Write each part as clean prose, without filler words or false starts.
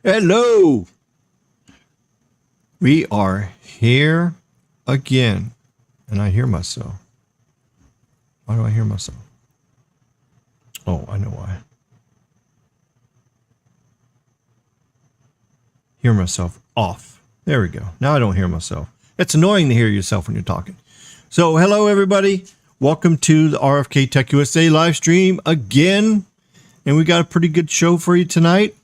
Hello. We are here again. And I hear myself. Why do I hear myself? Oh, I know why. Hear myself off. There we go. Now I don't hear myself. It's annoying to hear yourself when you're talking. So, hello everybody. Welcome to the RFK Tech USA live stream again. And we got a pretty good show for you tonight.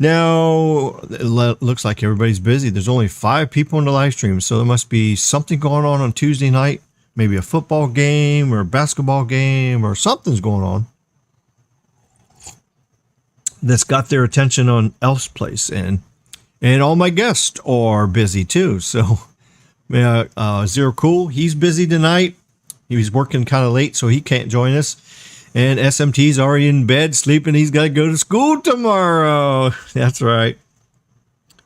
Now, it looks like everybody's busy. There's only 5 people in the live stream, so there must be something going on Tuesday night. Maybe a football game or a basketball game or something's going on that's got their attention on Elf's Place. And all my guests are busy too. So, Zero Cool, he's busy tonight. He was working kind of late, so he can't join us. And SMT's already in bed sleeping. He's got to go to school tomorrow. That's right.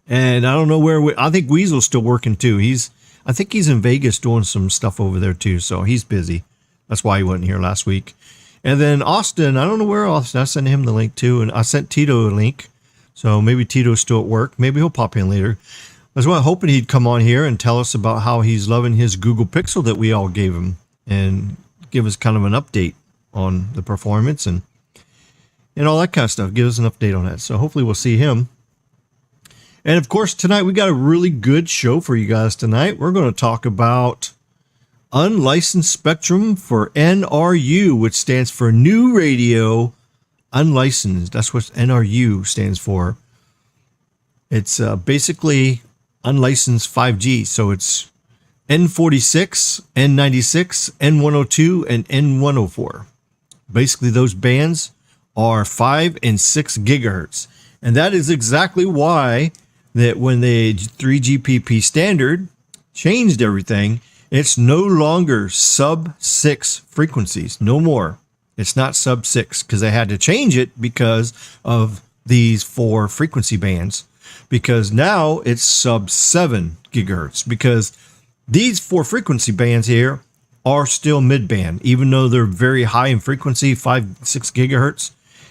And I don't know where. I think Weasel's still working too. I think he's in Vegas doing some stuff over there too. So he's busy. That's why he wasn't here last week. And then Austin, I don't know where Austin. I sent him the link too. And I sent Tito a link. So maybe Tito's still at work. Maybe he'll pop in later. I was hoping he'd come on here and tell us about how he's loving his Google Pixel that we all gave him and give us kind of an update on the performance and all that kind of stuff. Give us an update on that. So hopefully we'll see him. And of course, tonight we got a really good show for you guys tonight. We're going to talk about unlicensed spectrum for NRU, which stands for New Radio Unlicensed. That's what NRU stands for. It's basically unlicensed 5G. So it's N46, N96, N102, and N104. Basically, those bands are 5 and 6 gigahertz. And that is exactly why that when the 3GPP standard changed everything, it's no longer sub-6 frequencies. No more. It's not sub-6 because they had to change it because of these 4 frequency bands. Because now it's sub-7 gigahertz. Because these 4 frequency bands here are still mid-band, even though they're very high in frequency, 5-6 gigahertz.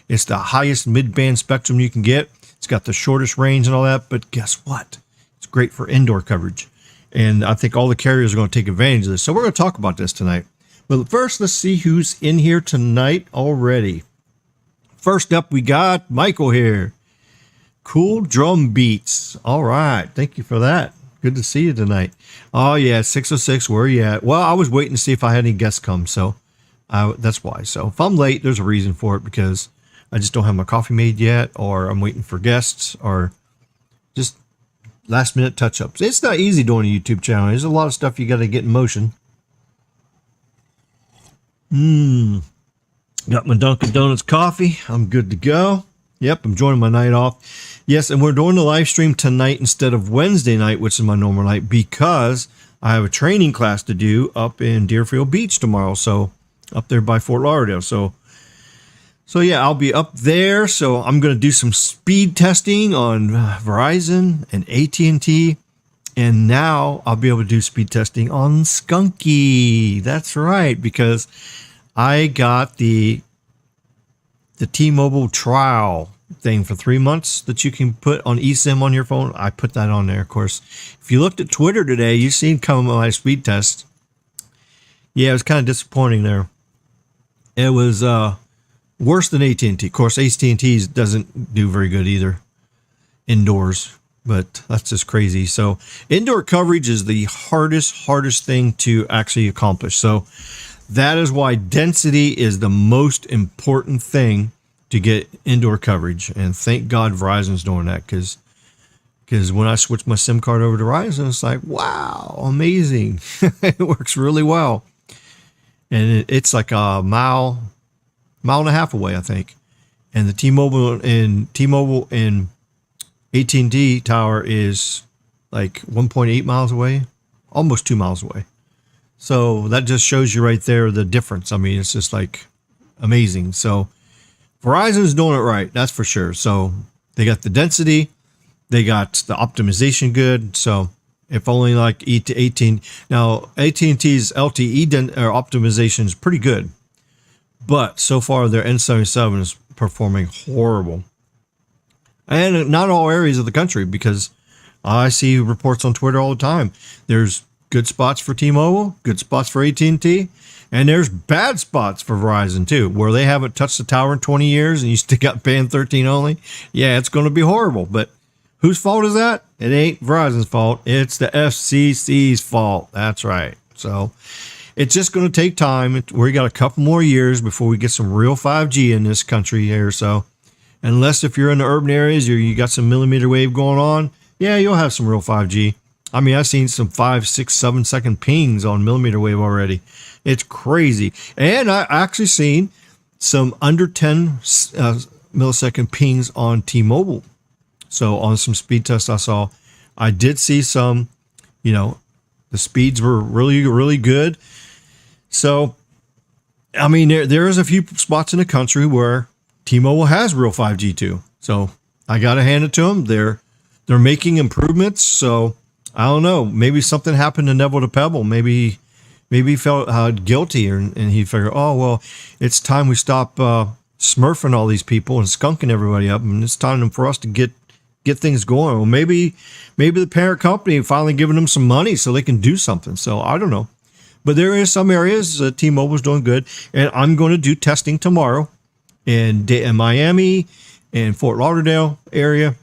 It's the highest mid-band spectrum you can get. It's got the shortest range and all that, but guess what? It's great for indoor coverage. And I think all the carriers are going to take advantage of this. So we're going to talk about this tonight. But first, let's see who's in here tonight already. First up, we got Michael here. Cool drum beats. All right. Thank you for that. Good to see you tonight. Oh, yeah, 606, where are you at? Well, I was waiting to see if I had any guests come, so that's why. So if I'm late, there's a reason for it, because I just don't have my coffee made yet, or I'm waiting for guests, or just last-minute touch-ups. It's not easy doing a YouTube channel. There's a lot of stuff you got to get in motion. Got my Dunkin' Donuts coffee. I'm good to go. Yep, I'm joining my night off. Yes, and we're doing the live stream tonight instead of Wednesday night, which is my normal night, because I have a training class to do up in Deerfield Beach tomorrow, so up there by Fort Lauderdale. So yeah, I'll be up there. So I'm going to do some speed testing on Verizon and AT&T, and now I'll be able to do speed testing on Skunky. That's right, because I got the T-Mobile trial thing for 3 months that you can put on eSIM on your phone. I put that on there, of course. If you looked at Twitter today, you seen come my speed test. Yeah, it was kind of disappointing there. It was worse than AT&T. Of course, AT&T doesn't do very good either indoors, but that's just crazy. So indoor coverage is the hardest thing to actually accomplish. So that is why density is the most important thing to get indoor coverage. And thank God Verizon's doing that, because when I switched my SIM card over to Verizon, it's like, wow, amazing. It works really well. And it's like a mile and a half away, I think. And the T-Mobile and AT&T tower is like 1.8 miles away, almost 2 miles away. So that just shows you right there the difference. I mean, it's just like amazing. So Verizon's doing it right, that's for sure. So they got the density, they got the optimization good. So if only like AT&T, now AT&T's LTE optimization is pretty good, but so far their N77 is performing horrible. And not all areas of the country, because I see reports on Twitter all the time. There's good spots for T-Mobile, good spots for AT&T, and there's bad spots for Verizon too, where they haven't touched the tower in 20 years and you still got band 13 only. Yeah, it's going to be horrible, but whose fault is that? It ain't Verizon's fault. It's the FCC's fault. That's right. So it's just going to take time. We got a couple more years before we get some real 5G in this country here. So unless if you're in the urban areas or you got some millimeter wave going on, yeah, you'll have some real 5G. I mean, I've seen some 5, 6, 7 second pings on millimeter wave already. It's crazy. And I actually seen some under 10 millisecond pings on T-Mobile. So on some speed tests I saw, I did see some, the speeds were really, really good. So, I mean, there is a few spots in the country where T-Mobile has real 5G too. So I got to hand it to them. They're making improvements. So I don't know. Maybe something happened to Neville to Pebble. Maybe he felt guilty, and he figured, oh, well, it's time we stop smurfing all these people and skunking everybody up, and it's time for us to get things going. Well, maybe the parent company finally giving them some money so they can do something. So I don't know. But there is some areas T-Mobile's doing good, and I'm going to do testing tomorrow in Miami and Fort Lauderdale area.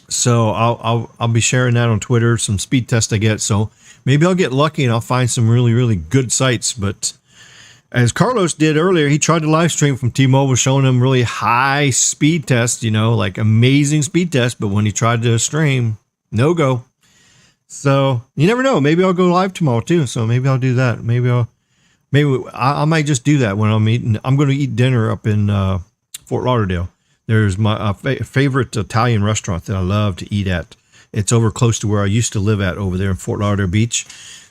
So I'll be sharing that on Twitter, some speed tests I get. So maybe I'll get lucky and I'll find some really, really good sites. But as Carlos did earlier, he tried to live stream from T-Mobile showing him really high speed tests, like amazing speed tests. But when he tried to stream, no go. So you never know. Maybe I'll go live tomorrow too. So maybe I'll do that. Maybe I might just do that when I'm eating. I'm going to eat dinner up in Fort Lauderdale. There's my favorite Italian restaurant that I love to eat at. It's over close to where I used to live at over there in Fort Lauderdale Beach.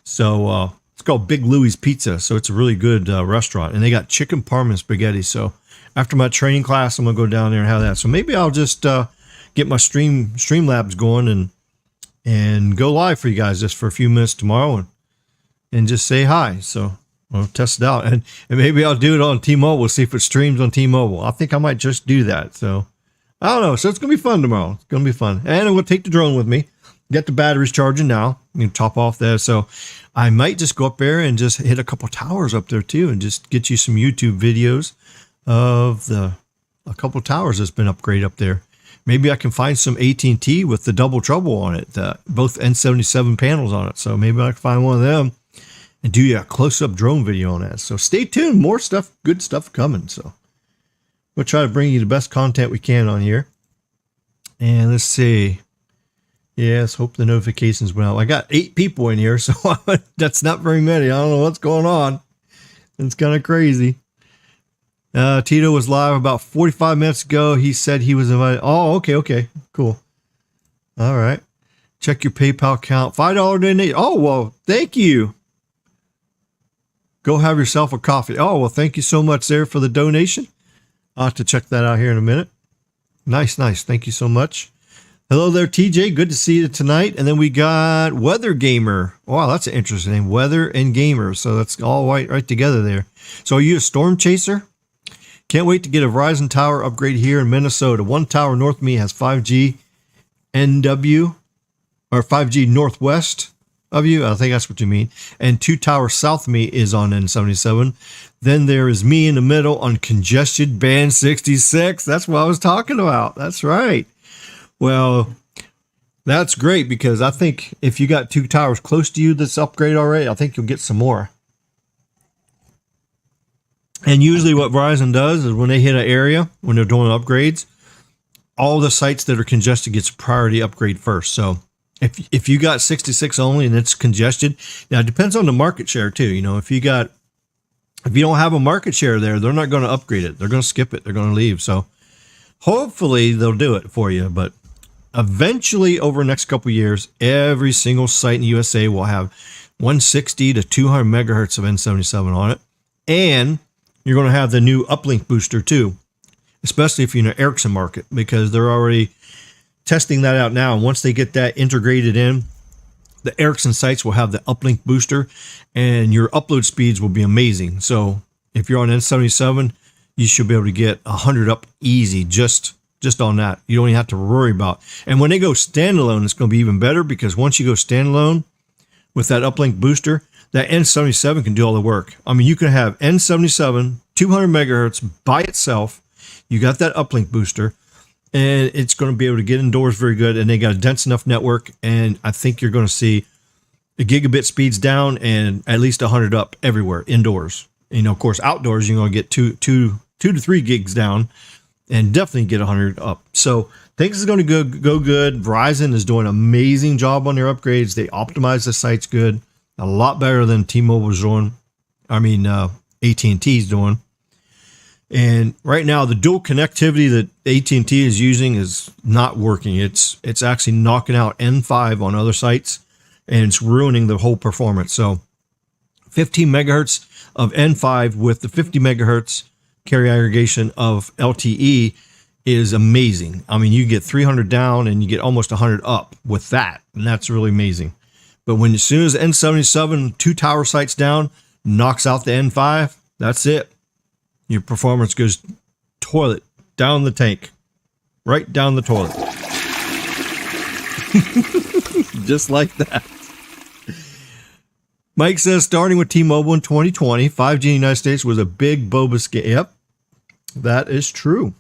So it's called Big Louie's Pizza. So it's a really good restaurant. And they got chicken parm and spaghetti. So after my training class, I'm going to go down there and have that. So maybe I'll just get my Streamlabs going and go live for you guys just for a few minutes tomorrow and just say hi. So I'll test it out. And maybe I'll do it on T-Mobile, see if it streams on T-Mobile. I think I might just do that. So I don't know. So it's going to be fun tomorrow. It's going to be fun. And I'm going to take the drone with me. Get the batteries charging now. I'm going to top off that. So I might just go up there and just hit a couple towers up there too and just get you some YouTube videos of a couple towers that's been upgraded up there. Maybe I can find some AT&T with the double trouble on it, both N77 panels on it. So maybe I can find one of them and do a close-up drone video on that. So stay tuned. More stuff, good stuff coming. So we'll try to bring you the best content we can on here. And let's see. Yes, hope the notifications went out. I got 8 people in here, so that's not very many. I don't know what's going on. It's kind of crazy. Tito was live about 45 minutes ago. He said he was invited. Oh, okay. Cool. All right. Check your PayPal account. $5 donation. Oh, well, thank you. Go have yourself a coffee. Oh, well, thank you so much there for the donation. I'll have to check that out here in a minute. Nice. Thank you so much. Hello there, TJ. Good to see you tonight. And then we got Weather Gamer. Wow, that's an interesting name. Weather and Gamer. So that's all right together there. So are you a storm chaser? Can't wait to get a Verizon tower upgrade here in Minnesota. One tower north of me has 5G NW or 5G northwest of you. I think that's what you mean. And 2 towers south of me is on N77. Then there is me in the middle on congested band 66. That's what I was talking about. That's right. Well, that's great because I think if you got 2 towers close to you that's upgraded already, I think you'll get some more. And usually what Verizon does is when they hit an area, when they're doing upgrades, all the sites that are congested gets priority upgrade first. So if you got 66 only and it's congested, now it depends on the market share too. If you don't have a market share there, they're not going to upgrade it. They're going to skip it. They're going to leave. So hopefully they'll do it for you. But eventually over the next couple of years, every single site in the USA will have 160 to 200 megahertz of N77 on it. And you're going to have the new uplink booster too, especially if you're in the Ericsson market, because they're already testing that out now. And once they get that integrated in, the Ericsson sites will have the uplink booster and your upload speeds will be amazing. So if you're on N77, you should be able to get 100 up easy just just on that. You don't even have to worry about. And when they go standalone, it's going to be even better, because once you go standalone with that uplink booster, that N77 can do all the work. I mean, you can have N77, 200 megahertz by itself. You got that uplink booster, and it's going to be able to get indoors very good. And they got a dense enough network, and I think you're going to see the gigabit speeds down and at least 100 up everywhere indoors. You know, of course, outdoors you're going to get two to 3 gigs down, and definitely get 100 up. So things is going to go good. Verizon is doing an amazing job on their upgrades. They optimize the sites good, a lot better than T-Mobile's doing. I mean, AT&T's doing. And right now, the dual connectivity that AT&T is using is not working. It's actually knocking out N5 on other sites, and it's ruining the whole performance. So 15 megahertz of N5 with the 50 megahertz carrier aggregation of LTE is amazing. I mean, you get 300 down and you get almost 100 up with that, and that's really amazing. But when as soon as N77, 2 tower sites down, knocks out the N5, that's it. Your performance goes toilet down the tank, right down the toilet. Just like that. Mike says, starting with T-Mobile in 2020, 5G in the United States was a big bogus game. Yep, that is true.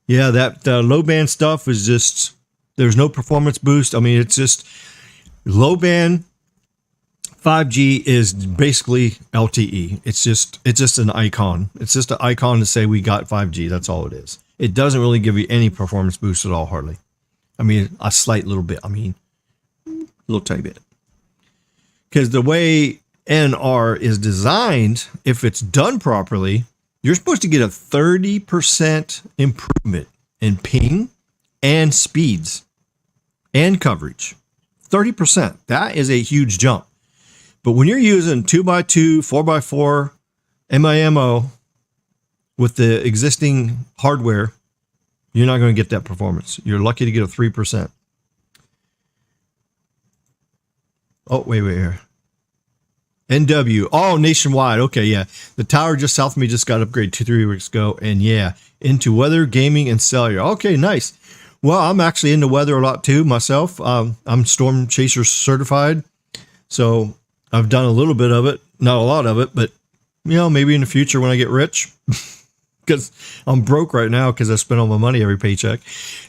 Yeah, that low band stuff is just, there's no performance boost. I mean, it's just low band 5G is basically LTE. It's just an icon. It's just an icon to say we got 5G. That's all it is. It doesn't really give you any performance boost at all, hardly. I mean, a slight little bit. I mean, a little tiny bit. Because the way NR is designed, if it's done properly, you're supposed to get a 30% improvement in ping and speeds and coverage. 30%. That is a huge jump. But when you're using 2x2, 4x4 MIMO with the existing hardware, you're not going to get that performance. You're lucky to get a 3%. Oh, wait here. NW. Oh, nationwide. Okay, yeah. The tower just south of me just got upgraded 2-3 weeks ago. And yeah, into weather, gaming, and cellular. Okay, nice. Well, I'm actually into weather a lot too myself. I'm Storm Chaser certified. So I've done a little bit of it. Not a lot of it, but you know, maybe in the future when I get rich. Because I'm broke right now because I spend all my money every paycheck.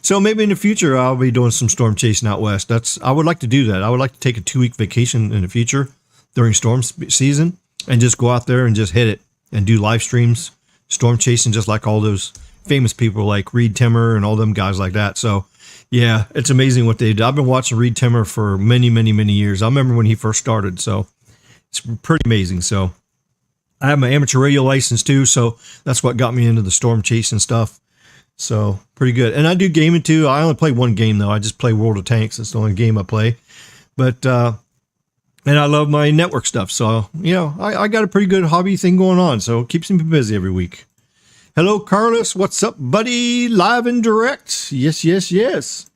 So maybe in the future I'll be doing some storm chasing out west. I would like to do that. I would like to take a 2-week vacation in the future during storm season and just go out there and just hit it and do live streams, storm chasing, just like all those famous people like Reed Timmer and all them guys like that. So yeah, it's amazing what they do. I've been watching Reed Timmer for many, many, many years. I remember when he first started. So it's pretty amazing. So I have my amateur radio license too, so that's what got me into the storm chasing stuff. So pretty good. And I do gaming too. I only play one game though. I just play World of Tanks. It's the only game I play. But and I love my network stuff. So you know, I got a pretty good hobby thing going on. So it keeps me busy every week. Hello, Carlos. What's up, buddy? Live and direct. Yes, yes, yes.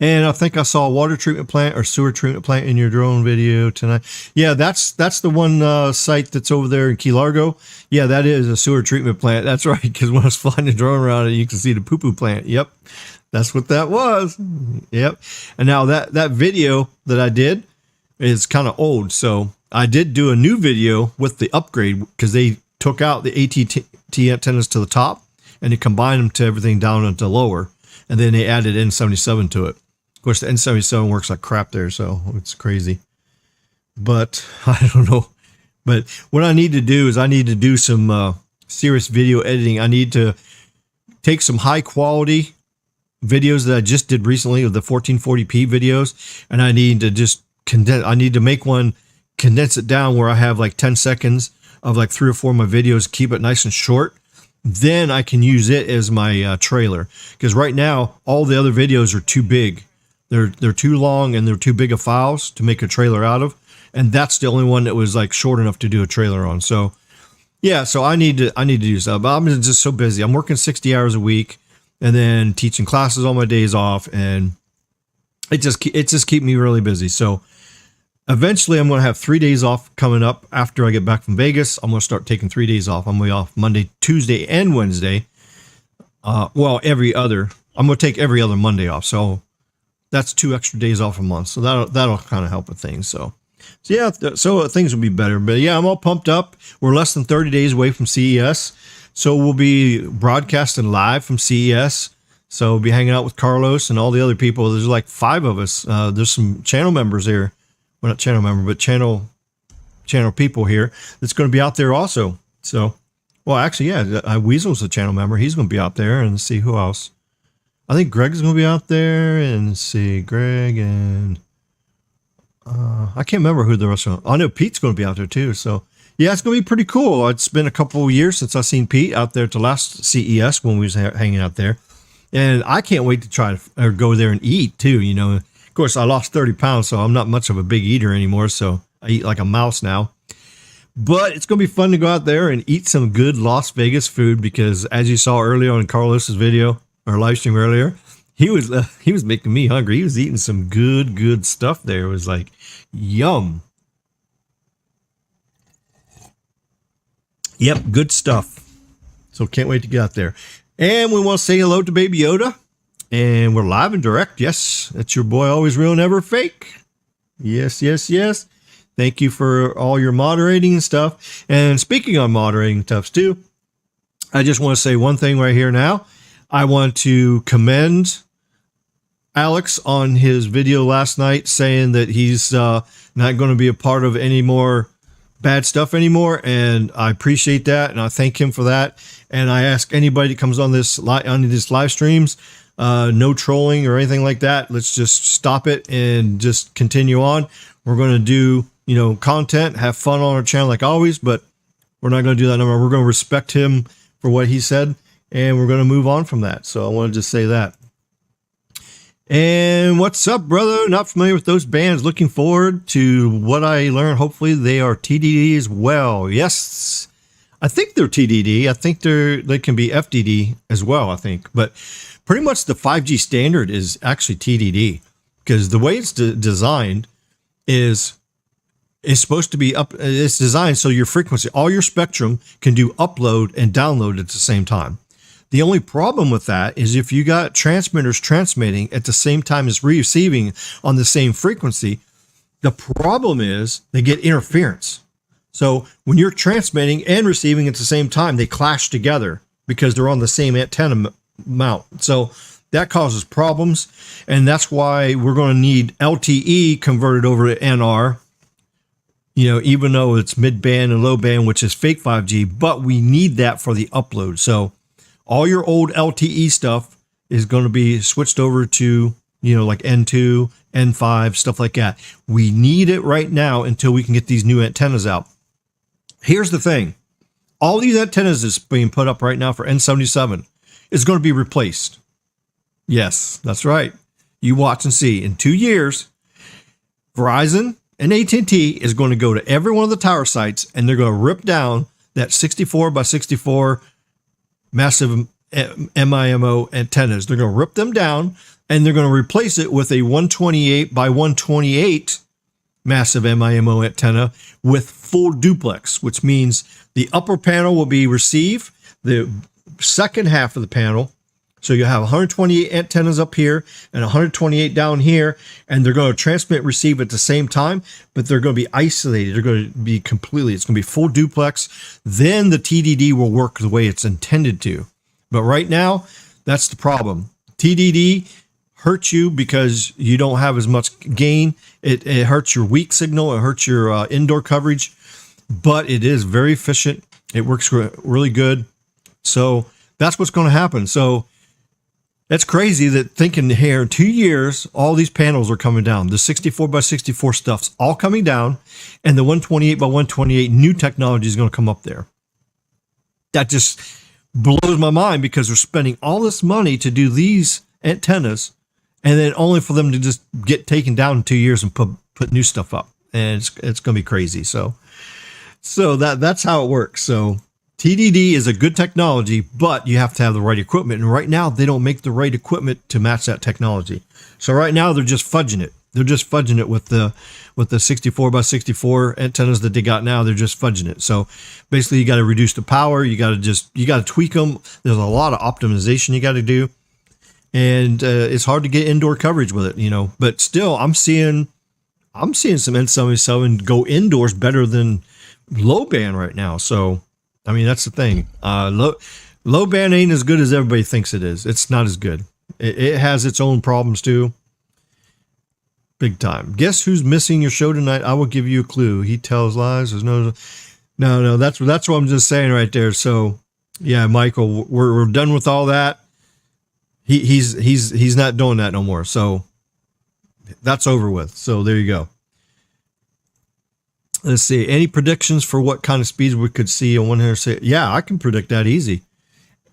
And I think I saw a water treatment plant or sewer treatment plant in your drone video tonight. Yeah, that's the one site that's over there in Key Largo. Yeah, that is a sewer treatment plant. That's right, because when I was flying the drone around it, you can see the poo-poo plant. Yep, that's what that was. Yep. And now that video that I did is kind of old. So I did do a new video with the upgrade because they took out the AT&T antennas to the top and they combined them to everything down into lower. And then they added N77 to it. Of course, the N77 works like crap there, so it's crazy. But I don't know. But what I need to do is I need to do some serious video editing. I need to take some high quality videos that I just did recently of the 1440p videos, and I need to just condense. I need to make one, condense it down where I have like 10 seconds of like 3 or 4 of my videos, keep it nice and short. Then I can use it as my trailer. Because right now, all the other videos are too big. They're too long and they're too big of files to make a trailer out of. And that's the only one that was like short enough to do a trailer on. So yeah, so I need to do stuff. But I'm just so busy. I'm working 60 hours a week and then teaching classes on my days off, and it just keeps me really busy. So eventually I'm going to have 3 days off coming up after I get back from Vegas. I'm going to start taking 3 days off. I'm going to be off Monday, Tuesday, and Wednesday. Well, every other. I'm going to take every other Monday off. So that's 2 extra days off a month. So that'll kind of help with things. So yeah, so things will be better. But yeah, I'm all pumped up. We're less than 30 days away from CES. So we'll be broadcasting live from CES. So we'll be hanging out with Carlos and all the other people. There's like 5 of us. There's some channel members here. Well, not channel member, but channel people here that's going to be out there also. So, well, actually, yeah, Weasel's a channel member. He's going to be out there, and see who else. I think Greg's going to be out there, and see Greg, and I can't remember who the rest of them. I know Pete's going to be out there too. So yeah, it's going to be pretty cool. It's been a couple of years since I've seen Pete out there at the last CES when we was hanging out there. And I can't wait to try to go there and eat too. You know, of course I lost 30 pounds, so I'm not much of a big eater anymore. So I eat like a mouse now, but it's going to be fun to go out there and eat some good Las Vegas food, because as you saw earlier on Carlos's video or live stream earlier, he was making me hungry. He was eating some good stuff there. It was like, yum. Yep, good stuff. So can't wait to get out there. And we want to say hello to Baby Yoda. And we're live and direct. Yes, that's your boy, always real, never fake. Yes. Thank you for all your moderating and stuff. And speaking on moderating stuff too, I just want to say one thing right here now. I want to commend Alex on his video last night saying that he's not going to be a part of any more bad stuff anymore, and I appreciate that, and I thank him for that. And I ask anybody that comes on this live streams, no trolling or anything like that. Let's just stop it and just continue on. We're going to do, you know, content, have fun on our channel like always, but we're not going to do that no more. We're going to respect him for what he said, and we're going to move on from that. So I wanted to say that. And what's up, brother? Not familiar with those bands. Looking forward to what I learned. Hopefully they are TDD as well. Yes, I think they're TDD. I think they can be FDD as well, I think. But pretty much the 5G standard is actually TDD, because the way it's designed is supposed to be up. It's designed so your frequency, all your spectrum, can do upload and download at the same time. The only problem with that is if you got transmitters transmitting at the same time as receiving on the same frequency, the problem is they get interference. So when you're transmitting and receiving at the same time, they clash together because they're on the same antenna mount. So that causes problems. And that's why we're going to need LTE converted over to NR, you know, even though it's mid band and low band, which is fake 5G, but we need that for the upload. So all your old LTE stuff is going to be switched over to, you know, like N2, N5, stuff like that. We need it right now until we can get these new antennas out. Here's the thing. All these antennas that's being put up right now for N77 is going to be replaced. Yes, that's right. You watch and see. In 2 years, Verizon and AT&T is going to go to every one of the tower sites, and they're going to rip down that 64 by 64 massive MIMO antennas. They're going to rip them down, and they're going to replace it with a 128 by 128 massive MIMO antenna with full duplex, which means the upper panel will be receive, the second half of the panel. So you have 128 antennas up here and 128 down here, and they're going to transmit, receive at the same time, but they're going to be isolated. They're going to be completely, it's going to be full duplex. Then the TDD will work the way it's intended to. But right now, that's the problem. TDD hurts you because you don't have as much gain. It hurts your weak signal. It hurts your indoor coverage, but it is very efficient. It works really good. So that's what's going to happen. So that's crazy that thinking here in 2 years, all these panels are coming down. The 64 by 64 stuff's all coming down, and the 128 by 128 new technology is going to come up there. That just blows my mind because they're spending all this money to do these antennas, and then only for them to just get taken down in 2 years and put new stuff up. And it's going to be crazy. So that's how it works. So TDD is a good technology, but you have to have the right equipment. And right now, they don't make the right equipment to match that technology. So right now, they're just fudging it. They're just fudging it with the 64 by 64 antennas that they got now. They're just fudging it. So basically, you got to reduce the power. You got to tweak them. There's a lot of optimization you got to do, and it's hard to get indoor coverage with it, you know. But still, I'm seeing some N77 go indoors better than low band right now. So I mean, that's the thing. Low band ain't as good as everybody thinks it is. It's not as good. It has its own problems too. Big time. Guess who's missing your show tonight? I will give you a clue. He tells lies. There's no. That's what I'm just saying right there. So, yeah, Michael, we're done with all that. He's not doing that no more. So that's over with. So there you go. Let's see. Any predictions for what kind of speeds we could see on 100? Yeah, I can predict that easy.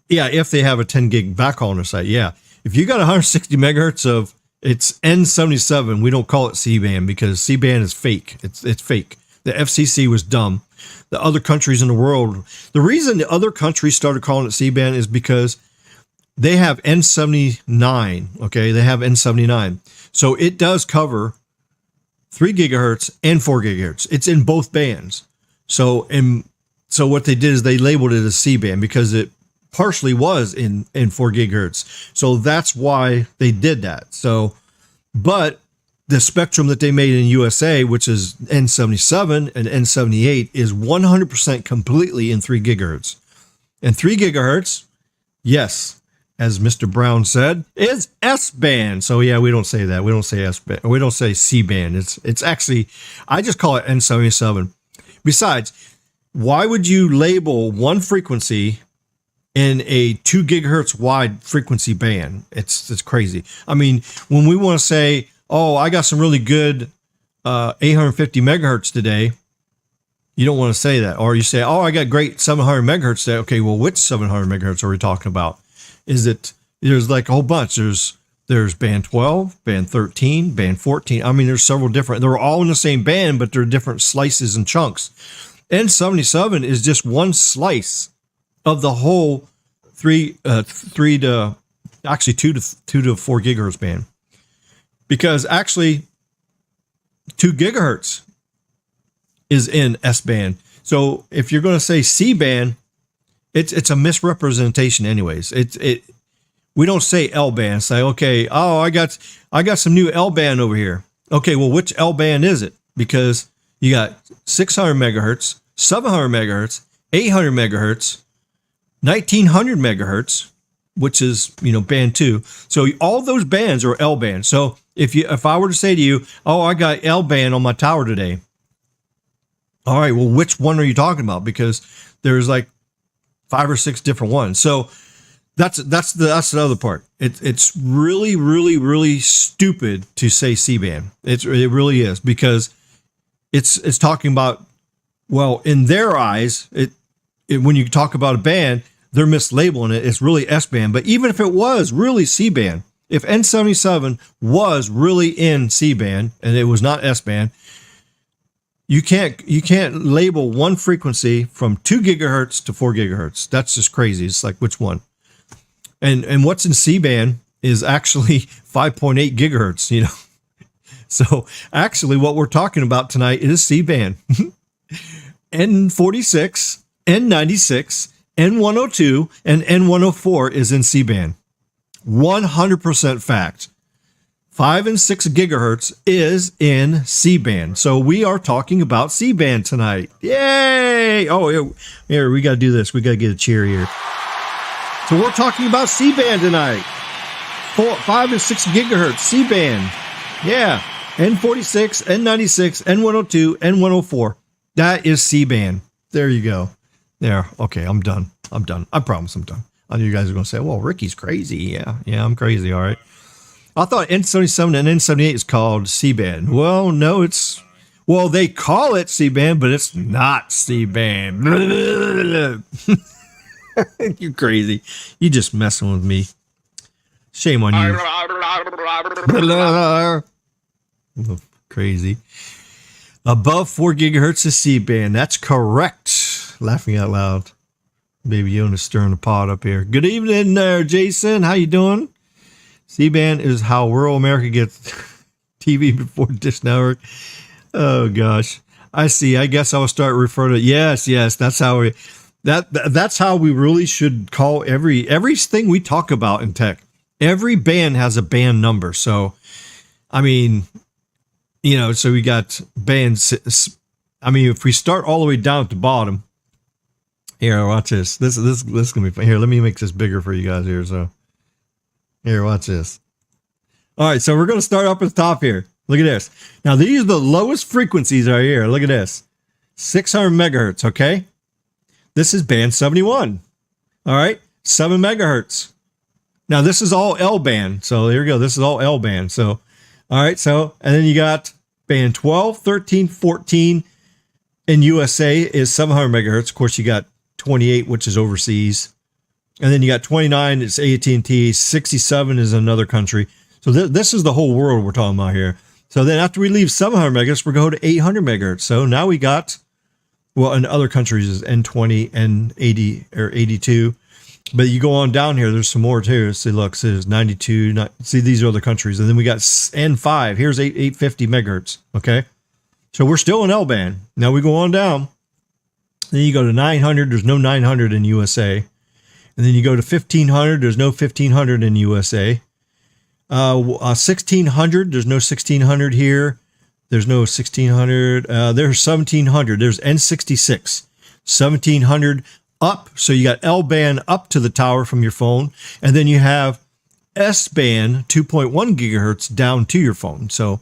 Yeah, if they have a 10 gig backhaul on their site. Yeah, if you got 160 megahertz of it's N77. We don't call it C-band because C-band is fake. It's fake. The FCC was dumb. The other countries in the world, the reason the other countries started calling it C-band is because they have N79. Okay, they have N79. So it does cover 3 gigahertz and 4 gigahertz. It's in both bands. So what they did is they labeled it as C-band because it partially was in 4 gigahertz. So that's why they did that. So, but the spectrum that they made in USA, which is N77 and N78, is 100% completely in 3 gigahertz. And 3 gigahertz, yes, as Mr. Brown said, is S-band. So yeah, we don't say that. We don't say S-band. We don't say C-band. It's actually, I just call it N77. Besides, why would you label one frequency in a 2 gigahertz wide frequency band? It's crazy. I mean, when we want to say, oh, I got some really good 850 megahertz today, you don't want to say that. Or you say, oh, I got great 700 megahertz today. Okay, well, which 700 megahertz are we talking about? There's like a whole bunch. There's band 12, band 13, band 14. I mean, there's several different. They're all in the same band, but they're different slices and chunks. N77 is just one slice of the whole 2 to 4 gigahertz band, because actually 2 gigahertz is in S band. So if you're going to say C band, it's a misrepresentation anyways. We don't say L band. Say, okay, oh, I got some new L band over here. Okay, well, which L band is it? Because you got 600 megahertz, 700 megahertz, 800 megahertz, 1900 megahertz, which is, band 2. So all those bands are L band. So if I were to say to you, oh, I got L band on my tower today. All right, well, which one are you talking about? Because there's like 5 or 6 different ones. So that's the other part. It's really, really, really stupid to say C band. It really is, because it's talking about, well, in their eyes, when you talk about a band, they're mislabeling it. It's really S band. But even if it was really C band, if N77 was really in C band and it was not S band, you can't label one frequency from 2 gigahertz to 4 gigahertz. That's just crazy. It's like, which one? And what's in C band is actually 5.8 gigahertz. So actually, what we're talking about tonight is C band. N46, N96, N102, and N104 is in C band. 100% fact. 5 and 6 gigahertz is in C band. So we are talking about C band tonight. Yay! Oh, here, we got to do this. We got to get a cheer here. So we're talking about C band tonight. 5 and 6 gigahertz C band. Yeah. N46, N96, N102, N104. That is C band. There you go. There. Okay, I'm done. I promise I'm done. I knew you guys were going to say, well, Ricky's crazy. Yeah, I'm crazy. All right. I thought N77 and N78 is called C-band. Well, no, they call it C-band, but it's not C-band. You're crazy. You just messing with me. Shame on you. Crazy. Above 4 gigahertz is C-band. That's correct. Laughing out loud. Baby Yona's stirring the pot up here. Good evening there, Jason. How you doing? C-band is how rural America gets TV before Dish Network. Oh gosh, I see. I guess I'll start referring to yes. That's how we that's how we really should call everything we talk about in tech. Every band has a band number. So, I mean, so we got bands. I mean, if we start all the way down at the bottom. Here, watch this. This is gonna be fun. Here, let me make this bigger for you guys here. So, here, watch this. All right, so we're gonna start up at the top here. Look at this. Now these are the lowest frequencies right here. Look at this, 600 megahertz. Okay, this is band 71. All right, 7 megahertz. Now this is all L band. So here we go. This is all L band. So, all right. So, and then you got band 12, 13, 14 in USA is 700 megahertz. Of course, you got 28, which is overseas. And then you got 29, it's AT&T. 67 is another country. So this is the whole world we're talking about here. So then after we leave 700 megahertz, we're going to 800 megahertz. So now we got, well, in other countries is N20, N80, or 82. But you go on down here, there's some more too. See, look, so there's 92. See, these are other countries. And then we got N5. Here's 850 megahertz. Okay. So we're still in L band. Now we go on down. Then you go to 900. There's no 900 in USA. And then you go to 1500. There's no 1500 in USA. 1600. There's no 1600 here. There's no 1600. There's 1700. There's N66. 1700 up. So you got L band up to the tower from your phone. And then you have S band 2.1 gigahertz down to your phone. So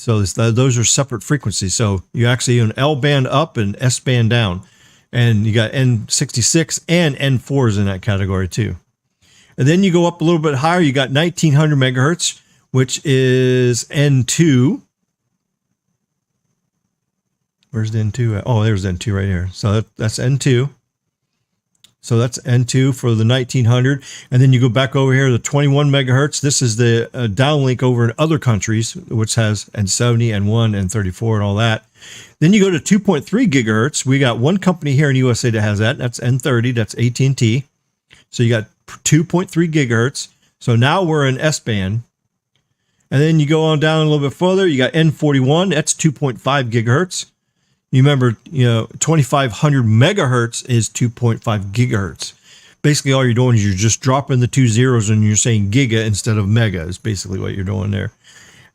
those are separate frequencies. So you actually an L band up and S band down. And you got N66 and N4s in that category too. And then you go up a little bit higher. You got 1900 megahertz, which is N2. Where's the N2 at? Oh, there's N2 right here. So that's N2. So that's N2 for the 1900. And then you go back over here to 21 megahertz. This is the downlink over in other countries, which has N70, N1, N34, and all that. Then you go to 2.3 gigahertz. We got one company here in USA that has that. That's N30. That's AT&T. So you got 2.3 gigahertz. So now we're in S band. And then you go on down a little bit further. You got N41. That's 2.5 gigahertz. You remember, 2500 megahertz is 2.5 gigahertz. Basically, all you're doing is you're just dropping the 2 zeros and you're saying giga instead of mega is basically what you're doing there.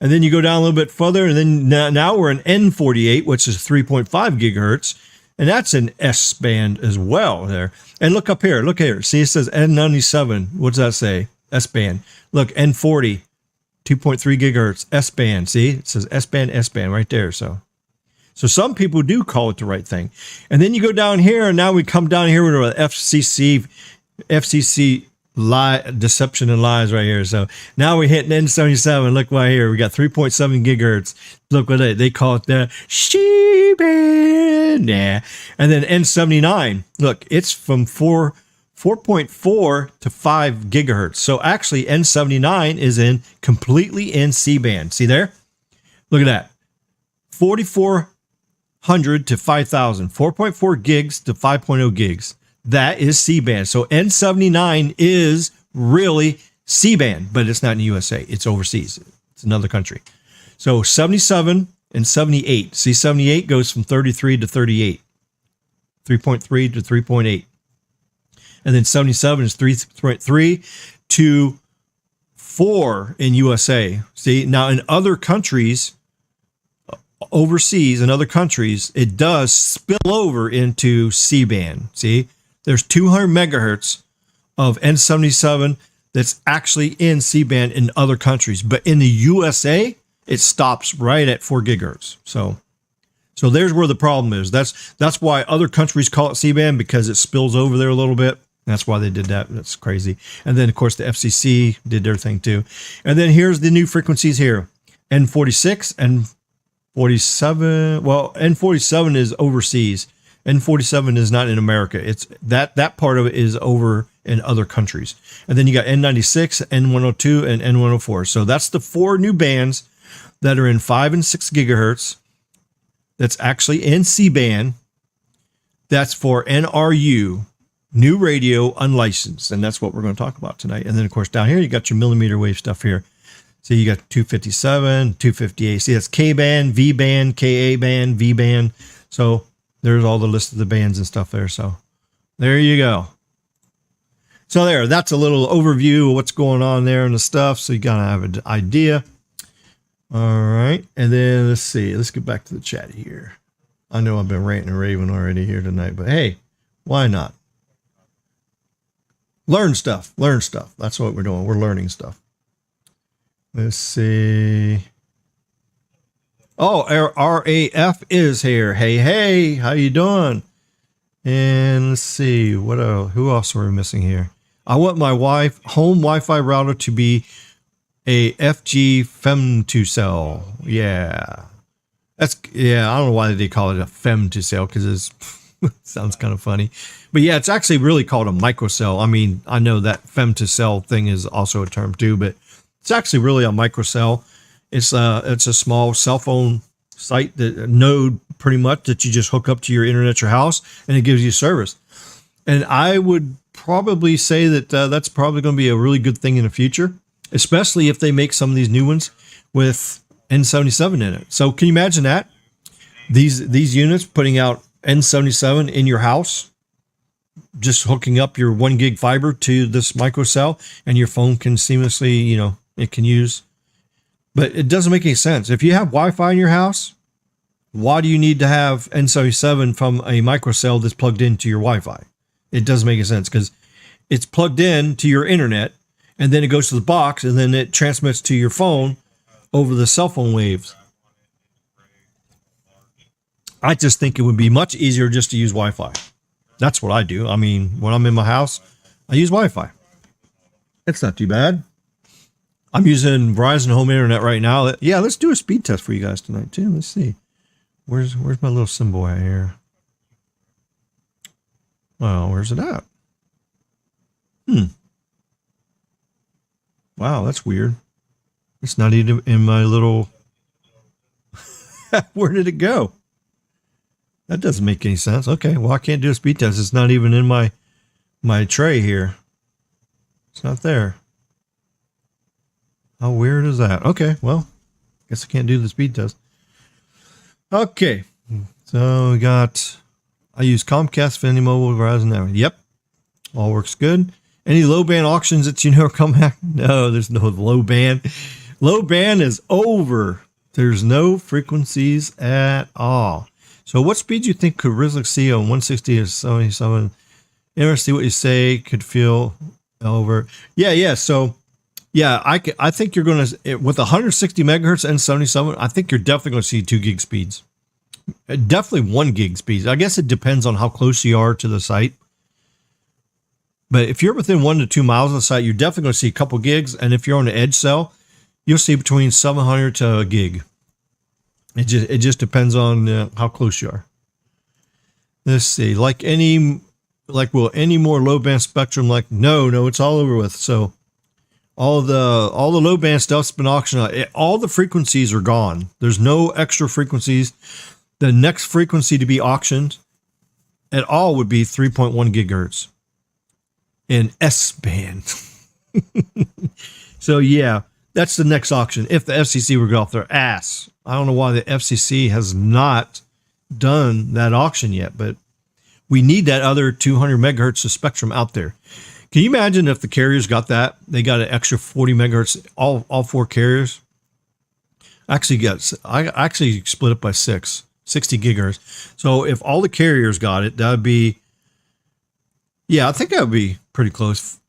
And then you go down a little bit further, and then now we're in N48, which is 3.5 gigahertz, and that's an S band as well there. And look up here, look here. See, it says N97. What does that say? S band. Look, N40, 2.3 gigahertz, S band. See, it says S band right there. So some people do call it the right thing. And then you go down here, and now we come down here with FCC deception and lies right here. So now we're hitting N77. Look right here. We got 3.7 gigahertz. Look what they call it the she-band. Yeah. And then N79. Look, it's from 4.4 to 5 gigahertz. So actually N79 is completely in C-band. See there? Look at that. 4,400 to 5,000. 4.4 gigs to 5.0 gigs. That is C-band. So N79 is really C-band, but it's not in the USA. It's overseas. It's another country. So 77 and 78. See, 78 goes from 33 to 38. 3.3 to 3.8. And then 77 is 3.3 to 4 in USA. See, now in other countries, overseas in other countries, it does spill over into C-band. See? There's 200 megahertz of N77 that's actually in C-band in other countries. But in the USA, it stops right at 4 gigahertz. So there's where the problem is. That's why other countries call it C-band, because it spills over there a little bit. That's why they did that. That's crazy. And then, of course, the FCC did their thing too. And then here's the new frequencies here. N46 and 47. Well, N47 is overseas. N47 is not in America. It's that part of it is over in other countries. And then you got N96, N102, and N104. So that's the 4 new bands that are in 5 and 6 gigahertz. That's actually in C-band. That's for NRU, new radio unlicensed. And that's what we're going to talk about tonight. And then, of course, down here, you got your millimeter wave stuff here. So you got 257, 258. See, that's K band, V band, KA band, V band. So there's all the list of the bands and stuff there. So there you go. So there, that's a little overview of what's going on there and the stuff. So you gotta have an idea. All right. And then let's see. Let's get back to the chat here. I know I've been ranting and raving already here tonight, but hey, why not? Learn stuff. Learn stuff. That's what we're doing. We're learning stuff. Let's see. Oh, RAF is here. Hey, hey, how you doing? And let's see, what else? Who else are we missing here? I want my home Wi-Fi router to be a FG femtocell. Yeah. I don't know why they call it a femtocell, because it sounds kind of funny. But yeah, it's actually really called a microcell. I mean, I know that femtocell thing is also a term too, but it's actually really a microcell. It's a small cell phone site, node pretty much, that you just hook up to your internet at your house, and it gives you service. And I would probably say that that's probably going to be a really good thing in the future, especially if they make some of these new ones with N77 in it. So can you imagine that? These units putting out N77 in your house, just hooking up your 1 gig fiber to this microcell, and your phone can seamlessly, it can use. But it doesn't make any sense. If you have Wi-Fi in your house, why do you need to have N77 from a microcell that's plugged into your Wi-Fi? It doesn't make any sense, because it's plugged in to your internet, and then it goes to the box, and then it transmits to your phone over the cell phone waves. I just think it would be much easier just to use Wi-Fi. That's what I do. I mean, when I'm in my house, I use Wi-Fi. It's not too bad. I'm using Verizon Home Internet right now. Yeah, let's do a speed test for you guys tonight too. Let's see. Where's my little symbol at here? Well, where's it at? Wow, that's weird. It's not even in my little... Where did it go? That doesn't make any sense. Okay, well, I can't do a speed test. It's not even in my tray here. It's not there. How weird is that? Okay, well, guess I can't do the speed test. Okay, so we got... I use Comcast, Fidelity Mobile, Verizon Network. Yep, all works good. Any low band auctions that come back? No, there's no low band. Low band is over. There's no frequencies at all. So what speed do you think could Rizlik see on 160 or 77? Interesting what you say. Could feel over. Yeah. So, yeah, I think you're going to, with 160 megahertz and 77, I think you're definitely going to see 2 gig speeds. Definitely 1 gig speeds. I guess it depends on how close you are to the site. But if you're within 1 to 2 miles of the site, you're definitely going to see a couple gigs. And if you're on the edge cell, you'll see between 700 to a gig. It just depends on how close you are. Let's see. Will any more low band spectrum? No, it's all over with. So all the low band stuff's been auctioned out. All the frequencies are gone. There's no extra frequencies. The next frequency to be auctioned at all would be 3.1 gigahertz in S band. So yeah, that's the next auction. If the FCC were to go off their ass. I don't know why the FCC has not done that auction yet, but we need that other 200 megahertz of spectrum out there. Can you imagine if the carriers got that? They got an extra 40 megahertz, all 4 carriers. I actually split it by 60 gigahertz. So if all the carriers got it, that would be, I think that would be pretty close.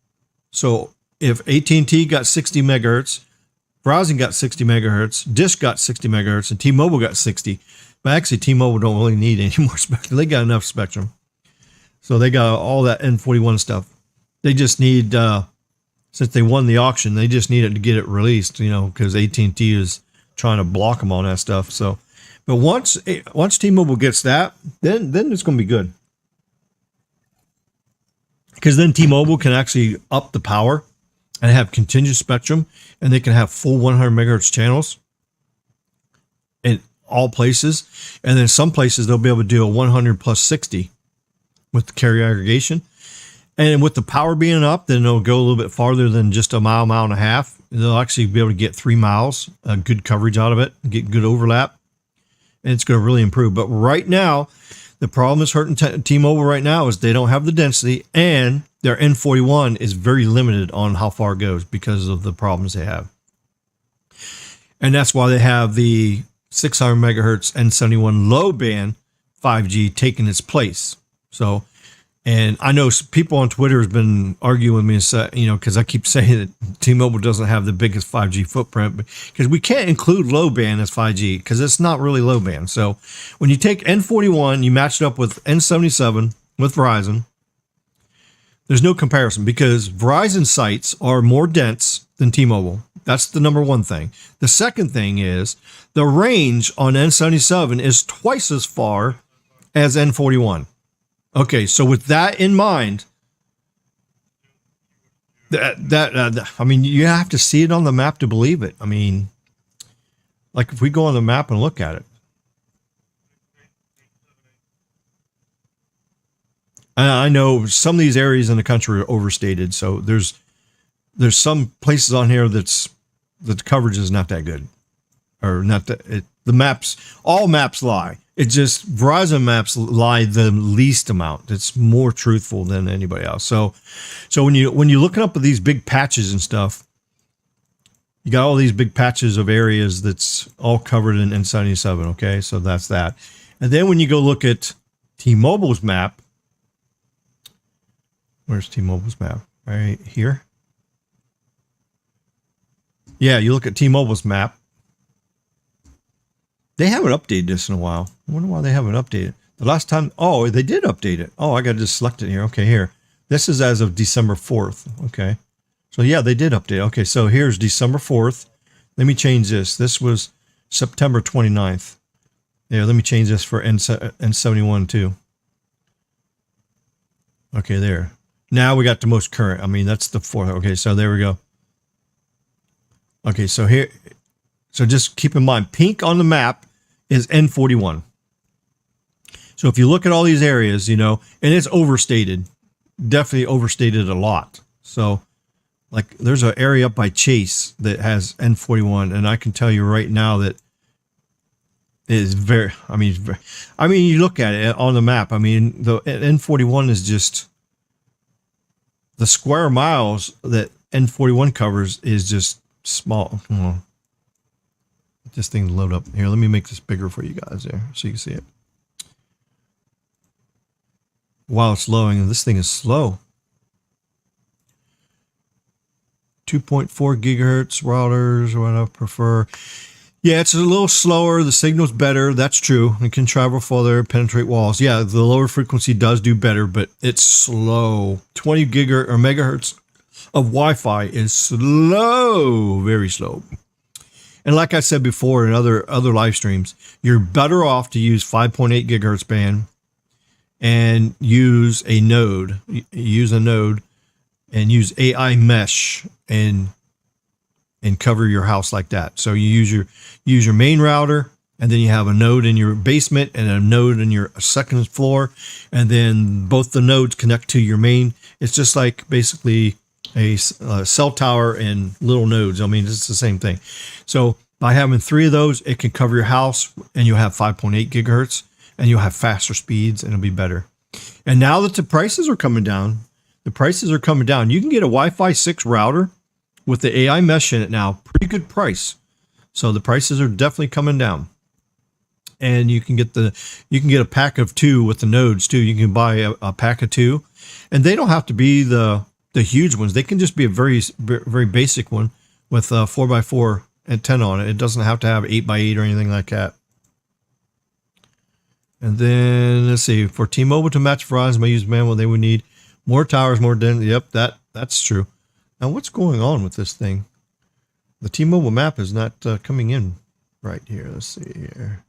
So if AT&T got 60 megahertz, Verizon got 60 megahertz, Dish got 60 megahertz, and T-Mobile got 60. But actually, T-Mobile don't really need any more spectrum. They got enough spectrum. So they got all that N41 stuff. They just need, since they won the auction, they just need it to get it released, because AT&T is trying to block them on that stuff. So, but once T-Mobile gets that, then it's going to be good. Because then T-Mobile can actually up the power and have contingent spectrum, and they can have full 100 megahertz channels in all places. And then some places they'll be able to do a 100 plus 60 with the carrier aggregation. And with the power being up, then it'll go a little bit farther than just a mile, mile and a half. They'll actually be able to get 3 miles, good coverage out of it, get good overlap, and it's going to really improve. But right now, the problem is hurting T-Mobile right now is they don't have the density, and their N41 is very limited on how far it goes because of the problems they have. And that's why they have the 600 megahertz N71 low band 5G taking its place. So, and I know people on Twitter has been arguing with me and say, because I keep saying that T-Mobile doesn't have the biggest 5G footprint, because we can't include low band as 5G because it's not really low band. So when you take N41, you match it up with N77 with Verizon, there's no comparison because Verizon sites are more dense than T-Mobile. That's the number one thing. The second thing is the range on N77 is twice as far as N41. Okay, so with that in mind, I mean, you have to see it on the map to believe it. I mean, like if we go on the map and look at it. I know some of these areas in the country are overstated, so there's some places on here that the coverage is not that good, or not that the maps. All maps lie. It just Verizon maps lie the least amount. It's more truthful than anybody else. So when you're looking up at these big patches and stuff, you got all these big patches of areas that's all covered in N77. Okay, so that's that. And then when you go look at T-Mobile's map. Where's T-Mobile's map? Right here. Yeah, you look at T-Mobile's map. They haven't updated this in a while. I wonder why they haven't updated. The last time, oh, they did update it. Oh, I got to just select it here. Okay, here. This is as of December 4th. Okay. So, yeah, they did update. Okay, so here's December 4th. Let me change this. This was September 29th. Yeah, let me change this for N71 too. Okay, there. Now we got the most current. I mean, that's the 4th. Okay, so there we go. Okay, so here, so just keep in mind, pink on the map is N41. So if you look at all these areas, and it's overstated, definitely overstated a lot. So like there's an area up by Chase that has N41, and I can tell you right now that it is very, I mean, you look at it on the map. I mean, the N41 is just, the square miles that N41 covers is just small. This thing load up here. Let me make this bigger for you guys there so you can see it. While it's loading, and this thing is slow. 2.4 gigahertz routers, what I prefer. Yeah, it's a little slower. The signal's better. That's true. It can travel further, penetrate walls. Yeah, the lower frequency does do better, but it's slow. 20 gigahertz or megahertz of Wi-Fi is slow, very slow. And like I said before in other live streams, you're better off to use 5.8 gigahertz band and use a node. Use a node and use AI mesh and cover your house like that. So you use your main router, and then you have a node in your basement and a node in your second floor, and then both the nodes connect to your main. It's just like basically a cell tower and little nodes. I mean, it's the same thing. So by having 3 of those, it can cover your house, and you'll have 5.8 gigahertz, and you'll have faster speeds, and it'll be better. And now that the prices are coming down, you can get a Wi-Fi 6 router with the AI mesh in it now, pretty good price. So the prices are definitely coming down. And you can get a pack of 2 with the nodes too. You can buy a pack of 2, and they don't have to be the huge ones. They can just be a very, very basic one with 4x4 antenna on it. It doesn't have to have 8x8 or anything like that. And then let's see, for T-Mobile to match Verizon by use manual, they would need more towers, more dense. Yep, that's true. Now, what's going on with this thing? The T-Mobile map is not coming in right here. Let's see here.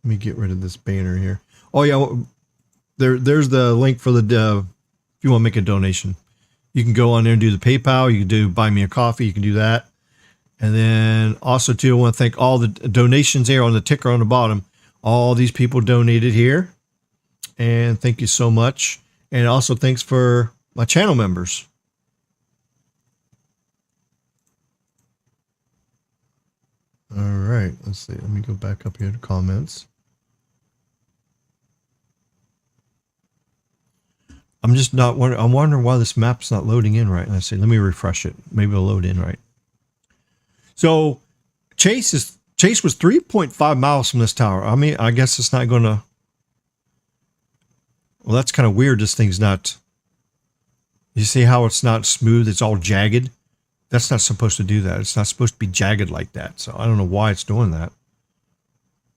Let me get rid of this banner here. Oh, yeah. There's the link for the, if you want to make a donation. You can go on there and do the PayPal. You can do Buy Me a Coffee. You can do that. And then also, too, I want to thank all the donations here on the ticker on the bottom. All these people donated here. and thank you so much. And also thanks for my channel members. All right, let's see. Let me go back up here to comments. I'm just not wondering. I'm wondering why this map's not loading in right. Let's see. Let me refresh it. Maybe it'll load in right. So Chase was 3.5 miles from this tower. I mean, I guess it's not going to. Well, that's kind of weird. This thing's not. You see how it's not smooth? It's all jagged. That's not supposed to do that. It's not supposed to be jagged like that. So I don't know why it's doing that.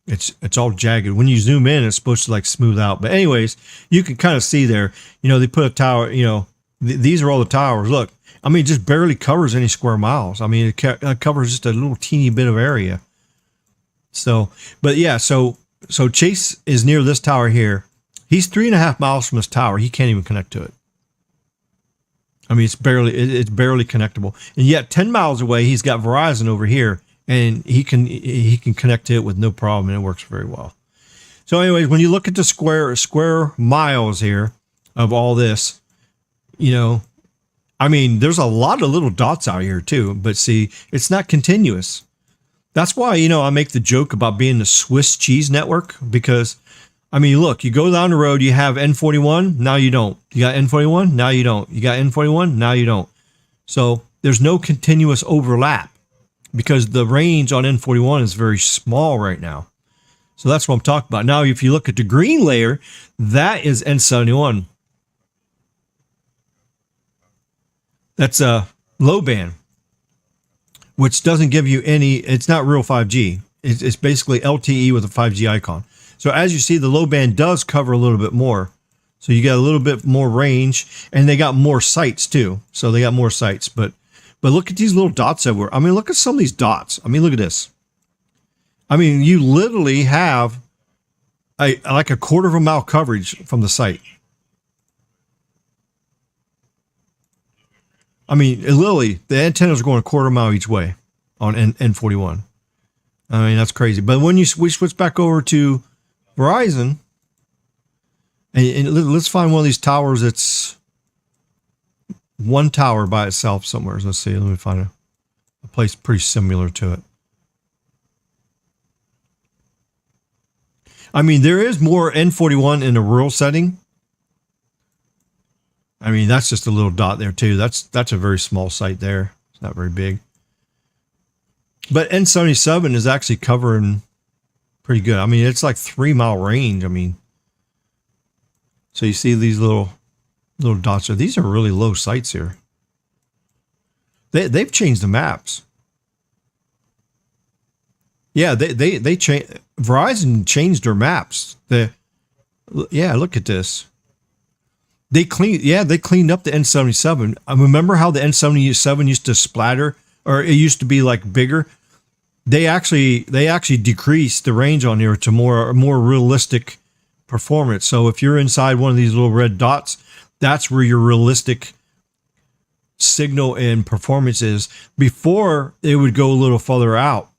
It's all jagged. When you zoom in, it's supposed to like smooth out. But anyways, you can kind of see there, you know, they put a tower, you know, these are all the towers. Look, I mean, it just barely covers any square miles. I mean, it covers just a little teeny bit of area. So, but yeah, so Chase is near this tower here. He's 3.5 miles from this tower. He can't even connect to it. I mean, it's barely connectable. And yet 10 miles away, he's got Verizon over here. And he can connect to it with no problem, and it works very well. So anyways, when you look at the square miles here of all this, you know, I mean, there's a lot of little dots out here too, but see, it's not continuous. That's why, you know, I make the joke about being the Swiss cheese network, because I mean, look, you go down the road, you have N41, now you don't. You got N41, now you don't. You got N41, now you don't. So there's no continuous overlap, because the range on N41 is very small right now. So that's what I'm talking about. Now, if you look at the green layer, that is N71. That's a low band, which doesn't give you any, it's not real 5G. It's basically LTE with a 5G icon. So as you see, the low band does cover a little bit more. So you get a little bit more range, and they got more sites too. So they got more sites, but look at these little dots everywhere. I mean, look at some of these dots. I mean, look at this. I mean, you literally have like a 1/4 mile coverage from the site. I mean, literally, the antennas are going 1/4 mile each way on N41. I mean, that's crazy. But when we switch back over to Verizon, and let's find one of these towers that's one tower by itself somewhere. Let's see. Let me find a place pretty similar to it. I mean, there is more N41 in a rural setting. I mean, that's just a little dot there too. That's a very small site there. It's not very big. But N77 is actually covering pretty good. I mean, it's like 3 mile range. I mean, so you see these little dots are, these are really low sites here. They've changed the maps. Yeah, they changed. Verizon changed their maps. Yeah, look at this. They cleaned up the N77. I remember how the N77 used to splatter, or it used to be like bigger. They actually decreased the range on here to more realistic performance. So if you're inside one of these little red dots, that's where your realistic signal and performance is. Before, it would go a little further out,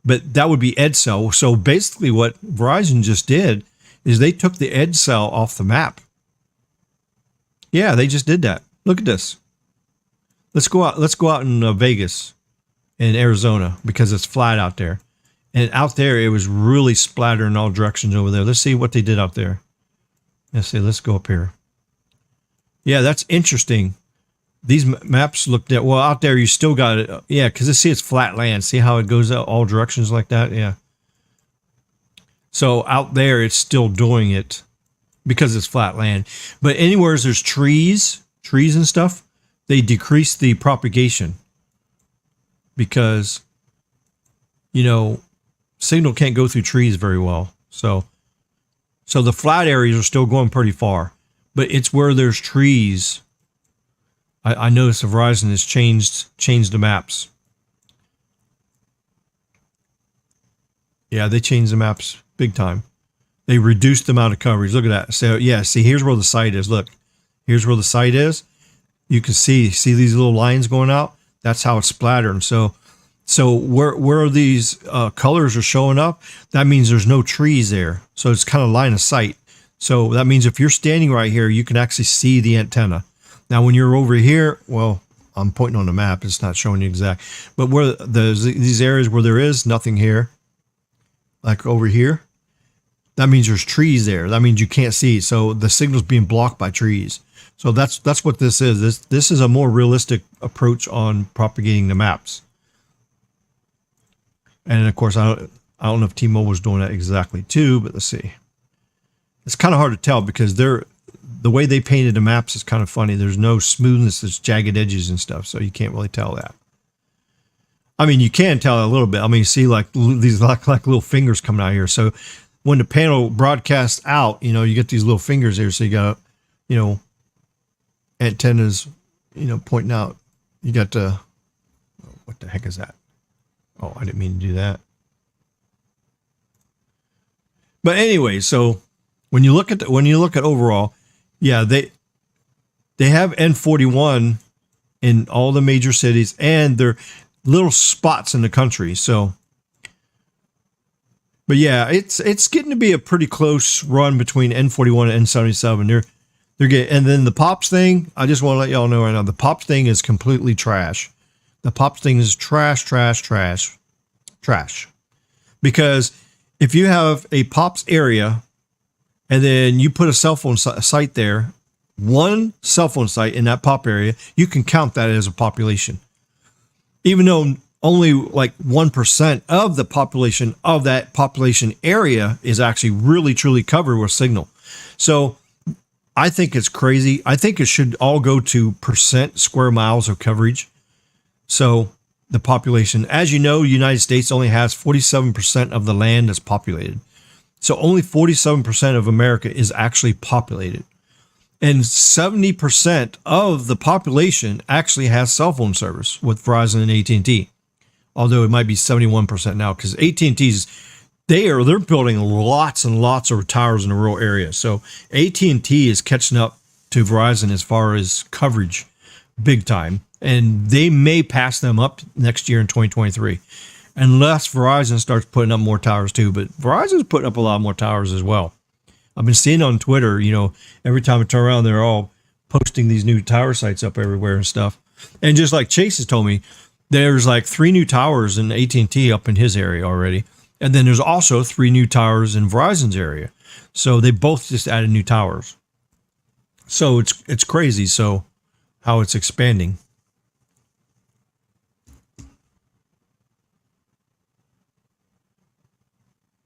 but that would be EdCell. So basically what Verizon just did is they took the EdCell off the map. Yeah, they just did that. Look at this. Let's go out in Vegas, in Arizona, because it's flat out there. And out there, it was really splattering in all directions over there. Let's see what they did out there. Let's go up here. Yeah, that's interesting. These maps look that well out there. You still got it. Yeah, because it's flat land. See how it goes out all directions like that? Yeah. So out there, it's still doing it because it's flat land. But anywhere there's trees and stuff, they decrease the propagation because, you know, signal can't go through trees very well. So the flat areas are still going pretty far, but it's where there's trees. I noticed Verizon has changed the maps. Yeah, they changed the maps big time. They reduced the amount of coverage. Look at that. So yeah, see, here's where the site is. Look, here's where the site is. You can see these little lines going out. That's how it's splattered. So where these colors are showing up, that means there's no trees there. So it's kind of line of sight. So that means if you're standing right here, you can actually see the antenna. Now, when you're over here, well, I'm pointing on the map. It's not showing you exact. But where these areas where there is nothing here, like over here, that means there's trees there. That means you can't see. So the signal's being blocked by trees. So that's what this is. This is a more realistic approach on propagating the maps. And of course, I don't know if T-Mobile is doing that exactly too, but let's see. It's kind of hard to tell because the way they painted the maps is kind of funny. There's no smoothness, there's jagged edges and stuff, so you can't really tell that. I mean, you can tell a little bit. I mean, you see like these like little fingers coming out here. So when the panel broadcasts out, you know, you get these little fingers here. So you got, you know, antennas, you know, pointing out. You got what the heck is that? Oh, I didn't mean to do that. But anyway, so when you look at overall, yeah, they have N41 in all the major cities, and they're little spots in the country. So, but yeah, it's getting to be a pretty close run between N41 and N77. They're getting, and then the POPs thing. I just want to let y'all know right now, the POPs thing is completely trash. The POPs thing is trash. Because if you have a POPs area and then you put a cell phone site there, one cell phone site in that POP area, you can count that as a population. Even though only like 1% of the population of that population area is actually really, truly covered with signal. So I think it's crazy. I think it should all go to % square miles of coverage. So the population, as you know, the United States only has 47% of the land that's populated. So only 47% of America is actually populated. And 70% of the population actually has cell phone service with Verizon and AT&T. Although it might be 71% now, because AT&T's, they're building lots and lots of towers in the rural area. So AT&T is catching up to Verizon as far as coverage, big time. And they may pass them up next year in 2023, unless Verizon starts putting up more towers too. But Verizon's putting up a lot more towers as well. I've been seeing on Twitter, you know, every time I turn around, they're all posting these new tower sites up everywhere and stuff. And just like Chase has told me, there's like 3 new towers in AT&T up in his area already. And then there's also 3 new towers in Verizon's area. So they both just added new towers. So it's crazy. So how it's expanding.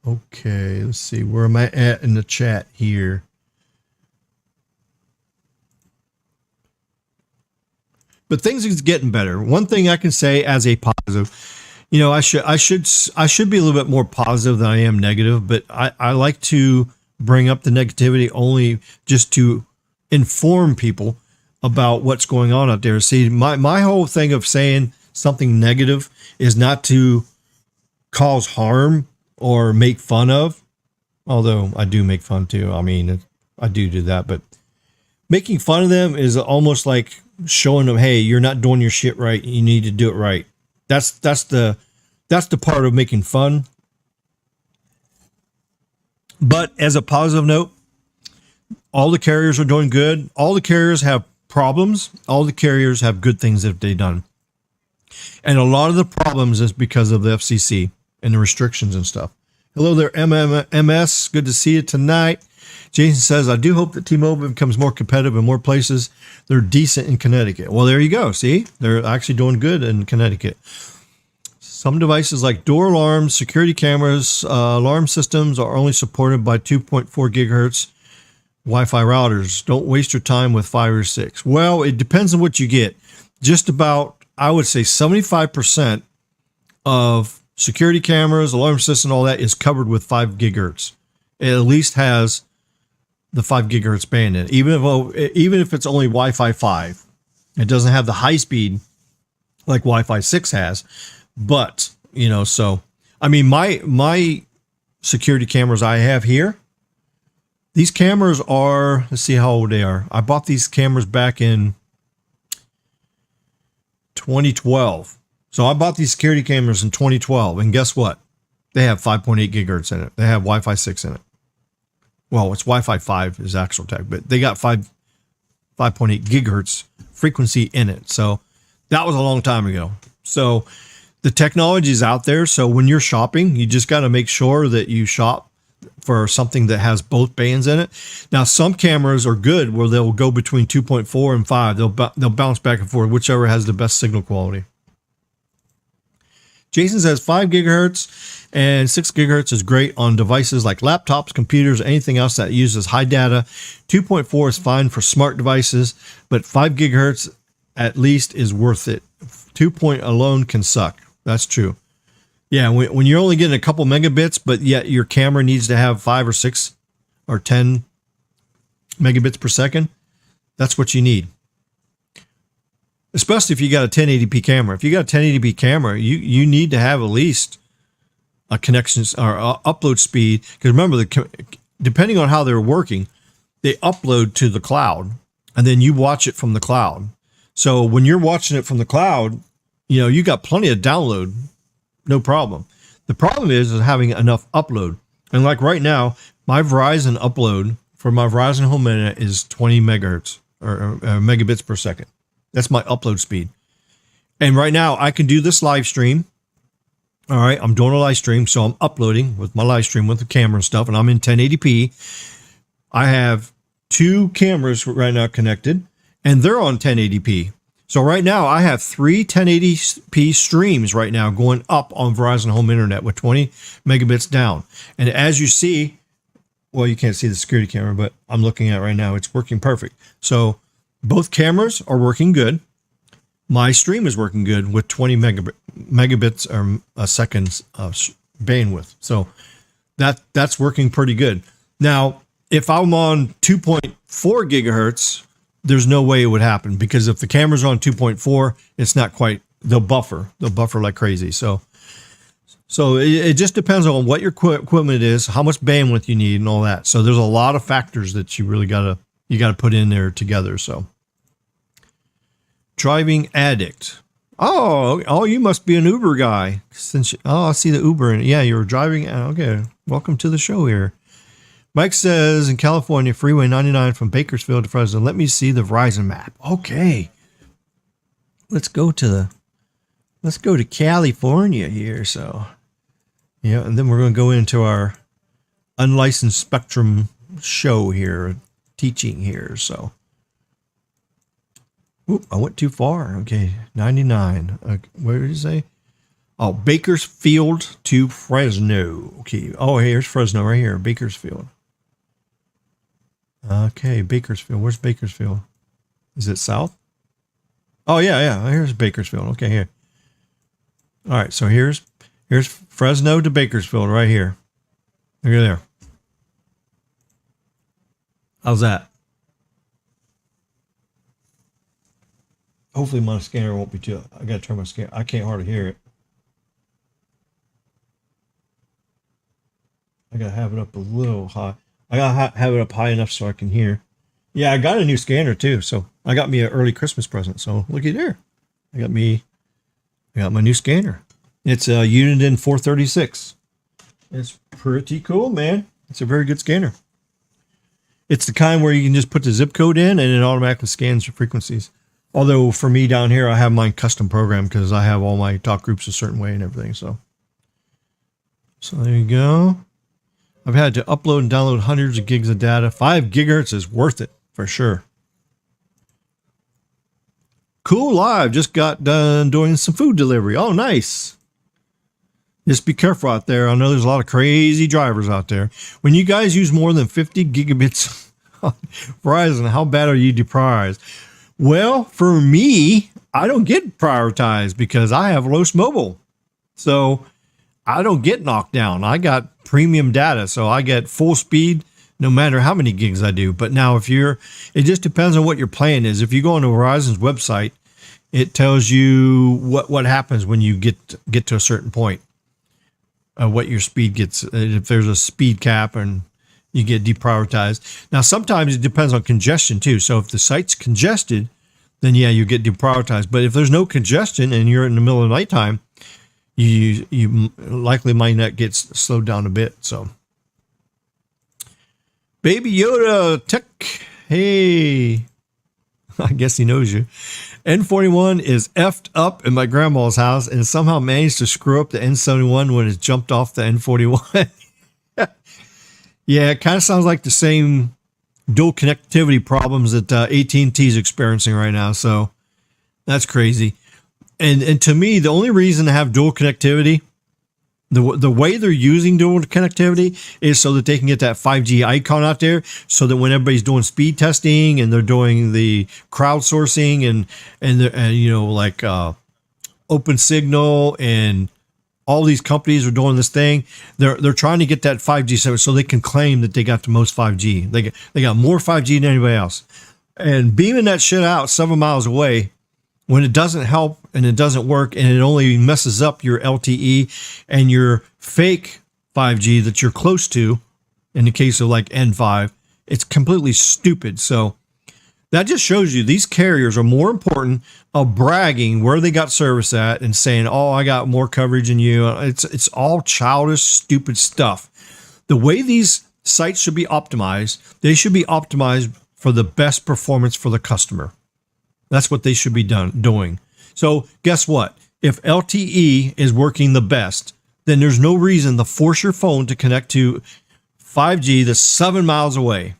Okay, let's see. Where am I at in the chat here? But things is getting better. One thing I can say as a positive, you know, I should be a little bit more positive than I am negative, but I like to bring up the negativity only just to inform people about what's going on out there. See, my whole thing of saying something negative is not to cause harm or make fun of, although I do make fun too. I mean, I do that, but making fun of them is almost like showing them, hey, you're not doing your shit right. You need to do it right. That's the part of making fun. But as a positive note, all the carriers are doing good. All the carriers have problems. All the carriers have good things that they've done. And a lot of the problems is because of the FCC and the restrictions and stuff. Hello there, MS. Good to see you tonight. Jason says, I do hope that T-Mobile becomes more competitive in more places. They're decent in Connecticut. Well, there you go. See, they're actually doing good in Connecticut. Some devices like door alarms, security cameras, alarm systems are only supported by 2.4 gigahertz Wi-Fi routers. Don't waste your time with 5 or 6. Well, it depends on what you get. Just about, I would say 75% of security cameras, alarm system, all that is covered with 5 gigahertz. It at least has the 5 gigahertz band in it. Even if it's only Wi-Fi 5, it doesn't have the high speed like Wi-Fi 6 has. But, you know, so, I mean, my security cameras I have here, these cameras are, let's see how old they are. I bought these cameras back in 2012. So I bought these security cameras in 2012, and guess what? They have 5.8 gigahertz in it. They have Wi-Fi 6 in it. well, it's Wi-Fi 5 is actual tech, but they got 5.8 gigahertz frequency in it. So that was a long time ago. So the technology is out there. So when you're shopping, you just got to make sure that you shop for something that has both bands in it. Now, some cameras are good where they'll go between 2.4 and 5. They'll bounce back and forth, whichever has the best signal quality. Jason says 5 gigahertz and 6 gigahertz is great on devices like laptops, computers, anything else that uses high data. 2.4 is fine for smart devices, but 5 gigahertz at least is worth it. 2 alone can suck. That's true. Yeah, when you're only getting a couple megabits, but yet your camera needs to have 5 or 6 or 10 megabits per second, that's what you need. Especially if you got a 1080p camera. If you got a 1080p camera, you need to have at least a connection or upload speed. Because remember, depending on how they're working, they upload to the cloud, and then you watch it from the cloud. So when you're watching it from the cloud, you got plenty of download. No problem. The problem is having enough upload. And like right now, my Verizon upload for my Verizon home internet is 20 megahertz or megabits per second. That's my upload speed. And right now I can do this live stream. All right. I'm doing a live stream. So I'm uploading with my live stream with the camera and stuff. And I'm in 1080p. I have 2 cameras right now connected and they're on 1080p. So right now I have 3 1080p streams right now going up on Verizon Home Internet with 20 megabits down. And as you see, well, you can't see the security camera, but I'm looking at it right now. It's working perfect. So both cameras are working good. My stream is working good with 20 megabits or a second bandwidth. So that's working pretty good. Now, if I'm on 2.4 gigahertz, there's no way it would happen because if the camera's on 2.4, it's not quite, they'll buffer like crazy. So it just depends on what your equipment is, how much bandwidth you need and all that. So there's a lot of factors that you really gotta put in there together. So driving addict. Oh, you must be an Uber guy. I see the Uber in it. Yeah, you're driving. Okay. Welcome to the show here. Mike says in California, Freeway 99 from Bakersfield to Fresno. Let me see the Verizon map. Okay. Let's go to California here. So, yeah, and then we're going to go into our unlicensed spectrum show here, teaching here. So, I went too far. Okay, 99. Where did you say? Oh, Bakersfield to Fresno. Okay. Oh, here's Fresno right here. Bakersfield. Okay, Bakersfield. Where's Bakersfield? Is it south? Oh, yeah. Here's Bakersfield. Okay, here. All right, so here's Fresno to Bakersfield right here. Look at there. How's that? Hopefully my scanner won't be too... I got to turn my scanner. I can't hardly hear it. I got to have it up a little high. I got to have it up high enough so I can hear. Yeah, I got a new scanner too. So I got me an early Christmas present. So looky there. I got my new scanner. It's a Uniden 436. It's pretty cool, man. It's a very good scanner. It's the kind where you can just put the zip code in and it automatically scans your frequencies. Although for me down here, I have mine custom programmed because I have all my talk groups a certain way and everything. So there you go. I've had to upload and download hundreds of gigs of data. 5 gigahertz is worth it for sure. Cool Live just got done doing some food delivery. Oh, nice. Just be careful out there. I know there's a lot of crazy drivers out there. When you guys use more than 50 gigabits on Verizon, how bad are you deprived? Well, for me, I don't get prioritized because I have Los Mobile. So I don't get knocked down. I got premium data, so I get full speed no matter how many gigs I do. But now it just depends on what your plan is. If you go on to Verizon's website, it tells you what happens when you get to a certain point, what your speed gets, if there's a speed cap and you get deprioritized. Now, sometimes it depends on congestion too. So if the site's congested, then yeah, you get deprioritized. But if there's no congestion and you're in the middle of the nighttime, you likely might not get slowed down a bit. So Baby Yoda Tech. Hey, I guess he knows you. N41 is effed up in my grandma's house and somehow managed to screw up the N71 when it jumped off the N41. Yeah, it kind of sounds like the same dual connectivity problems that AT&T is experiencing right now. So that's crazy. And to me, the only reason to have dual connectivity, the way they're using dual connectivity is so that they can get that 5G icon out there, so that when everybody's doing speed testing and they're doing the crowdsourcing and you know, like Open Signal and all these companies are doing this thing, they're trying to get that 5G service so they can claim that they got the most 5G. They got more 5G than anybody else. And beaming that shit out 7 miles away, when it doesn't help and it doesn't work and it only messes up your LTE and your fake 5G that you're close to, in the case of like N5, it's completely stupid. So that just shows you these carriers are more important of bragging where they got service at and saying, oh, I got more coverage than you. It's all childish, stupid stuff. The way these sites should be optimized, they should be optimized for the best performance for the customer. That's what they should be doing. So guess what? If LTE is working the best, then there's no reason to force your phone to connect to 5G that's 7 miles away.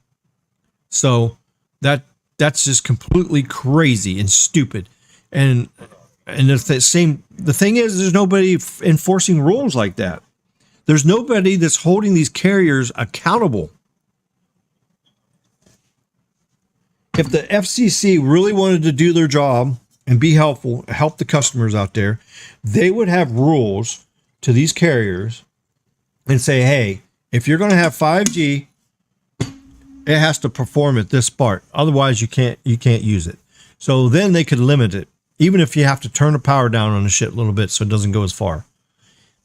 So that's just completely crazy and stupid. And the thing is, there's nobody enforcing rules like that. There's nobody that's holding these carriers accountable. If the FCC really wanted to do their job and be helpful, help the customers out there, they would have rules to these carriers and say, hey, if you're going to have 5G, it has to perform at this part. Otherwise, you can't use it. So then they could limit it, even if you have to turn the power down on the shit a little bit so it doesn't go as far.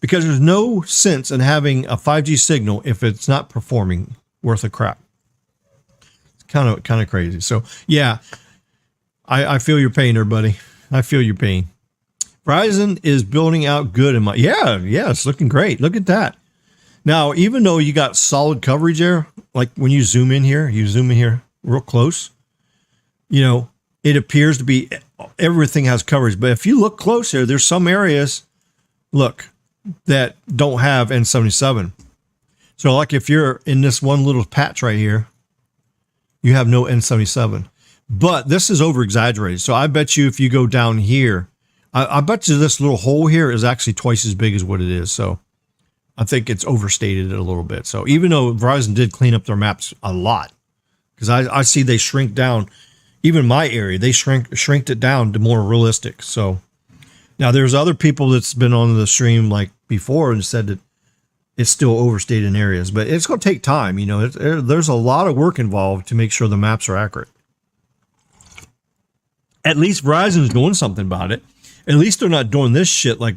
Because there's no sense in having a 5G signal if it's not performing worth a crap. It's kind of crazy. So yeah, I feel your pain there, buddy. I feel your pain. Verizon is building out good in my it's looking great. Look at that. Now, even though you got solid coverage there, like when you zoom in here real close, you know, it appears to be everything has coverage. But if you look close here, there's some areas, look, that don't have N77. So like if you're in this one little patch right here, you have no N77. But this is over exaggerated. So I bet you if you go down here, I bet you this little hole here is actually twice as big as what it is. So I think it's overstated a little bit. So even though Verizon did clean up their maps a lot, because I see they shrink down, even my area, they shrinked it down to more realistic. So now there's other people that's been on the stream like before and said that it's still overstated in areas, but it's going to take time. You know, there's a lot of work involved to make sure the maps are accurate. At least Verizon's doing something about it. At least they're not doing this shit like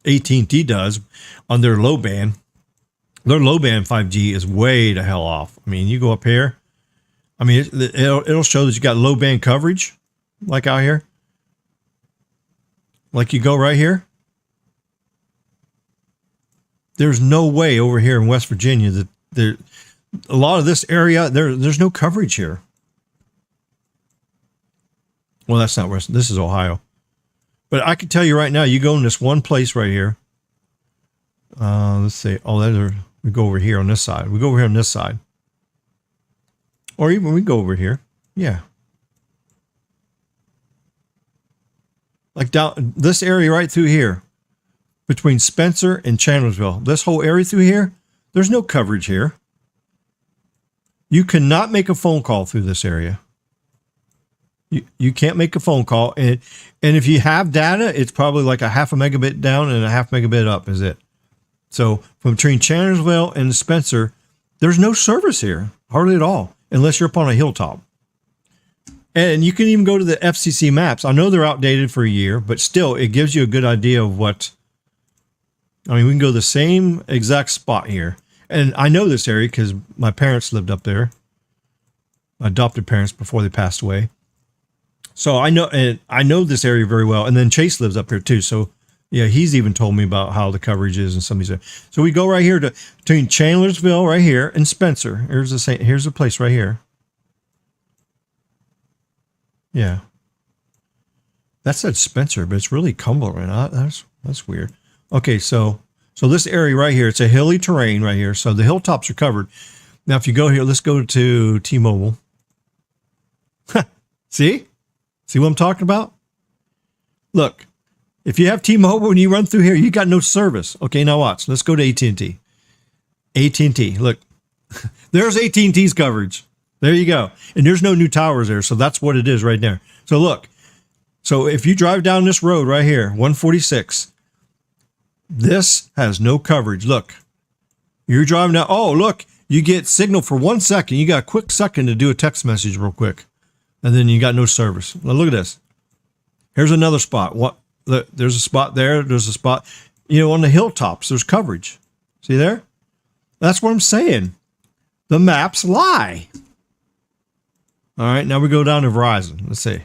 AT&T does on their low band. Their low band 5G is way the hell off. I mean, you go up here. I mean, it'll show that you got low band coverage, like out here. Like you go right here. There's no way over here in West Virginia that a lot of this area, there's no coverage here. Well, that's not West. This is Ohio. But I can tell you right now, you go in this one place right here. Let's see. Oh, we go over here on this side. We go over here on this side. Or even we go over here. Yeah. Like down this area right through here. Between Spencer and Chandlersville. This whole area through here, there's no coverage here. You cannot make a phone call through this area. You can't make a phone call. And if you have data, it's probably like a half a megabit down and a half megabit up is it. So from between Chandlersville and Spencer, there's no service here, hardly at all, unless you're up on a hilltop. And you can even go to the FCC maps. I know they're outdated for a year, but still, it gives you a good idea of what. I mean, we can go to the same exact spot here. And I know this area because my parents lived up there. My adopted parents before they passed away. So I know this area very well. And then Chase lives up here too. So Yeah, he's even told me about how the coverage is and some of these. So we go right here to between Chandlersville right here and Spencer. Here's the place right here. Yeah. That said Spencer, but it's really Cumberland. That's weird. Okay, so this area right here, it's a hilly terrain right here. So the hilltops are covered. Now, if you go here, let's go to T-Mobile. See what I'm talking about? Look, if you have T-Mobile and you run through here, you got no service. Okay, now watch. Let's go to AT&T. AT&T, look, there's AT&T's coverage. There you go. And there's no new towers there, so that's what it is right there. So look, so if you drive down this road right here, 146, this has no coverage. Look, you're driving down. Oh, look, you get signal for 1 second. You got a quick second to do a text message real quick. And then you got no service. Now look at this. Here's another spot. There's a spot there. There's a spot, on the hilltops. There's coverage. See there? That's what I'm saying. The maps lie. All right, now we go down to Verizon. Let's see.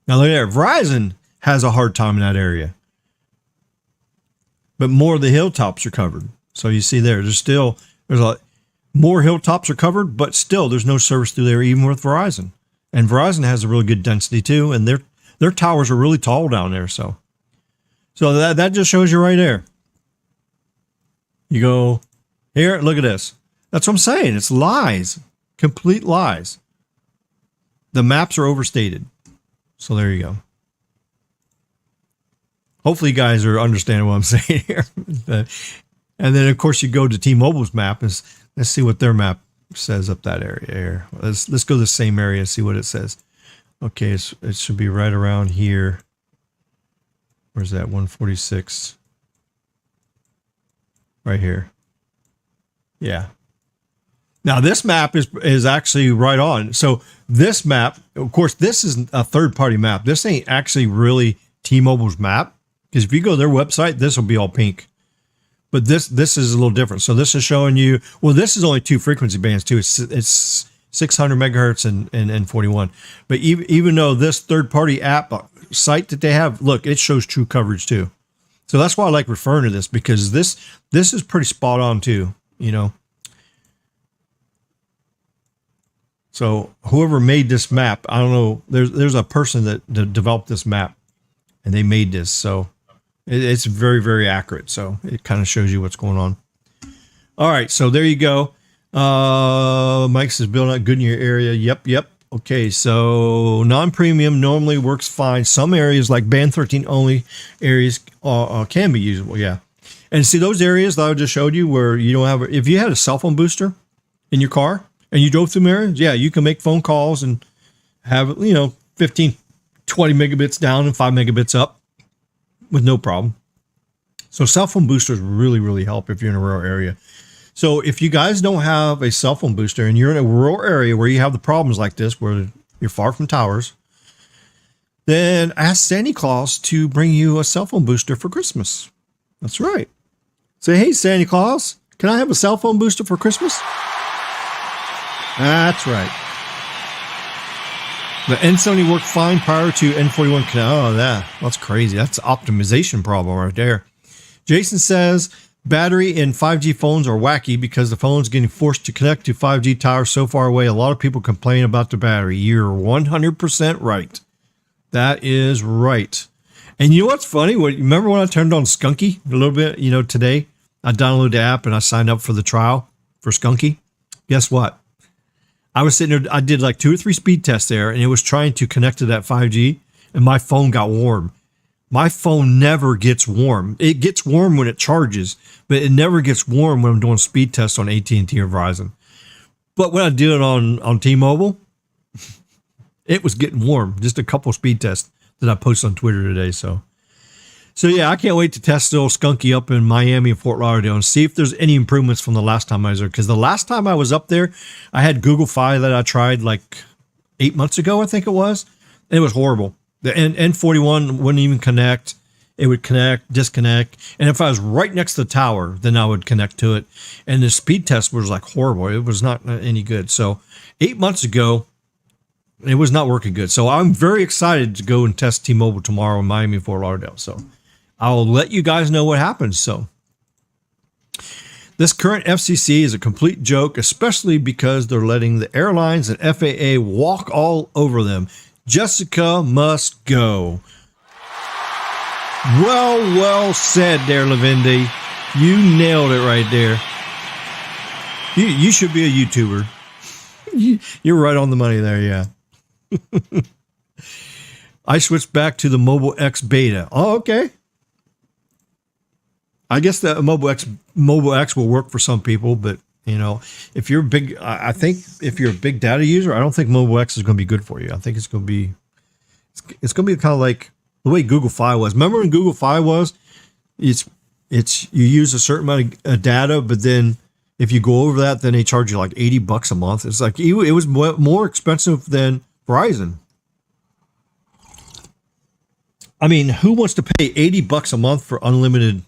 Now look there. Verizon has a hard time in that area. But more of the hilltops are covered. So you see there's more hilltops are covered, but still there's no service through there even with Verizon. And Verizon has a really good density too, and their towers are really tall down there. So that just shows you right there. You go here, look at this. That's what I'm saying. It's lies, complete lies. The maps are overstated. So there you go. Hopefully you guys are understanding what I'm saying here. And then of course you go to T-Mobile's map and let's see what their map says up that area here. Let's go to the same area and see what it says. Okay, it should be right around here. Where's that? 146. Right here. Yeah. Now this map is actually right on. So this map, of course, this is a third-party map. This ain't actually really T-Mobile's map. Because if you go to their website, this will be all pink. But this is a little different. So this is showing you, well, this is only 2 frequency bands too. It's 600 megahertz and 41. But even though this third-party app site that they have, look, it shows true coverage too. So that's why I like referring to this, because this is pretty spot on too, So whoever made this map, I don't know, there's a person that developed this map and they made this. So it's very, very accurate. So it kind of shows you what's going on. All right. So there you go. Mike says building out good in your area. Yep. Okay. So non-premium normally works fine. Some areas like band 13 only areas can be usable. Yeah. And see those areas that I just showed you where you don't have, if you had a cell phone booster in your car and you drove through areas, yeah, you can make phone calls and have, 15, 20 megabits down and 5 megabits up with no problem. So cell phone boosters really, really help if you're in a rural area. So if you guys don't have a cell phone booster and you're in a rural area where you have the problems like this, where you're far from towers, then ask Santa Claus to bring you a cell phone booster for Christmas. That's right. Say, hey, Santa Claus, can I have a cell phone booster for Christmas? That's right. The N70 worked fine prior to N41. Oh, that's crazy. That's an optimization problem right there. Jason says battery in 5G phones are wacky because the phone's getting forced to connect to 5G towers so far away. A lot of people complain about the battery. You're 100% right. That is right. And you know what's funny? Remember when I turned on Skunky a little bit, today? I downloaded the app and I signed up for the trial for Skunky. Guess what? I was sitting there, I did like 2 or 3 speed tests there, and it was trying to connect to that 5G, and my phone got warm. My phone never gets warm. It gets warm when it charges, but it never gets warm when I'm doing speed tests on AT&T or Verizon. But when I did it on T-Mobile, it was getting warm. Just a couple of speed tests that I posted on Twitter today. So yeah, I can't wait to test the old Skunky up in Miami and Fort Lauderdale and see if there's any improvements from the last time I was there. Because the last time I was up there, I had Google Fi that I tried like 8 months ago, I think it was. And it was horrible. The N41 wouldn't even connect. It would connect, disconnect. And if I was right next to the tower, then I would connect to it. And the speed test was like horrible. It was not any good. So 8 months ago, it was not working good. So I'm very excited to go and test T-Mobile tomorrow in Miami and Fort Lauderdale. So I'll let you guys know what happens. So this current FCC is a complete joke, especially because they're letting the airlines and FAA walk all over them. Jessica must go. Well said there, Livvdy. You nailed it right there. You should be a YouTuber. You're right on the money there, yeah. I switched back to the Mobile X beta. Oh, okay. I guess the Mobile X will work for some people, but you know, if you're big, I think if you're a big data user, I don't think Mobile X is going to be good for you. I think it's going to be kind of like the way Google Fi was. Remember when Google Fi was? It's you use a certain amount of data, but then if you go over that, then they charge you like $80 a month. It's like it was more expensive than Verizon. I mean, who wants to pay $80 a month for unlimited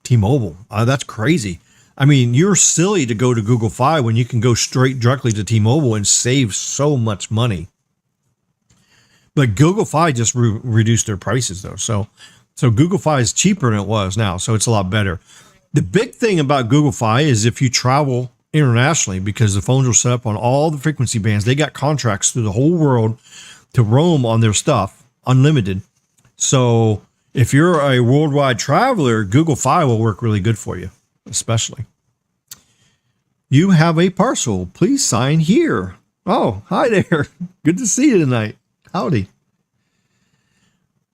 T-Mobile? That's crazy. I mean, you're silly to go to Google Fi when you can go straight directly to T-Mobile and save so much money. But Google Fi just reduced their prices though. So Google Fi is cheaper than it was now. So it's a lot better. The big thing about Google Fi is if you travel internationally, because the phones are set up on all the frequency bands, they got contracts through the whole world to roam on their stuff, unlimited. So if you're a worldwide traveler, Google Fi will work really good for you, especially. You have a parcel. Please sign here. Oh, hi there. Good to see you tonight. Howdy.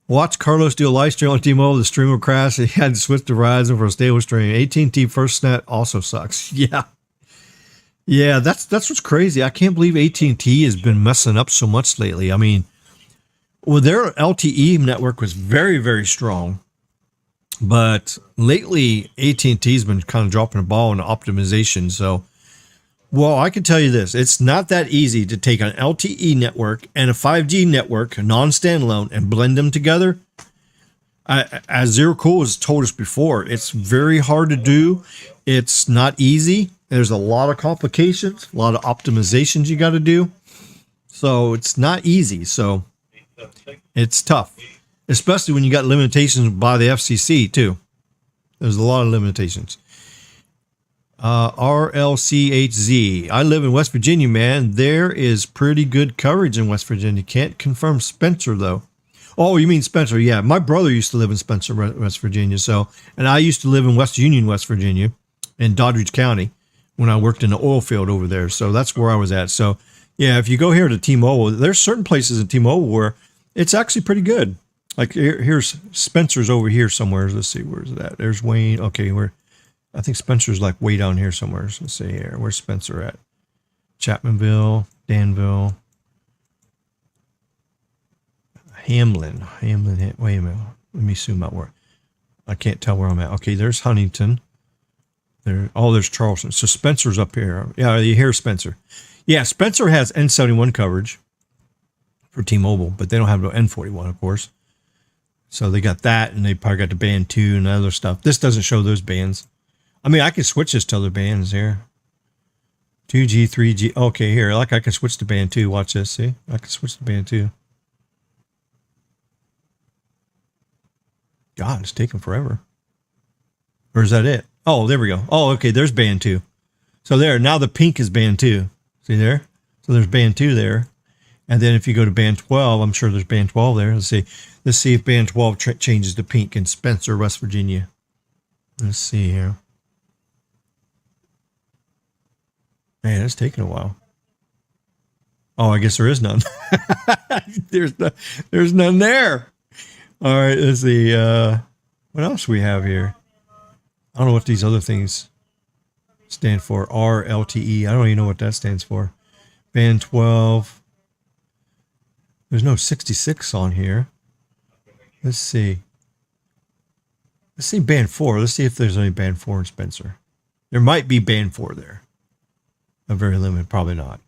Watch Carlos do a live stream on T-Mobile. The stream will crash. He had to switch to Verizon for a stable stream. AT&T FirstNet also sucks. Yeah. Yeah, that's what's crazy. I can't believe AT&T has been messing up so much lately. I mean, well, their LTE network was very, very strong. But lately, AT&T has been kind of dropping the ball in optimization. So, well, I can tell you this. It's not that easy to take an LTE network and a 5G network, a non-standalone, and blend them together. As Zero Cool has told us before, it's very hard to do. It's not easy. There's a lot of complications, a lot of optimizations you got to do. So it's not easy. So it's tough, especially when you got limitations by the FCC too. There's a lot of limitations. RLCHZ. I live in West Virginia, man. There is pretty good coverage in West Virginia. Can't confirm Spencer, though. Oh, you mean Spencer? Yeah. My brother used to live in Spencer, West Virginia. And I used to live in West Union, West Virginia, in Doddridge County when I worked in the oil field over there. So that's where I was at. So, yeah, if you go here to T-Mobile, there's certain places in T-Mobile where it's actually pretty good. Like here's Spencer's over here somewhere. Let's see, where's that? There's Wayne. Okay, I think Spencer's like way down here somewhere. Let's see here. Where's Spencer at? Chapmanville, Danville, Hamlin. Wait a minute. Let me zoom out where. I can't tell where I'm at. Okay, there's Huntington. There's Charleston. So Spencer's up here. Yeah, you hear Spencer. Yeah, Spencer has N71 coverage for T-Mobile, but they don't have no N41, of course. So they got that, and they probably got the band 2 and other stuff. This doesn't show those bands. I mean, I can switch this to other bands here. 2G, 3G. Okay, here. I can switch to band 2. Watch this. See? I can switch to band 2. God, it's taking forever. Or is that it? Oh, there we go. Oh, okay. There's band 2. So there. Now the pink is band 2. See there? So there's band 2 there. And then if you go to band 12, I'm sure there's band 12 there. Let's see if band 12 changes to pink in Spencer, West Virginia. Let's see here. Man, it's taking a while. Oh, I guess there is none. There's none there. All right, let's see. What else we have here? I don't know what these other things stand for. RLTE. I don't even know what that stands for. Band 12. There's no 66 on here. Let's see. Let's see band 4. Let's see if there's any band 4 in Spencer. There might be band 4 there. A very limited, probably not.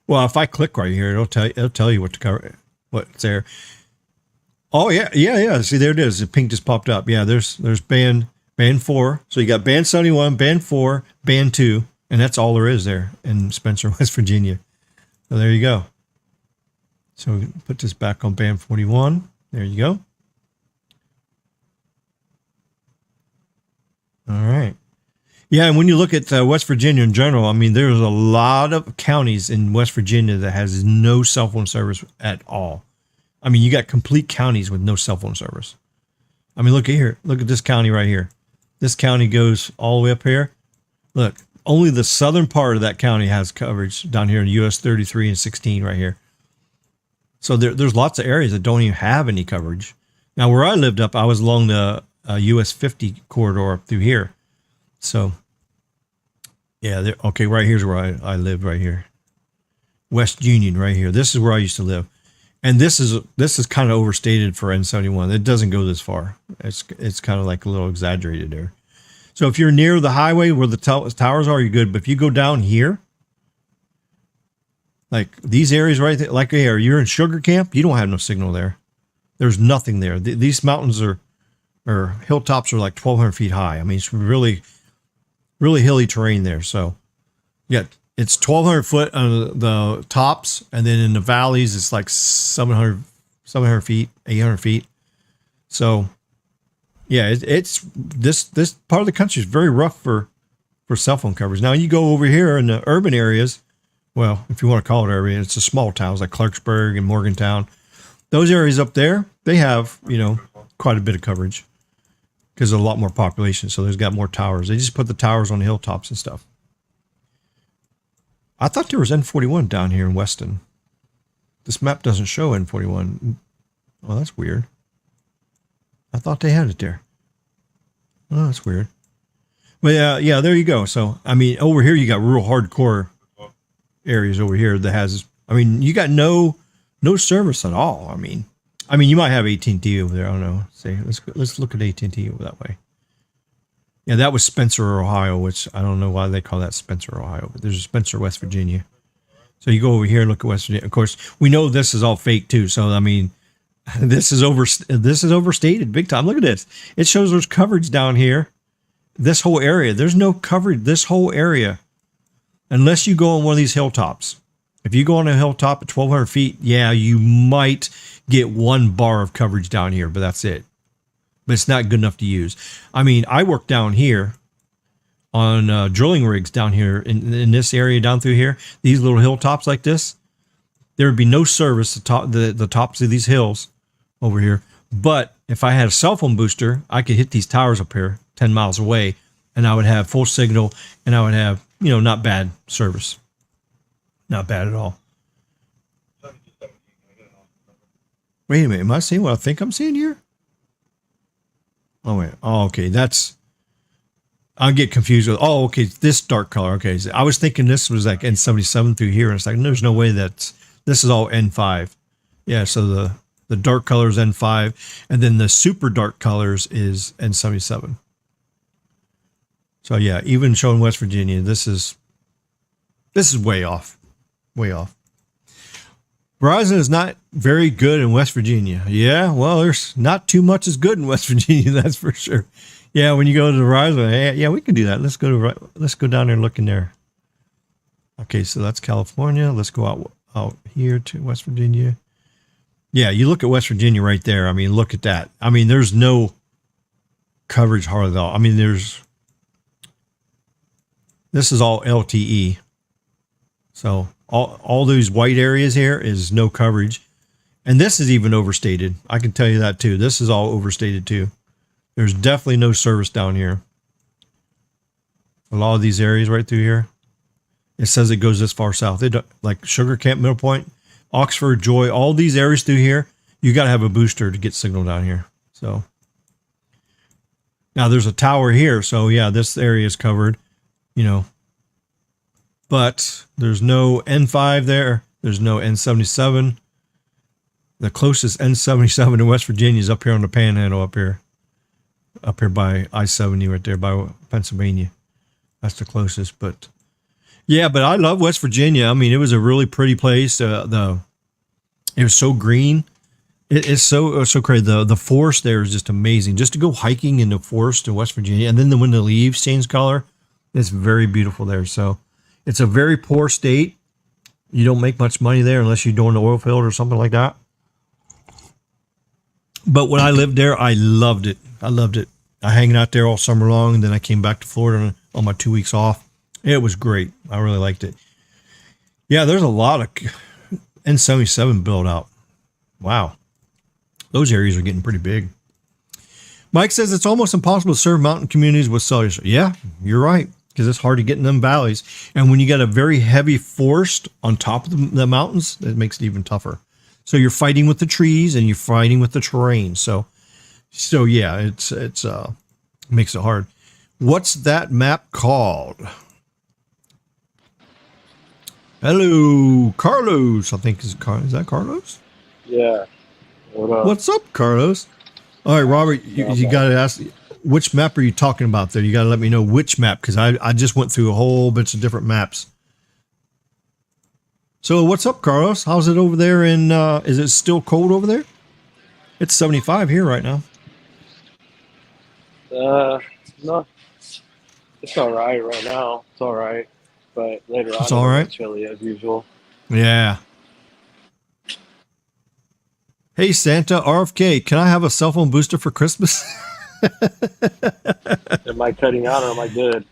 Well, if I click right here, it'll tell you what to cover, what's there. Oh yeah. See, there it is. The pink just popped up. Yeah, there's band 4. So you got band 71, band 4, band 2, and that's all there is there in Spencer, West Virginia. So there you go. So we put this back on band 41. There you go. All right. Yeah, and when you look at West Virginia in general, I mean, there's a lot of counties in West Virginia that has no cell phone service at all. I mean, you got complete counties with no cell phone service. I mean, look at here. Look at this county right here. This county goes all the way up here. Look, only the southern part of that county has coverage down here in US 33 and 16 right here. So there's lots of areas that don't even have any coverage. Now, where I lived up, I was along the US 50 corridor up through here. So, yeah, okay, right here's where I lived right here. West Union right here. This is where I used to live. And this is kind of overstated for N71. It doesn't go this far. It's kind of like a little exaggerated there. So if you're near the highway where the towers are, you're good. But if you go down here, like these areas right there, like here, you're in Sugar Camp, you don't have no signal there. There's nothing there. These mountains or hilltops are like 1,200 feet high. I mean, it's really, really hilly terrain there. So yeah, it's 1,200 foot on the tops, and then in the valleys, it's like 700 feet, 800 feet. So yeah, it's this part of the country is very rough for cell phone coverage. Now you go over here in the urban areas. Well, if you want to call it urban, it's the small towns like Clarksburg and Morgantown. Those areas up there, they have, quite a bit of coverage because there's a lot more population. So there's got more towers. They just put the towers on the hilltops and stuff. I thought there was N41 down here in Weston. This map doesn't show N41. Well, that's weird. I thought they had it there. Oh, that's weird. But yeah, there you go. So, I mean, over here you got real hardcore areas over here that has, I mean, you got no service at all. I mean, you might have AT&T over there. I don't know. Say, let's look at AT&T over that way. Yeah, that was Spencer, Ohio, which I don't know why they call that Spencer, Ohio, but there's Spencer, West Virginia. So you go over here and look at West Virginia. Of course, we know this is all fake too. So I mean, this is overstated big time. Look at this. It shows there's coverage down here. This whole area, there's no coverage. This whole area, unless you go on one of these hilltops. If you go on a hilltop at 1,200 feet, yeah, you might get 1 bar of coverage down here, but that's it. But it's not good enough to use. I mean, I work down here on drilling rigs down here in this area down through here. These little hilltops like this, there would be no service to the tops of these hills over here. But if I had a cell phone booster, I could hit these towers up here 10 miles away, and I would have full signal, and I would have, not bad service. Not bad at all. Wait a minute. Am I seeing what I think I'm seeing here? Oh, wait. Oh, okay. I'll get confused with, okay, this dark color. Okay. So I was thinking this was like N77 through here. And it's like, there's no way this is all N5. Yeah. So the dark color is N5. And then the super dark colors is N77. So yeah, even showing West Virginia, this is way off. Way off. Verizon is not very good in West Virginia. Yeah, well, there's not too much is good in West Virginia, that's for sure. Yeah, when you go to Verizon, yeah, we can do that. Let's go down there and look in there. Okay, so that's California. Let's go out here to West Virginia. Yeah, you look at West Virginia right there. I mean, look at that. I mean, there's no coverage hardly at all. I mean, this is all LTE. So all those white areas here is no coverage. And this is even overstated. I can tell you that too. This is all overstated too. There's definitely no service down here. A lot of these areas right through here, it says it goes this far south. Like Sugar Camp, Middle Point, Oxford, Joy, all these areas through here, you got to have a booster to get signal down here. So now there's a tower here. So yeah, this area is covered, but there's no N5 there. There's no N77. The closest N77 in West Virginia is up here on the Panhandle up here by I-70 right there by Pennsylvania. That's the closest. But yeah, but I love West Virginia. I mean, it was a really pretty place. It was so green. It's so crazy. The forest there is just amazing. Just to go hiking in the forest in West Virginia, and then when the leaves change color, it's very beautiful there. So it's a very poor state. You don't make much money there unless you're doing the oil field or something like that. But when I lived there, I loved it. I loved it. I hanging out there all summer long, and then I came back to Florida on my 2 weeks off. It was great. I really liked it. Yeah, there's a lot of N77 built out. Wow. Those areas are getting pretty big. Mike says it's almost impossible to serve mountain communities with cellular. Yeah, you're right, because it's hard to get in them valleys. And when you got a very heavy forest on top of the mountains, it makes it even tougher. So you're fighting with the trees and you're fighting with the terrain. So yeah, it's makes it hard. What's that map called? Hello, Carlos. I think is that Carlos? Yeah. What up? What's up, Carlos? All right, Robert, you got to ask, which map are you talking about there? You got to let me know which map, because I just went through a whole bunch of different maps. So what's up, Carlos? How's it over there in, is it still cold over there? It's 75 here right now. No, it's all right now. It's all right, but later on, It's all right? It's chilly as usual. Yeah. Hey, Santa, RFK, can I have a cell phone booster for Christmas? Am I cutting out or am I good?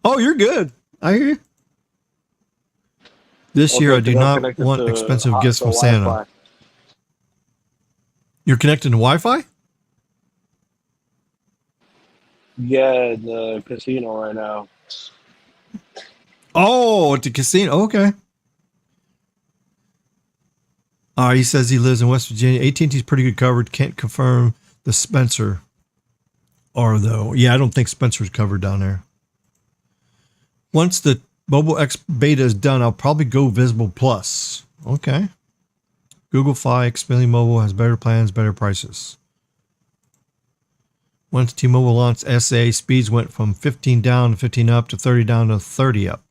Oh, you're good. I hear you. This year, I do not want expensive gifts from Santa. Wi-Fi. You're connected to Wi-Fi? Yeah, in the casino right now. Oh, at the casino. Okay. He says he lives in West Virginia. AT&T's pretty good coverage. Can't confirm the Spencer are, though. Yeah, I don't think Spencer's covered down there. Once the Mobile X beta is done, I'll probably go Visible Plus. Okay. Google Fi, Xfinity Mobile has better plans, better prices. Once T-Mobile launched SA, speeds went from 15 down to 15 up to 30 down to 30 up.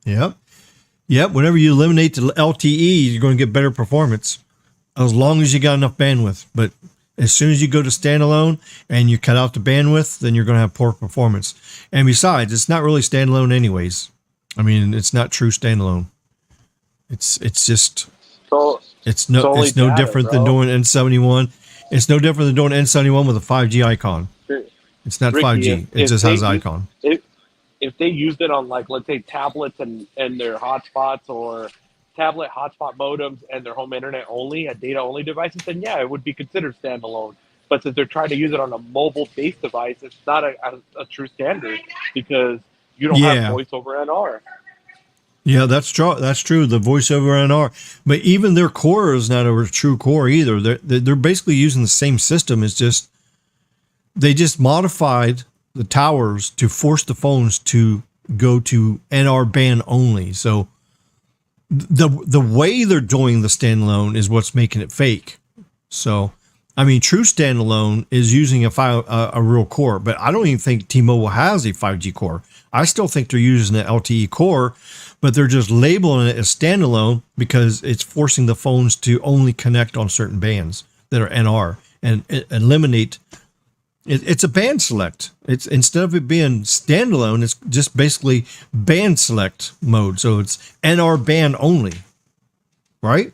Yep, whenever you eliminate the LTE, you're going to get better performance as long as you got enough bandwidth. But as soon as you go to standalone and you cut out the bandwidth, then you're going to have poor performance. And besides, it's not really standalone anyways. I mean, it's not true standalone. It's just it's no different than doing N71. It's no different than doing N71 with a 5G icon. It's not Ricky, 5G. It just has an icon. If they used it on, like, let's say tablets and their hotspots, or tablet hotspot modems and their home internet only, at data only devices, then yeah, it would be considered standalone. But since they're trying to use it on a mobile based device, it's not a true standard, because you don't have voice over NR. Yeah, that's true. That's true. The voice over NR, but even their core is not a true core either. They're basically using the same system. It's just they just modified the towers to force the phones to go to NR band only. So the way they're doing the standalone is what's making it fake. So, I mean, true standalone is using a real core, but I don't even think T-Mobile has a 5G core. I still think they're using an LTE core, but they're just labeling it as standalone because it's forcing the phones to only connect on certain bands that are NR and eliminate. It's a band select. It's instead of it being standalone, it's just basically band select mode. So it's NR band only, right?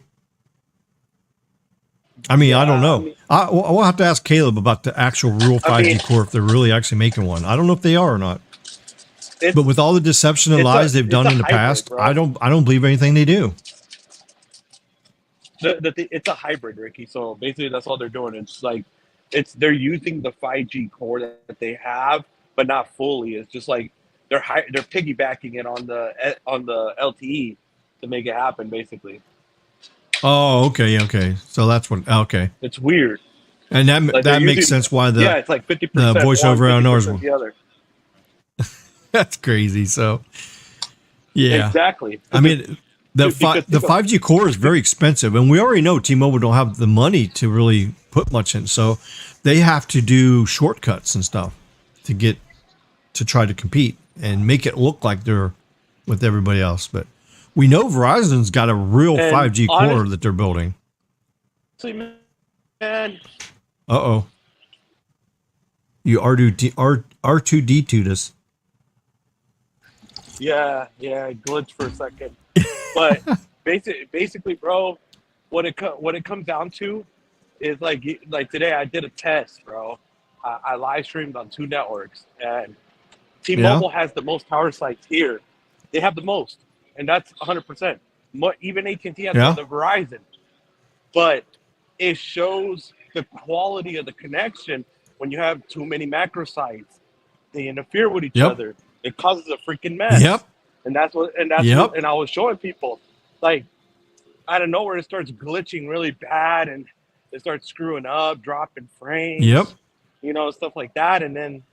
I mean, I don't know. We'll have to ask Caleb about the actual real 5G core if they're really actually making one. I don't know if they are or not. But with all the deception and lies they've done in the past, bro. I don't believe anything they do. It's a hybrid, Ricky. So basically, that's all they're doing. It's like they're using the 5G core that they have, but not fully. It's just like they're piggybacking it on the LTE to make it happen, basically. Oh, okay. So that's what. Okay, it's weird, and that makes sense. Why it's like 50% the voice over NR the other. That's crazy. So, yeah, exactly. I mean, the 5G core is very expensive, and we already know T-Mobile don't have the money to really put much in, so they have to do shortcuts and stuff to try to compete and make it look like they're with everybody else. But we know Verizon's got a real 5G core that they're building. Man. Uh-oh. You R2D2'd us. Yeah, glitched for a second. But basically, bro, what it comes down to is like today I did a test, bro. I live streamed on 2 networks, and T-Mobile has the most tower sites here. They have the most, and that's 100%. Even AT&T has more than Verizon, but it shows the quality of the connection when you have too many macro sites. They interfere with each other. It causes a freaking mess. And that's what. And I was showing people, like, out of nowhere, it starts glitching really bad, and it starts screwing up, dropping frames. You know, stuff like that, and then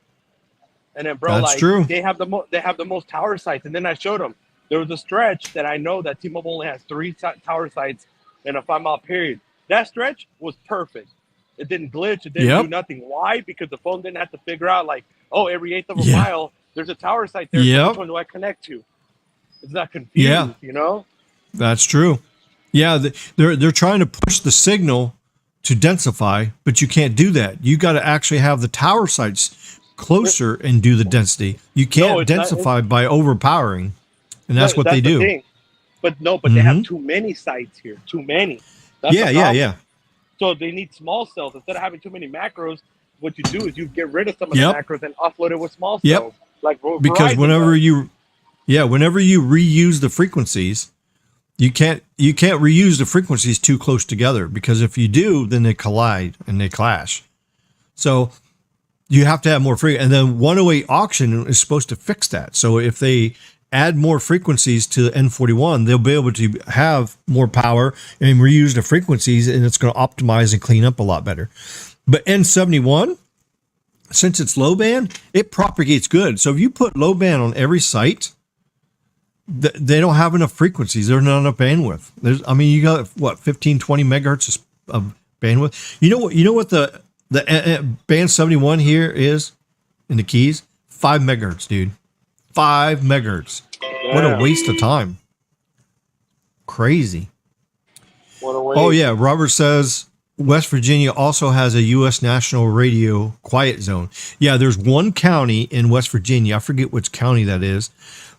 bro, that's like true. they have the most tower sites, and then I showed them there was a stretch that I know that T-Mobile only has 3 tower sites in a 5-mile period. That stretch was perfect. It didn't glitch. It didn't do nothing. Why? Because the phone didn't have to figure out like, oh, every 1/8 of a mile there's a tower site there. So which one do I connect to? It's not confused. You know. That's true. Yeah, they're trying to push the signal to densify, but you can't do that. You got to actually have the tower sites closer and do the density. You can't densify by overpowering, and that's what they do. Thing. But they have too many sites here. Too many. That's yeah. So they need small cells. Instead of having too many macros, what you do is you get rid of some of the macros and offload it with small cells. Like Verizon because whenever you reuse the frequencies, you can't reuse the frequencies too close together, because if you do, then they collide and they clash. So you have to have more free. And then 108 auction is supposed to fix that. So if they add more frequencies to N41, they'll be able to have more power and reuse the frequencies, and it's going to optimize and clean up a lot better. But N71, since it's low band, it propagates good. So if you put low band on every site, they don't have enough frequencies. There's not enough bandwidth. You got what, 15, 20 megahertz of bandwidth. You know what the band 71 here is in the Keys? 5 megahertz, dude. 5 megahertz. Yeah. What a waste of time. Crazy. What a waste. Oh yeah, Robert says West Virginia also has a U.S. National Radio quiet zone. Yeah, there's one county in West Virginia, I forget which county that is,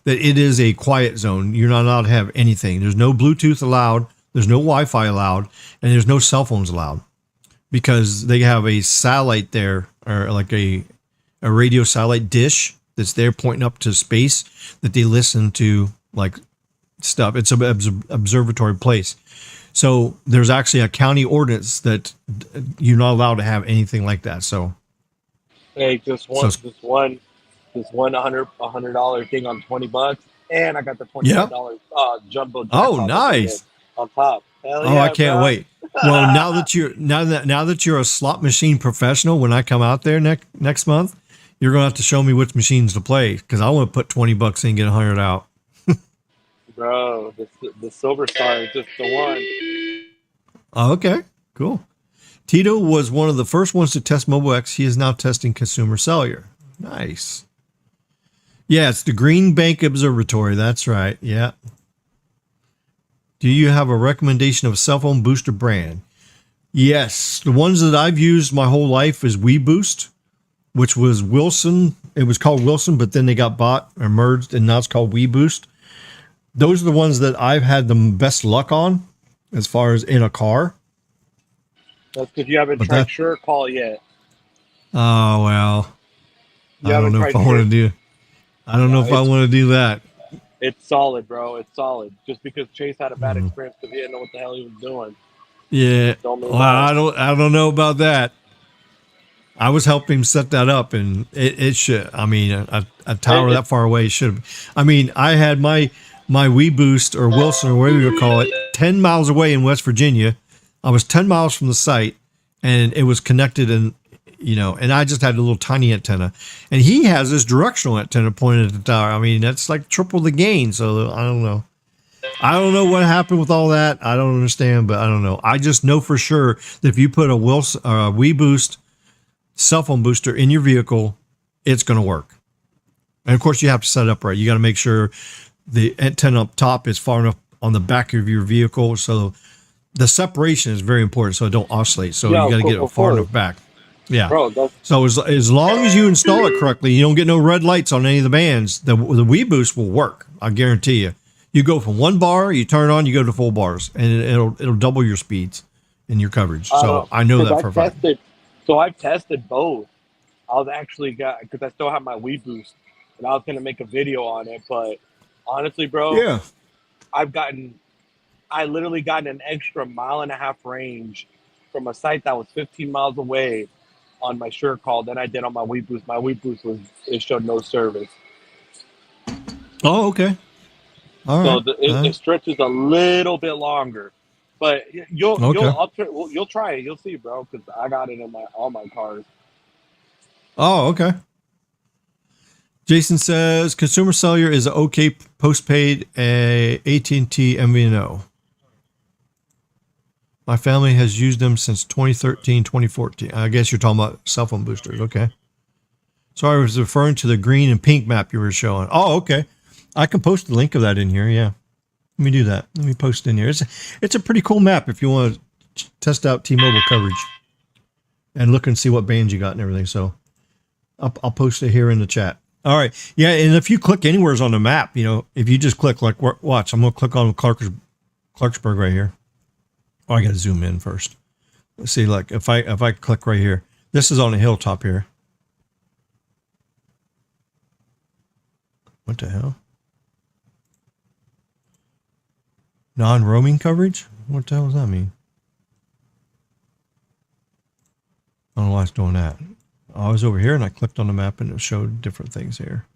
that it is a quiet zone. You're not allowed to have anything. There's no Bluetooth allowed, there's no Wi-Fi allowed, and there's no cell phones allowed, because they have a satellite there, or like a radio satellite dish that's there pointing up to space that they listen to, like, stuff. It's an observatory place. So there's actually a county ordinance that you're not allowed to have anything like that. So, hey, just one $100 thing on $20, and I got the $25 jumbo. Oh, nice! On top. Hell yeah, I can't wait. Well, now that you're a slot machine professional, when I come out there next month, you're gonna have to show me which machines to play, because I want to put $20 in and get 100 out. Bro, the Silver Star is just the one. Oh, okay, cool. Tito was one of the first ones to test Mobile X. He is now testing consumer cellular. Nice. Yeah, it's the Green Bank Observatory. That's right. Yeah. Do you have a recommendation of a cell phone booster brand? Yes. The ones that I've used my whole life is WeBoost, which was Wilson. It was called Wilson, but then they got bought or merged, and now it's called WeBoost. Those are the ones that I've had the best luck on as far as in a car. That's because you haven't tried Sure Call yet. Oh, well. I don't know if I want to do. I don't know if I want to do that. It's solid, bro. It's solid. Just because Chase had a bad experience because he didn't know what the hell he was doing. Yeah. Well, I don't know about that. I was helping him set that up, and it should. I mean, a tower that far away should. I mean, I had my WeBoost or Wilson or whatever you call it 10 miles away in West Virginia. I was 10 miles from the site, and it was connected, and and I just had a little tiny antenna, and he has this directional antenna pointed at the tower. I mean, that's like triple the gain. So I don't know. I don't know what happened with all that. I don't understand, but I don't know. I just know for sure that if you put a Wilson or a WeBoost cell phone booster in your vehicle, it's going to work. And of course, you have to set it up right. You got to make sure the antenna up top is far enough on the back of your vehicle, so the separation is very important, so it don't oscillate. So you got to get it far enough back. Yeah. Bro, so as long as you install it correctly, you don't get no red lights on any of the bands, the WeBoost will work. I guarantee you. You go from 1 bar, you turn it on, you go to full bars, and it'll double your speeds. in your coverage. So I know that for a fact. So I've tested both. I was actually because I still have my Wii Boost, and I was gonna make a video on it. But honestly, bro, Yeah. I literally gotten an extra 1.5 mile range from a site that was 15 miles away on my Sure Call than I did on my Wii Boost. My Wii Boost it showed no service. Oh, okay. All So right. it stretches a little bit longer, but you'll try it. You'll see, bro, because I got it in all my cars. Oh, okay. Jason says consumer cellular is okay postpaid AT&T MVNO. My family has used them since 2013, 2014. I guess you're talking about cell phone boosters. Okay. So I was referring to the green and pink map you were showing. Oh, okay. I can post the link of that in here. Yeah. Let me do that. Let me post it in here. It's a pretty cool map if you want to test out T-Mobile coverage and look and see what bands you got and everything. So I'll post it here in the chat. All right. Yeah. And if you click anywhere on the map, if you just click, like, watch, I'm going to click on Clarksburg right here. Oh, I got to zoom in first. Let's see, like if I click right here, this is on a hilltop here. What the hell? Non-roaming coverage? What the hell does that mean? I don't know why it's doing that. I was over here and I clicked on the map and it showed different things here.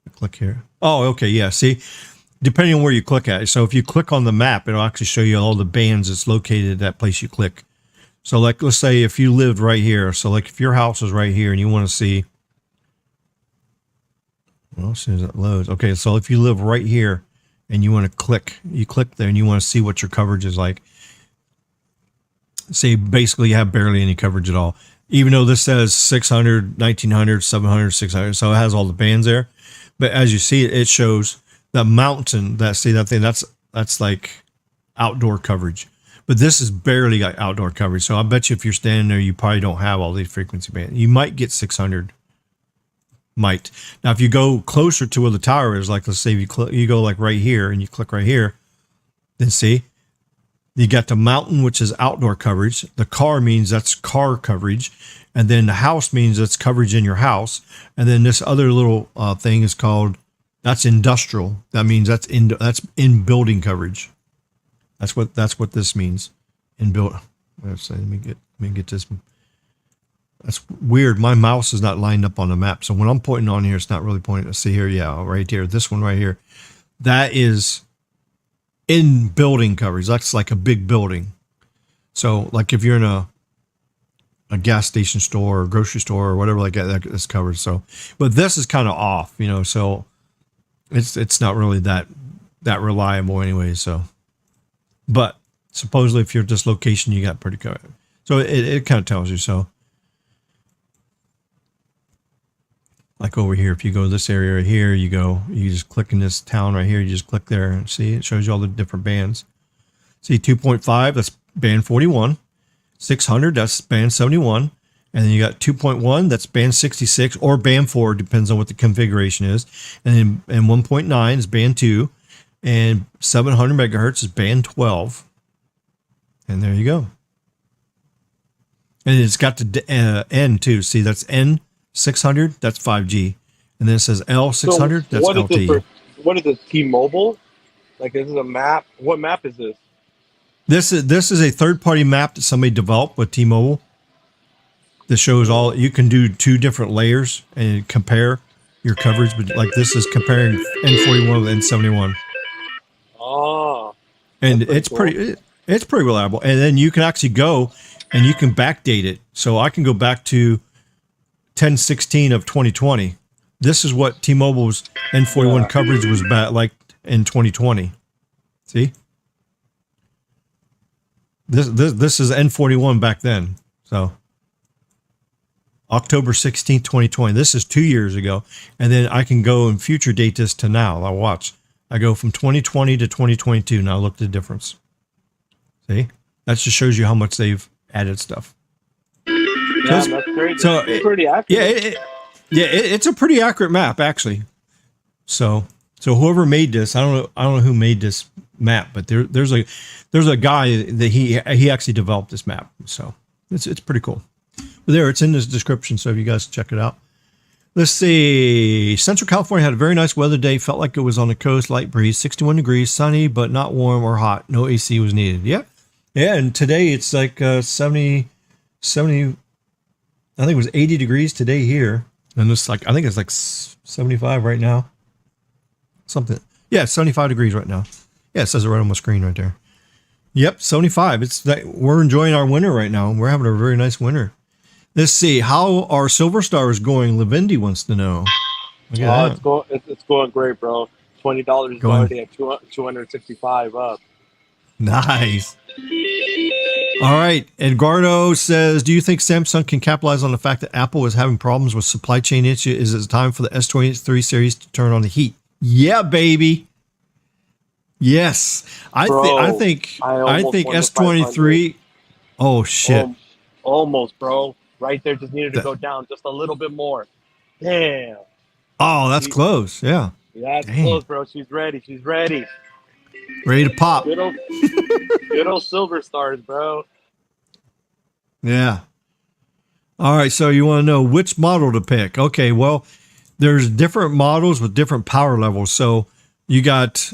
I click here. Oh, okay. Yeah. See, depending on where you click at. So if you click on the map, it'll actually show you all the bands that's located at that place you click. So like, let's say if you lived right here. So like if your house is right here and you want to see, well, as soon as it loads. Okay. So if you live right here and you want to you click there and you want to see what your coverage is like. Say basically you have barely any coverage at all. Even though this says 600, 1900, 700, 600. So it has all the bands there. But as you see, it shows the mountain, that thing, that's like outdoor coverage. But this is barely got outdoor coverage. So I bet you if you're standing there, you probably don't have all these frequency bands. You might get 600. Might. Now, if you go closer to where the tower is, like let's say you go like right here and you click right here, then see, you got the mountain, which is outdoor coverage. The car means that's car coverage. And then the house means that's coverage in your house. And then this other little thing is called, that's industrial. That means that's in building coverage. That's what this means. In build. Let me get this. That's weird. My mouse is not lined up on the map. So when I'm pointing on here, it's not really pointing. See here, yeah, right here. This one right here. That is in building coverage. That's like a big building. So like if you're in a gas station store or grocery store or whatever like that is covered. So, but this is kind of off, so it's not really that reliable anyway. So, but supposedly if you're at this location, you got pretty covered. So it kind of tells you. So like over here, if you go to this area right here, you just click in this town right here. You just click there and see, it shows you all the different bands. See 2.5, that's band 41. 600, that's band 71. And then you got 2.1, that's band 66, or band 4, depends on what the configuration is. And then 1.9 is band 2. And 700 megahertz is band 12. And there you go. And it's got the N too. See, that's N600, that's 5G. And then it says L600, that's LTE. What is this, T-Mobile? Like, this is a map? What map is this? This is a third-party map that somebody developed with T-Mobile. This shows all, you can do 2 different layers and compare your coverage, but like this is comparing N41 with N71. Oh. And it's pretty reliable. And then you can actually go and you can backdate it. So I can go back to 10/16 of 2020. This is what T-Mobile's N41 coverage was like in 2020. See? This is N41 back then. So October 16th, 2020. This is 2 years ago. And then I can go and future date this to now. I'll watch. I go from 2020 to 2022. Now look at the difference. See? That just shows you how much they've added stuff. Yeah, that's great. So it's pretty accurate. It's a pretty accurate map, actually. So whoever made this, I don't know who made this map, but there's a guy that he actually developed this map, so it's pretty cool. But there, it's in this description, so if you guys check it out. Let's see. Central California had a very nice weather day. Felt like it was on the coast, light breeze, 61 degrees, sunny, but not warm or hot. No AC was needed. Yeah. Yeah, and today it's like 70, I think it was 80 degrees today here. And it's like, I think it's like 75 right now. Something. Yeah, 75 degrees right now. Yeah, it says it right on my screen right there. Yep, 75. It's that we're enjoying our winter right now. We're having a very nice winter. Let's see. How are Silver Stars going? Levindy wants to know. Look at that. It's going great, bro. $20 is already at 265 up. Nice. All right. Edgardo says, do you think Samsung can capitalize on the fact that Apple is having problems with supply chain issues? Is it time for the S23 series to turn on the heat? Yeah, baby. Yes. I think S23. Oh, shit. Almost, bro. Right there, just needed to go down just a little bit more. Damn. Oh, that's close. Yeah. That's close, bro. She's ready. She's ready. Ready to pop. Good old Silver Stars, bro. Yeah. All right. So you want to know which model to pick? Okay. Well, there's different models with different power levels. So you got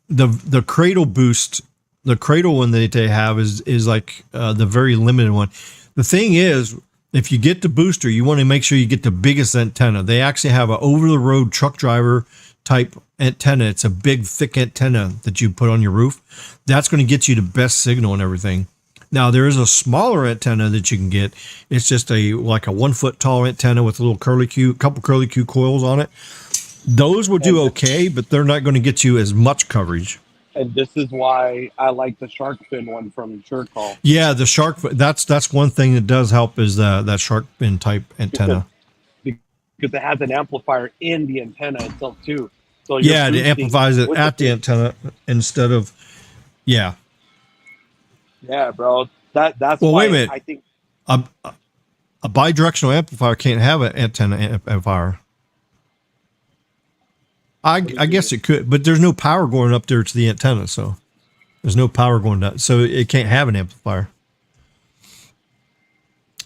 the cradle boost. The cradle one that they have is like the very limited one. The thing is, if you get the booster, you want to make sure you get the biggest antenna. They actually have an over-the-road truck driver type antenna. It's a big, thick antenna that you put on your roof. That's going to get you the best signal and everything. Now, there is a smaller antenna that you can get. It's just like a 1 foot tall antenna with a little couple curly Q coils on it. Those will do okay, but they're not going to get you as much coverage. And this is why I like the shark fin one from SureCall. Yeah, the shark. That's one thing that does help is that shark fin type antenna. Because it has an amplifier in the antenna itself too. So yeah, it amplifies it at the antenna instead of. Yeah. Yeah, bro. That's well. why Wait a minute. I think a bidirectional amplifier can't have an antenna amplifier. I guess it could, but there's no power going up there to the antenna, so there's no power going down, so it can't have an amplifier.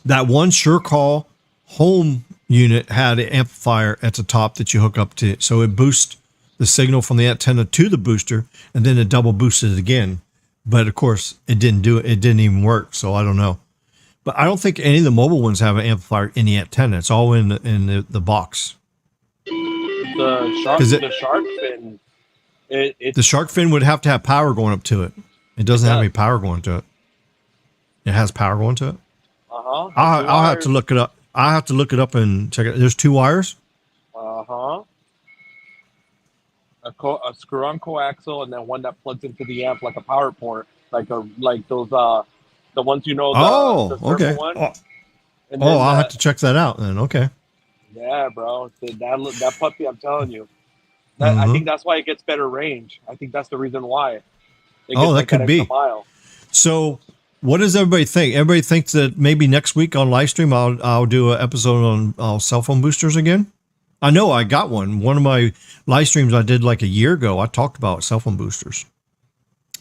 That one SureCall home unit had an amplifier at the top that you hook up to, so it boosts the signal from the antenna to the booster, and then it double boosted it again. But of course, it didn't do it. It didn't even work, so I don't know. But I don't think any of the mobile ones have an amplifier in the antenna. It's all in the box. The shark fin. The shark fin would have to have power going up to it. It doesn't have any power going to it. It has power going to it. I'll have to look it up. I'll have to look it up and check it. There's 2 wires. A screw-on coaxial, and then one that plugs into the amp like a power port, like those the ones you know. The okay. One. I'll have to check that out then. Okay. Yeah, bro. That puppy, I'm telling you. I think that's why it gets better range. I think that's the reason why. That could be. Mile. So, what does everybody think? Everybody thinks that maybe next week on Livestream I'll do an episode on cell phone boosters again. I know I got one. One of my live streams I did like a year ago. I talked about cell phone boosters.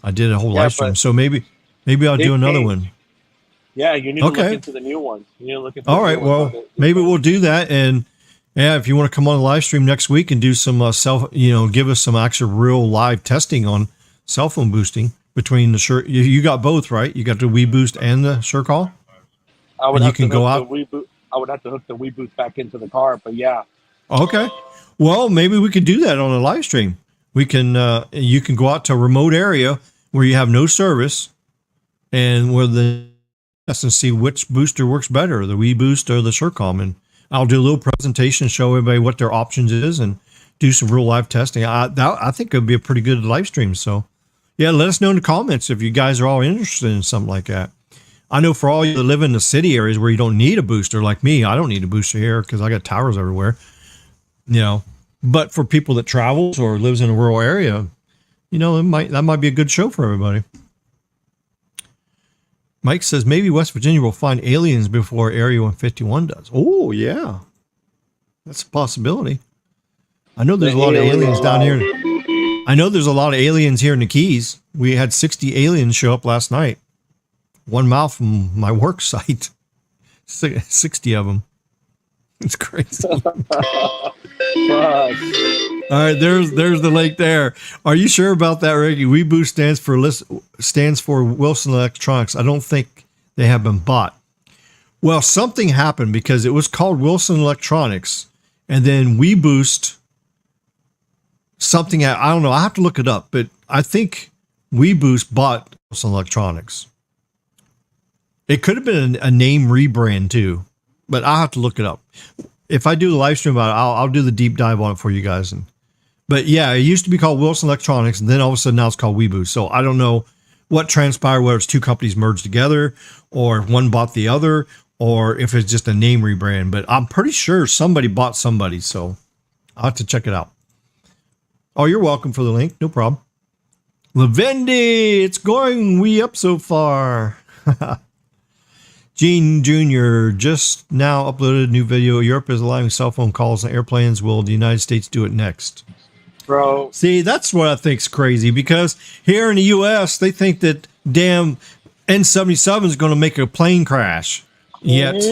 I did a whole live stream. So maybe I'll do another one. Yeah, you need to look into the new ones. You need to look into all right, well, maybe we'll do that. And yeah, if you want to come on the live stream next week and do some give us some actual real live testing on cell phone boosting between the you got both, right? You got the WeBoost and the SureCall. I would have to hook the WeBoost back into the car, but yeah. Okay. Well, maybe we could do that on a live stream. We can you can go out to a remote area where you have no service and and see which booster works better, the WeBoost or the SureCall. And I'll do a little presentation, show everybody what their options is, and do some real live testing. I think it would be a pretty good live stream. So, yeah, let us know in the comments if you guys are all interested in something like that. I know for all you that live in the city areas where you don't need a booster, like me, I don't need a booster here because I got towers everywhere. But for people that travels or lives in a rural area, that might be a good show for everybody. Mike says maybe West Virginia will find aliens before Area 151 does. Oh, yeah. That's a possibility. I know there's a lot of aliens down here. I know there's a lot of aliens here in the Keys. We had 60 aliens show up last night. 1 mile from my work site. 60 of them. It's crazy. All right, there's the link there. Are you sure about that, Ricky? WeBoost stands for Wilson Electronics. I don't think they have been bought. Well, something happened because it was called Wilson Electronics, and then WeBoost something. I don't know. I have to look it up, but I think WeBoost bought Wilson Electronics. It could have been a name rebrand too, but I'll have to look it up. If I do the live stream about it, I'll do the deep dive on it for you guys. But yeah, it used to be called Wilson Electronics, and then all of a sudden now it's called WeBoost. So I don't know what transpired, whether it's two companies merged together, or one bought the other, or if it's just a name rebrand. But I'm pretty sure somebody bought somebody, so I'll have to check it out. Oh, you're welcome for the link. No problem. Lavendi, it's going way up so far. Gene Jr. just now uploaded a new video. Europe is allowing cell phone calls on airplanes. Will the United States do it next? Bro. See, that's what I think's crazy, because here in the U.S., they think that damn N-77 is going to make a plane crash. Yet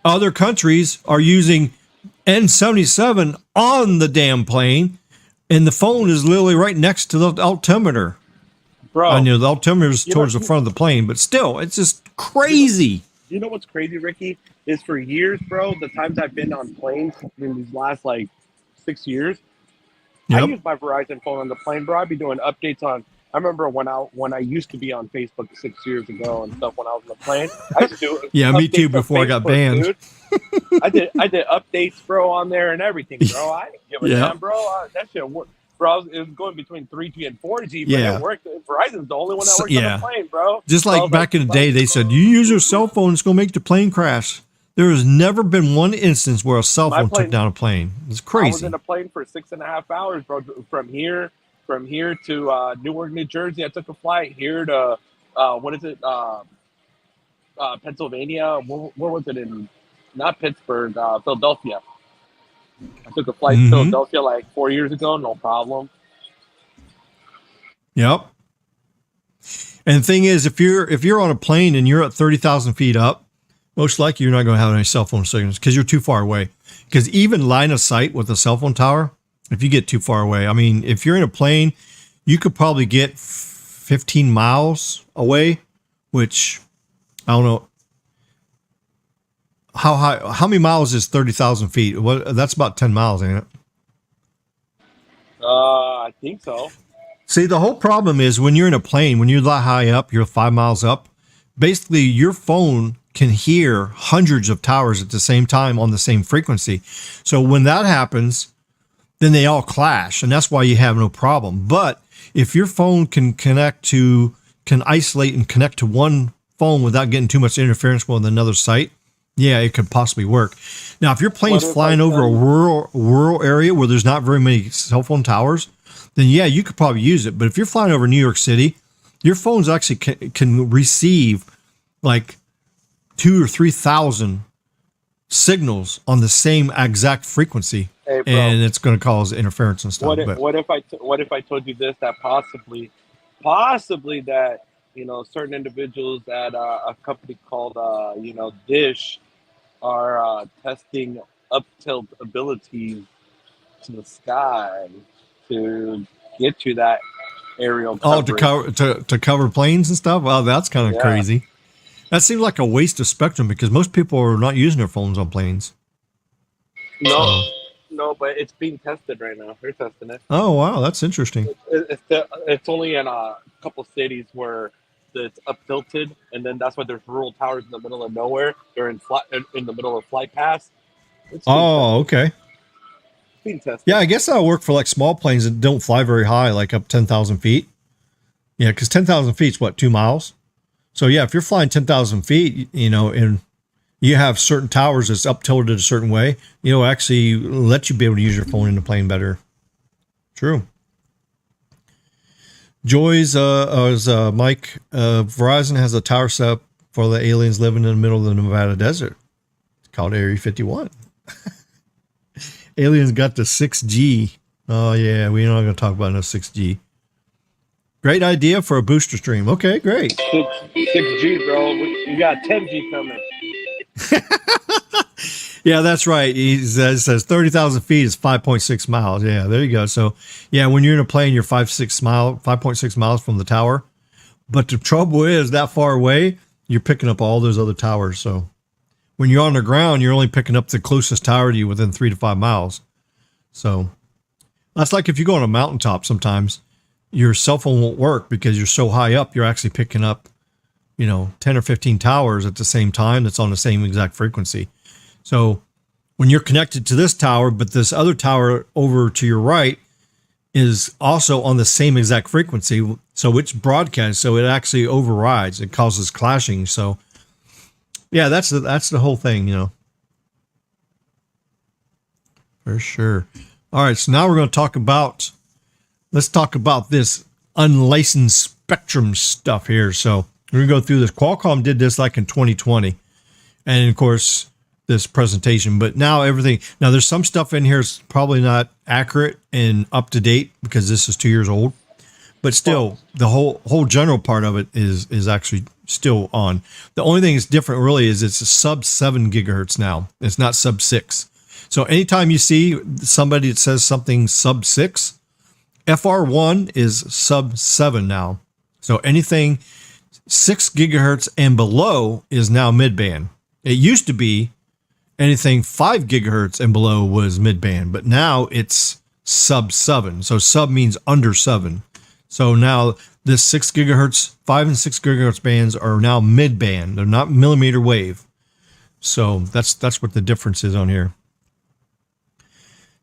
other countries are using N-77 on the damn plane, and the phone is literally right next to the altimeter. Bro. I know the altimeter is towards the front of the plane, but still, it's just crazy. You know what's crazy, Ricky? Is for years, bro, the times I've been on planes in these last, 6 years, I use my Verizon phone on the plane, bro. I'd be doing updates on... I remember when I used to be on Facebook 6 years ago and stuff when I was on the plane. I used to do yeah, me too, before I got banned. Dude. I did updates, bro, on there and everything, bro. I didn't give a damn, bro. That shit worked. Bro, it was going between 3G and 4G, but it worked. Verizon's the only one that works on the plane, bro. Just like back in the day, they said, you use your cell phone, it's going to make the plane crash. There has never been one instance where a cell phone took down a plane. It's crazy. I was in a plane for 6.5 hours, bro, from here to Newark, New Jersey. I took a flight here to, Pennsylvania. Where was it in? Not Pittsburgh, Philadelphia. I took a flight to Philadelphia 4 years ago, no problem. Yep. And the thing is, if you're on a plane and you're at 30,000 feet up, most likely you're not going to have any cell phone signals because you're too far away. Because even line of sight with a cell phone tower, if you get too far away, I mean, if you're in a plane, you could probably get 15 miles away, which I don't know. How many miles is 30,000 feet? Well, that's about 10 miles, ain't it? I think so. See, the whole problem is when you're in a plane, when you're that high up, you're 5 miles up, basically your phone can hear hundreds of towers at the same time on the same frequency. So when that happens, then they all clash, and that's why you have no problem. But if your phone can isolate and connect to one phone without getting too much interference with another site, yeah, it could possibly work. Now, if your plane's flying over a rural area where there's not very many cell phone towers, then yeah, you could probably use it. But if you're flying over New York City, your phones actually can receive 2,000 or 3,000 signals on the same exact frequency, and it's going to cause interference and stuff. What if I told you this, that possibly that certain individuals at a company called Dish are testing up-tilt abilities to the sky to get to that aerial coverage. To cover planes and stuff? Wow, that's kind of crazy. That seems like a waste of spectrum because most people are not using their phones on planes. No, but it's being tested right now. They're testing it. Oh, wow, that's interesting. It's only in a couple cities where it's up tilted, and then that's why there's rural towers in the middle of nowhere. They're in the middle of flight paths. Okay. Being tested. Yeah, I guess that'll work for small planes that don't fly very high, up 10,000 feet. Yeah, because 10,000 feet is 2 miles? So yeah, if you're flying 10,000 feet, and you have certain towers that's up tilted a certain way, actually let you be able to use your phone in the plane better. True. Joy's Mike, Verizon has a tower set up for the aliens living in the middle of the Nevada desert. It's called Area 51. Aliens got the 6G Oh yeah, we're not going to talk about no 6G. Great idea for a booster stream. Okay, great. 6G, bro. You got 10G coming. Yeah, that's right. He says 30,000 feet is 5.6 miles. Yeah, there you go. So yeah, when you're in a plane, you're 5.6 miles from the tower. But the trouble is that far away, you're picking up all those other towers. So when you're on the ground, you're only picking up the closest tower to you within 3 to 5 miles. So that's like if you go on a mountaintop sometimes, your cell phone won't work because you're so high up, you're actually picking up, 10 or 15 towers at the same time that's on the same exact frequency. So when you're connected to this tower, but this other tower over to your right is also on the same exact frequency, so it's broadcast, so it actually overrides. It causes clashing. So yeah, that's the whole thing, For sure. All right, so now we're going to let's talk about this unlicensed spectrum stuff here. So we're going to go through this. Qualcomm did this like in 2020. And of course, this presentation, but now there's some stuff in here is probably not accurate and up to date because this is 2 years old, but still the whole general part of it is actually still on. The only thing that's different really is it's a sub 7 gigahertz now. It's not sub 6. So anytime you see somebody that says something sub 6, FR1 is sub 7 now. So anything 6 gigahertz and below is now mid-band. It used to be anything 5 gigahertz and below was mid-band, but now it's sub 7. So sub means under 7. So now this 6 gigahertz, 5 and 6 gigahertz bands are now mid-band. They're not millimeter wave. So that's what the difference is on here.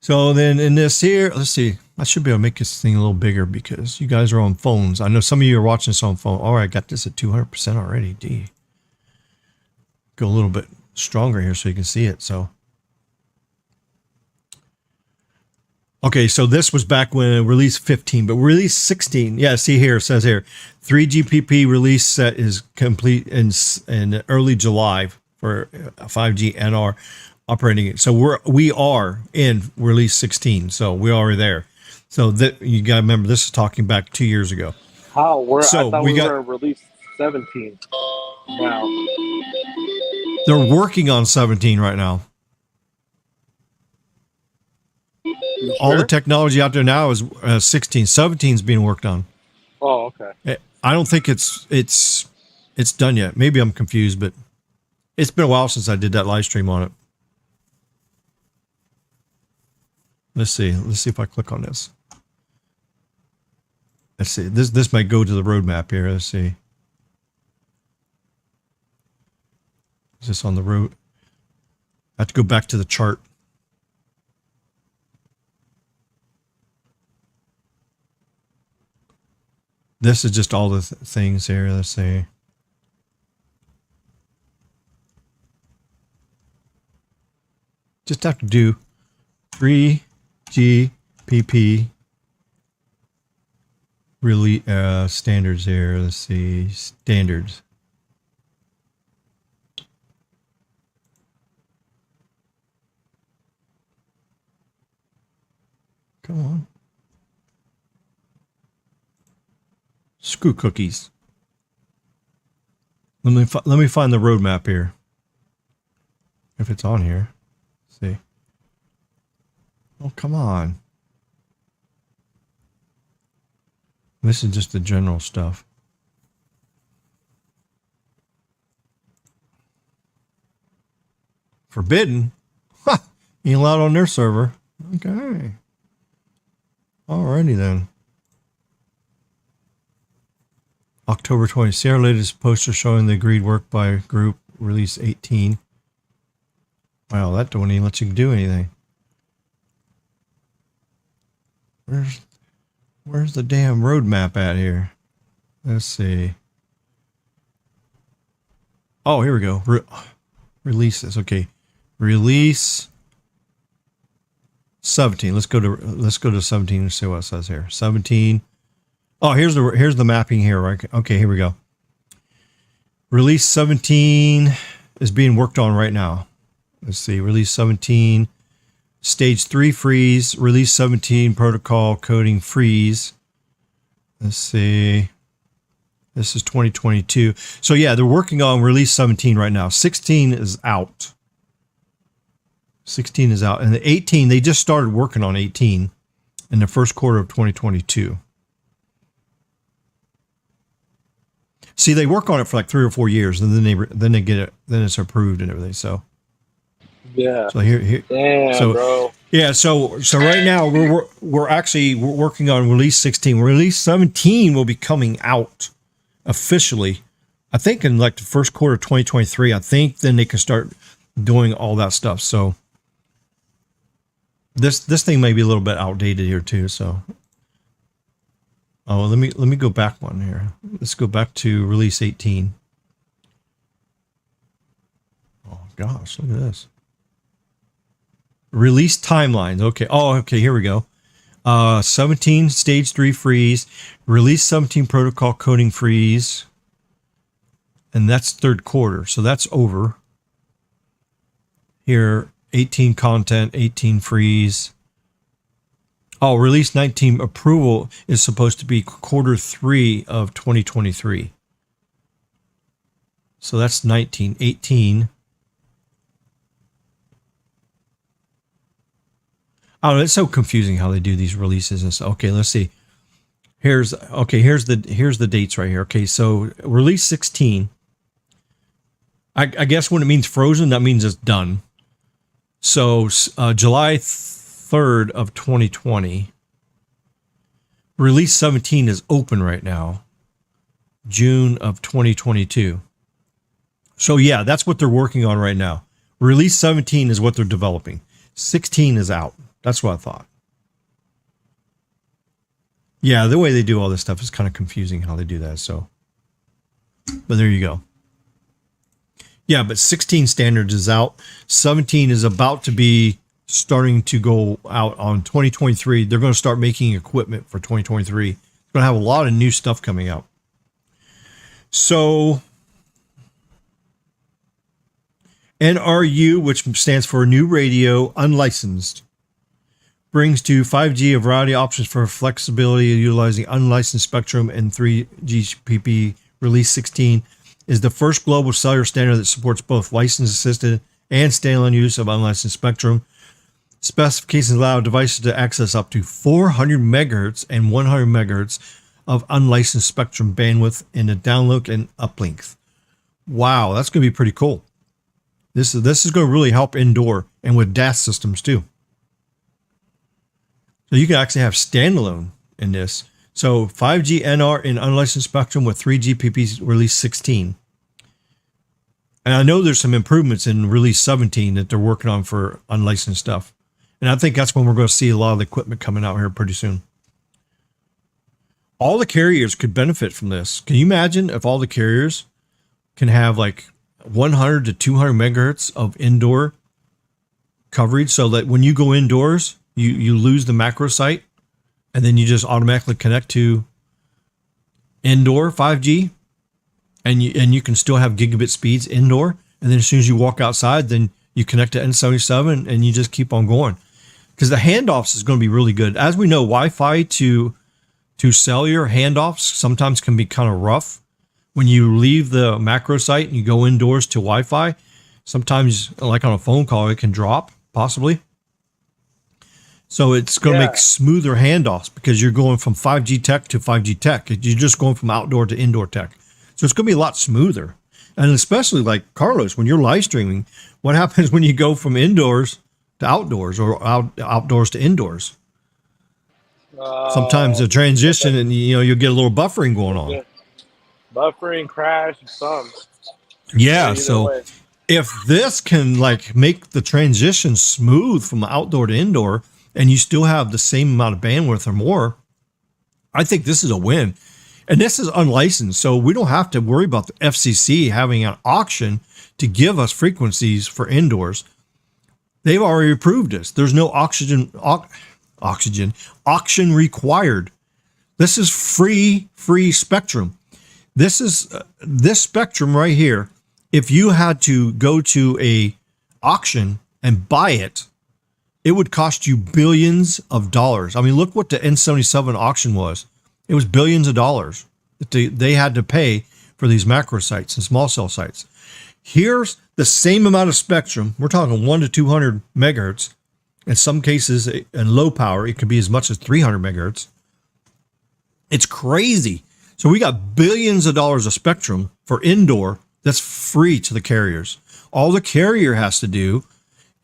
So then in this here, let's see. I should be able to make this thing a little bigger because you guys are on phones. I know some of you are watching this on phone. All right, I got this at 200% already. D. Go a little bit stronger here so you can see it. So, okay, so this was back when release 15, but release 16. Yeah, see here, it says here, 3GPP release set is complete in early July for 5G NR operating it. So we are in release 16. So we are there. So that you got to remember, this is talking back 2 years ago. How? I thought we were release 17. Wow. They're working on 17 right now. Sure? All the technology out there now is 16. 17 is being worked on. Oh, okay. I don't think it's done yet. Maybe I'm confused, but it's been a while since I did that live stream on it. Let's see. Let's see if I click on this. Let's see. This might go to the roadmap here. Let's see. Is this on the road? I have to go back to the chart. This is just all the things here. Let's see. Just have to do 3GPP really standards here. Let's see, standards. Come on. Screw cookies. Let me find the roadmap here. If it's on here. Let's see. Oh, come on. This is just the general stuff. Forbidden? Ha! Ain't allowed on their server. Okay. Alrighty then. October 20. See our latest poster showing the agreed work by group release 18. Wow, that don't even let you do anything. Where's the damn roadmap at here? Let's see. Oh, here we go. Releases. Okay. Release 17. Let's go to 17 and see what it says here. 17. Oh, here's the mapping here, right? Okay, here we go. Release 17 is being worked on right now. Let's see. Release 17 Stage 3 freeze, release 17 protocol coding freeze. Let's see. This is 2022. So yeah, they're working on release 17 right now. 16 is out. 16 is out. And the 18, they just started working on 18 in the first quarter of 2022. See, they work on it for like 3 or 4 years, and then they get it, then it's approved and everything. So yeah. So here. Damn, So bro. yeah. So right now we're actually working on release 16. Release 17 will be coming out officially, I think, in like the first quarter of 2023. I think then they can start doing all that stuff. So this thing may be a little bit outdated here too. So let me go back one here. Let's go back to release 18. Oh gosh, look at this. Release timelines. Okay. Oh, okay. Here we go. 17 stage 3 freeze, release 17 protocol coding freeze, and that's third quarter. So that's over. Here, 18 content, 18 freeze. Oh, release 19 approval is supposed to be quarter 3 of 2023. So that's 19, 18. Oh, it's so confusing how they do these releases and stuff. Okay, let's see. Here's the dates right here. Okay, so release 16. I guess when it means frozen, that means it's done. So July 3rd of 2020. Release 17 is open right now. June of 2022. So yeah, that's what they're working on right now. Release 17 is what they're developing. 16 is out. That's what I thought. Yeah, the way they do all this stuff is kind of confusing how they do that. So, but there you go. Yeah, but 16 standards is out. 17 is about to be starting to go out on 2023. They're going to start making equipment for 2023. It's going to have a lot of new stuff coming out. So NRU, which stands for New Radio Unlicensed, brings to 5G a variety of options for flexibility utilizing unlicensed spectrum, and 3GPP release 16 is the first global cellular standard that supports both license-assisted and standalone use of unlicensed spectrum. Specifications allow devices to access up to 400 megahertz and 100 megahertz of unlicensed spectrum bandwidth in the downlink and uplink. Wow, that's going to be pretty cool. This is going to really help indoor and with DAS systems too. So you can actually have standalone in this. So 5G NR in unlicensed spectrum with 3GPP release 16. And I know there's some improvements in release 17 that they're working on for unlicensed stuff. And I think that's when we're going to see a lot of the equipment coming out here pretty soon. All the carriers could benefit from this. Can you imagine if all the carriers can have like 100 to 200 megahertz of indoor coverage, so that when you go indoors, you lose the macro site, and then you just automatically connect to indoor 5G, and you can still have gigabit speeds indoor. And then as soon as you walk outside, then you connect to N77 and you just keep on going. Because the handoffs is going to be really good. As we know, Wi-Fi to cellular handoffs sometimes can be kind of rough. When you leave the macro site and you go indoors to Wi-Fi, sometimes, like on a phone call, it can drop, possibly. So it's going to make smoother handoffs because you're going from 5G tech to 5G tech. You're just going from outdoor to indoor tech. So it's going to be a lot smoother. And especially like Carlos, when you're live streaming, what happens when you go from indoors to outdoors or outdoors to indoors? Sometimes the transition and you'll get a little buffering going on. Buffering, crash, some. Yeah, so if this can like make the transition smooth from outdoor to indoor, and you still have the same amount of bandwidth or more, I think this is a win. And this is unlicensed, so we don't have to worry about the FCC having an auction to give us frequencies for indoors. They've already approved this. There's no auction required. This is free spectrum. This is this spectrum right here. If you had to go to a auction and buy it, it would cost you billions of dollars. I mean, look what the N77 auction was. It was billions of dollars that they had to pay for these macro sites and small cell sites. Here's the same amount of spectrum. We're talking 1 to 200 megahertz. In some cases, in low power, it could be as much as 300 megahertz. It's crazy. So we got billions of dollars of spectrum for indoor that's free to the carriers. All the carrier has to do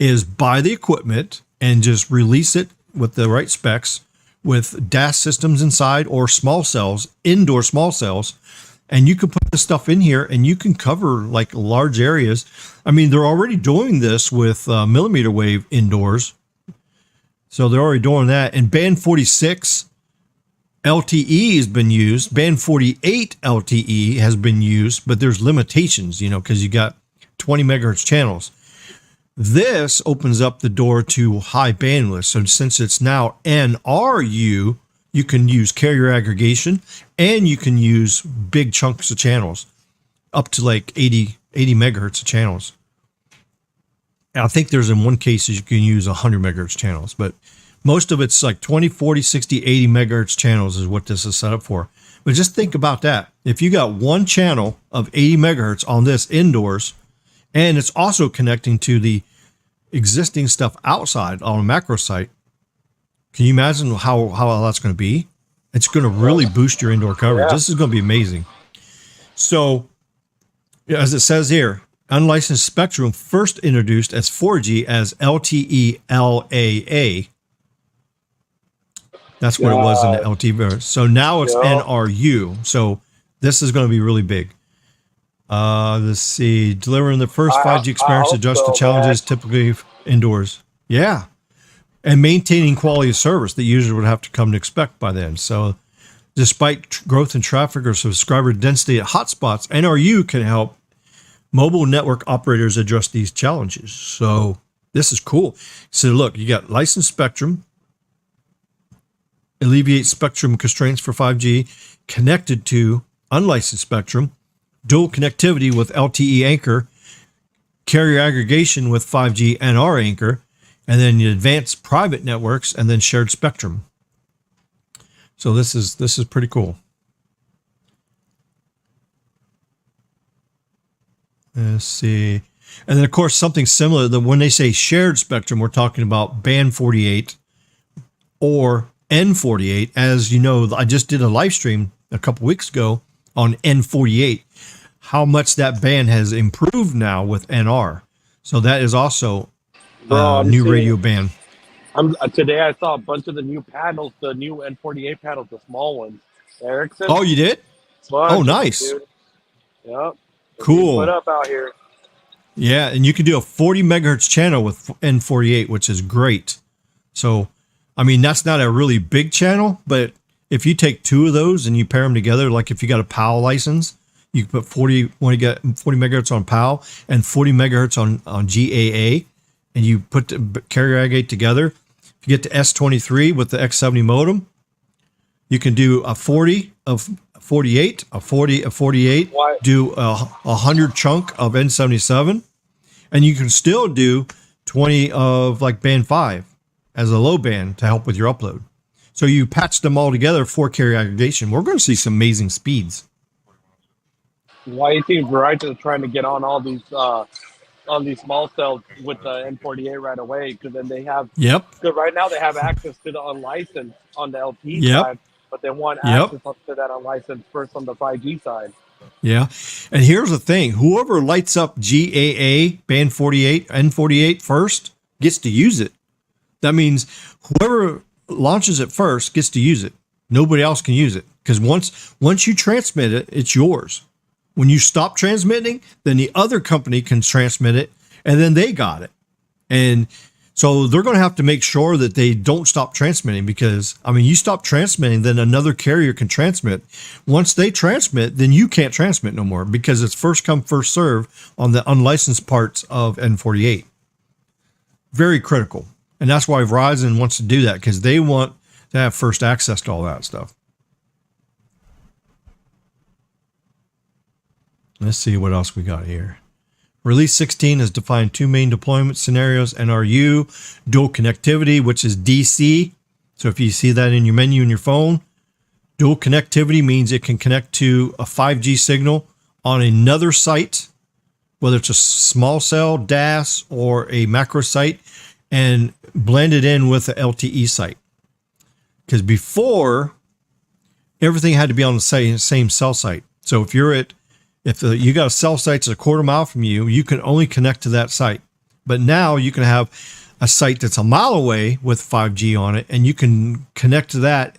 is buy the equipment and just release it with the right specs with DAS systems inside or small cells, indoor small cells. And you can put this stuff in here and you can cover like large areas. I mean, they're already doing this with millimeter wave indoors. So they're already doing that. And band 46 LTE has been used. Band 48 LTE has been used, but there's limitations, you know, because you got 20 megahertz channels. This opens up the door to high bandwidth. So since it's now NRU, you can use carrier aggregation and you can use big chunks of channels up to like 80 megahertz of channels. And I think there's in one case you can use 100 megahertz channels, but most of it's like 20, 40, 60, 80 megahertz channels is what this is set up for. But just think about that. If you got one channel of 80 megahertz on this indoors, and it's also connecting to the existing stuff outside on a macro site, can you imagine how that's going to be? It's going to really boost your indoor coverage. Yeah. This is going to be amazing. So, as it says here, unlicensed spectrum first introduced as 4G as LTE LAA. That's what it was in the LTE version. So now it's NRU. So this is going to be really big. Let's see. Delivering the first 5G experience adjusts to challenges typically indoors. Yeah. And maintaining quality of service that users would have to come to expect by then. So despite growth in traffic or subscriber density at hotspots, NRU can help mobile network operators address these challenges. So this is cool. So look, you got licensed spectrum, alleviate spectrum constraints for 5G, connected to unlicensed spectrum, dual connectivity with LTE anchor, carrier aggregation with 5G NR anchor, and then advanced private networks, and then shared spectrum. So this is pretty cool. Let's see. And then, of course, something similar, that when they say shared spectrum, we're talking about band 48 or N48. As you know, I just did a live stream a couple weeks ago on N48, how much that band has improved now with NR. So that is also a new radio band. Today I saw a bunch of the new panels, the new N48 panels, the small ones. Ericsson. Oh, you did? Oh, nice. Dude. Yep. Cool. Put up out here. Yeah, and you can do a 40 megahertz channel with N48, which is great. So, I mean, that's not a really big channel, but if you take two of those and you pair them together, like if you got a PAL license, you can put when you get 40 megahertz on PAL and 40 megahertz on GAA, and you put the carrier aggregate together. If you get to S23 with the X70 modem, you can do a 40 of 48, a 40 of 48, do a 100 chunk of N77, and you can still do 20 of like band 5 as a low band to help with your upload. So you patch them all together for carrier aggregation. We're going to see some amazing speeds. Why do you think Verizon is trying to get on all these small cells with the N48 right away? Because then they have, because right now they have access to the unlicensed on the LTE side, but they want access up to that unlicensed first on the 5G side. Yeah. And here's the thing. Whoever lights up GAA, band 48, N48 first gets to use it. That means whoever launches it first gets to use it. Nobody else can use it. Because once you transmit it, it's yours. When you stop transmitting, then the other company can transmit it, and then they got it. And so they're going to have to make sure that they don't stop transmitting, because, I mean, you stop transmitting, then another carrier can transmit. Once they transmit, then you can't transmit no more, because it's first come, first serve on the unlicensed parts of N48. Very critical. And that's why Verizon wants to do that, because they want to have first access to all that stuff. Let's see what else we got here. Release 16 has defined two main deployment scenarios, NRU, dual connectivity, which is DC. So if you see that in your menu in your phone, dual connectivity means it can connect to a 5G signal on another site, whether it's a small cell, DAS, or a macro site, and blend it in with the LTE site. Because before, everything had to be on the same cell site. So if you got a cell site that's a quarter mile from you, you can only connect to that site. But now you can have a site that's a mile away with 5G on it, and you can connect to that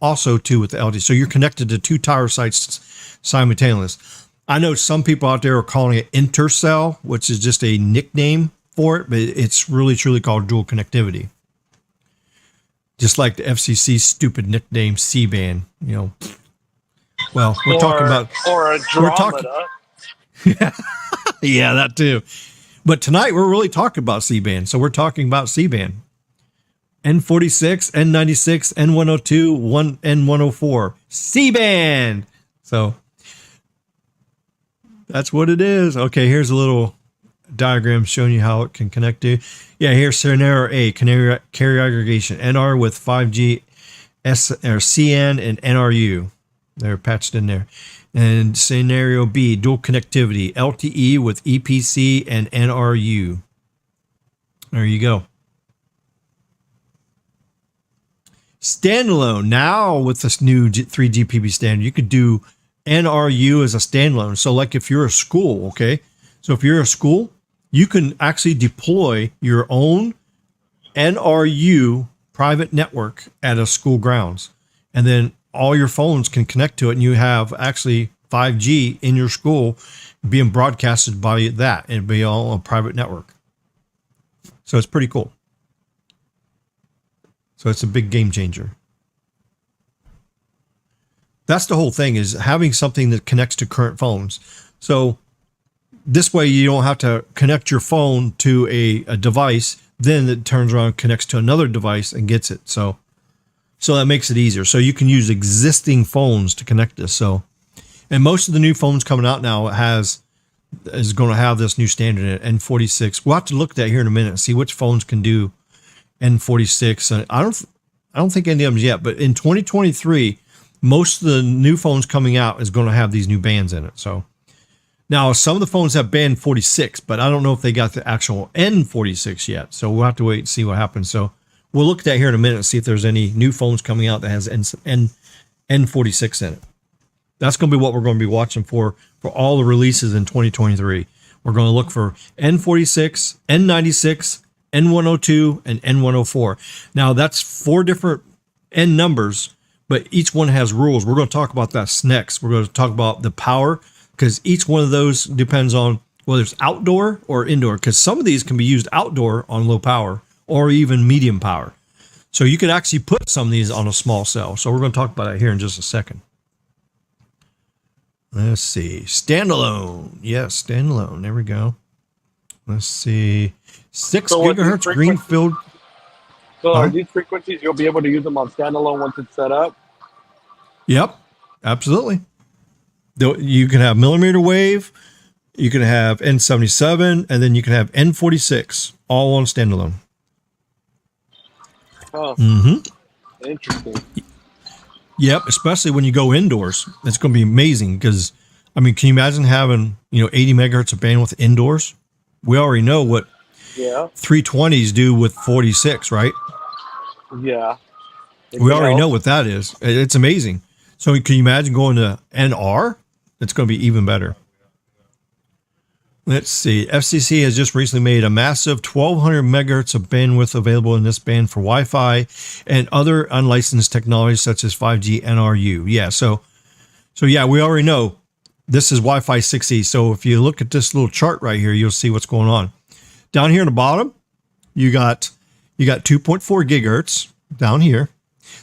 also too with the LTE. So you're connected to two tower sites simultaneously. I know some people out there are calling it intercell, which is just a nickname for it, but it's really truly called dual connectivity. Just like the FCC's stupid nickname C-band, you know. Well, we're talking about Andromeda. Yeah, that too. But tonight we're really talking about C-band. So we're talking about C-band. N46, N96, N102, N104. C-band. So that's what it is. Okay, here's a little diagram showing you how it can connect to. Yeah, here's scenario A, carrier aggregation, NR with 5G, CN, and NRU. They're patched in there. And scenario B, dual connectivity, LTE with EPC and NRU. There you go. Standalone. Now with this new 3GPP standard, you could do NRU as a standalone. So like if you're a school, okay? So if you're a school, you can actually deploy your own NRU private network at a school grounds. And then all your phones can connect to it, and you have actually 5G in your school being broadcasted by that, and be all a private network. So it's pretty cool. So it's a big game changer. That's the whole thing, is having something that connects to current phones. So this way you don't have to connect your phone to a device, then it turns around, connects to another device and gets it. So that makes it easier. So you can use existing phones to connect this. So, and most of the new phones coming out now is going to have this new standard in it, N46. We'll have to look at that here in a minute and see which phones can do N46. And I don't think any of them yet, but in 2023, most of the new phones coming out is going to have these new bands in it. So now some of the phones have band 46, but I don't know if they got the actual N46 yet. So we'll have to wait and see what happens. So we'll look at that here in a minute and see if there's any new phones coming out that has N46 in it. That's going to be what we're going to be watching for all the releases in 2023. We're going to look for N46, N96, N102, and N104. Now, that's 4 different N numbers, but each one has rules. We're going to talk about that next. We're going to talk about the power, because each one of those depends on whether it's outdoor or indoor, because some of these can be used outdoor on low power or even medium power. So you could actually put some of these on a small cell. So we're going to talk about that here in just a second. Let's see. Standalone. Yes, standalone. There we go. Let's see. 6 gigahertz greenfield. So are these frequencies, you'll be able to use them on standalone once it's set up? Yep, absolutely. You can have millimeter wave, you can have N77, and then you can have N46, all on standalone. Oh, Interesting. Yep, especially when you go indoors. It's going to be amazing because, I mean, can you imagine having, 80 megahertz of bandwidth indoors? We already know what 320s do with 46, right? Yeah. We already know what that is. It's amazing. So can you imagine going to NR? It's going to be even better. Let's see. FCC has just recently made a massive 1,200 megahertz of bandwidth available in this band for Wi-Fi and other unlicensed technologies such as 5G NRU. Yeah, so yeah, we already know this is Wi-Fi 6E. So if you look at this little chart right here, you'll see what's going on. Down here in the bottom, you got 2.4 gigahertz down here.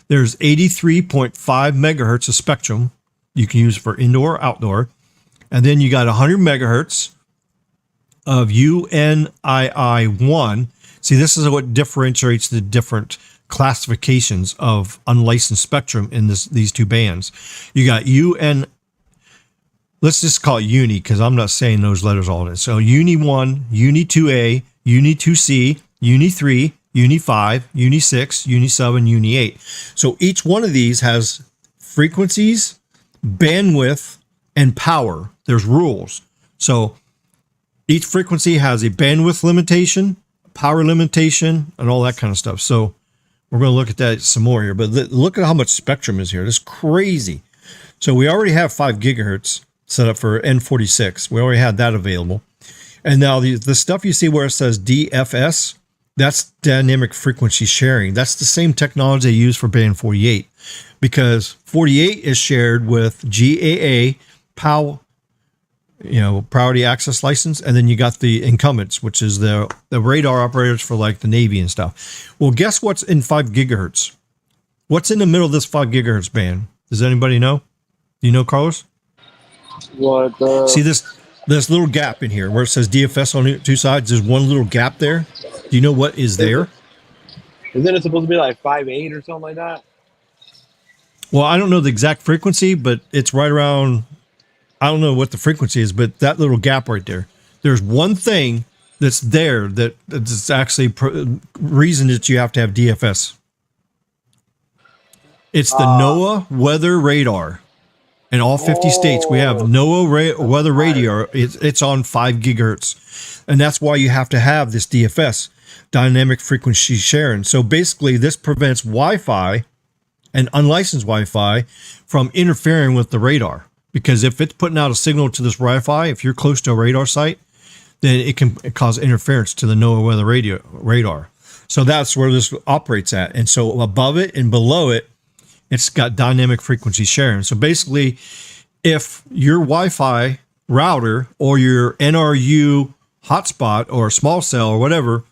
There's 83.5 megahertz of spectrum you can use for indoor or outdoor. And then you got 100 megahertz of UNII1. See, this is what differentiates the different classifications of unlicensed spectrum in these two bands. You got let's just call it Uni because I'm not saying those letters all in. So Uni 1, Uni 2A, Uni 2C, Uni 3, Uni 5, Uni 6, Uni 7, Uni 8. So each one of these has frequencies, bandwidth, and power. There's rules. So each frequency has a bandwidth limitation, power limitation, and all that kind of stuff. So we're going to look at that some more here. But look at how much spectrum is here. That's crazy. So we already have 5 gigahertz set up for N46. We already had that available. And now the stuff you see where it says DFS, that's dynamic frequency sharing. That's the same technology they use for band 48 because 48 is shared with GAA, POW, priority access license. And then you got the incumbents, which is the radar operators for like the Navy and stuff. Well, guess what's in 5 gigahertz? What's in the middle of this 5 gigahertz band? Does anybody know? Do you know, Carlos? What? See this little gap in here where it says DFS on the 2 sides. There's one little gap there. Do you know what is there? Isn't it supposed to be like 5.8 or something like that? Well, I don't know the exact frequency, but it's right around. I don't know what the frequency is, but that little gap right there. There's one thing that's there that's actually reason that you have to have DFS. It's the NOAA weather radar. In all 50 states, we have NOAA weather radar. It's on 5 gigahertz. And that's why you have to have this DFS, dynamic frequency sharing. So basically, this prevents Wi-Fi and unlicensed Wi-Fi from interfering with the radar. Because if it's putting out a signal to this Wi-Fi, if you're close to a radar site, then it can cause interference to the NOAA weather radar. So that's where this operates at. And so above it and below it, it's got dynamic frequency sharing. So basically, if your Wi-Fi router or your NRU hotspot or small cell or whatever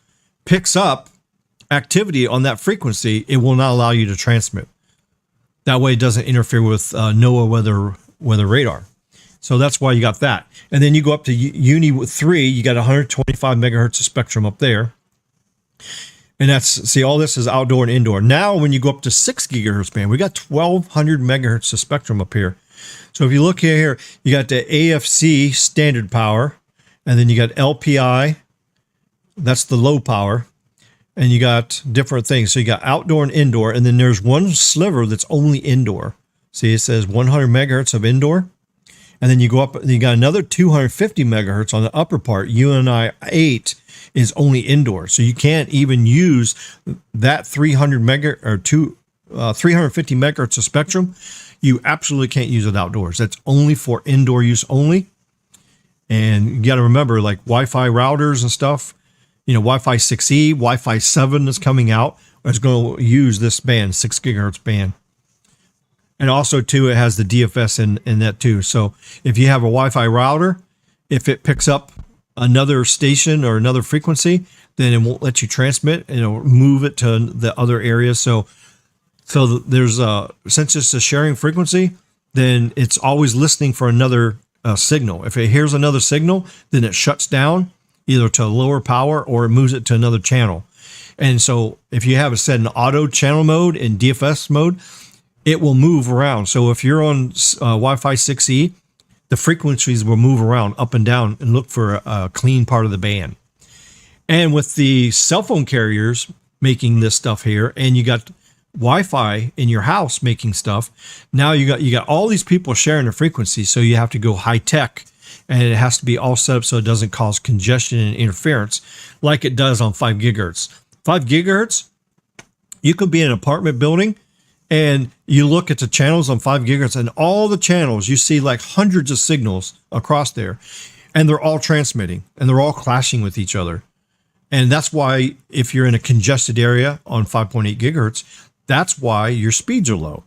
picks up activity on that frequency, it will not allow you to transmit. That way it doesn't interfere with NOAA weather radar. So that's why you got that. And then you go up to Uni 3, you got 125 megahertz of spectrum up there. And all this is outdoor and indoor. Now, when you go up to 6 gigahertz band, we got 1200 megahertz of spectrum up here. So if you look here, you got the AFC standard power, and then you got LPI, that's the low power, and you got different things. So you got outdoor and indoor, and then there's one sliver that's only indoor. See, it says 100 megahertz of indoor. And then you go up, and you got another 250 megahertz on the upper part. UNI 8 is only indoor. So you can't even use that 350 megahertz of spectrum. You absolutely can't use it outdoors. That's only for indoor use only. And you got to remember, like Wi-Fi routers and stuff, Wi-Fi 6E, Wi-Fi 7 that's coming out is going to use this band, 6 gigahertz band. And also, too, it has the DFS in that, too. So if you have a Wi-Fi router, if it picks up another station or another frequency, then it won't let you transmit, and it'll move it to the other area. So there's since it's a sharing frequency, then it's always listening for another signal. If it hears another signal, then it shuts down either to lower power or it moves it to another channel. And so if you have it set in auto channel mode in DFS mode, it will move around. So if you're on Wi-Fi 6E, the frequencies will move around up and down and look for a clean part of the band. And with the cell phone carriers making this stuff here, and you got Wi-Fi in your house making stuff, now you got all these people sharing the frequency. So you have to go high tech, and it has to be all set up so it doesn't cause congestion and interference like it does on 5 gigahertz. 5 gigahertz, you could be in an apartment building, and you look at the channels on 5 gigahertz, and all the channels, you see like hundreds of signals across there, and they're all transmitting, and they're all clashing with each other. And that's why if you're in a congested area on 5.8 gigahertz, that's why your speeds are low.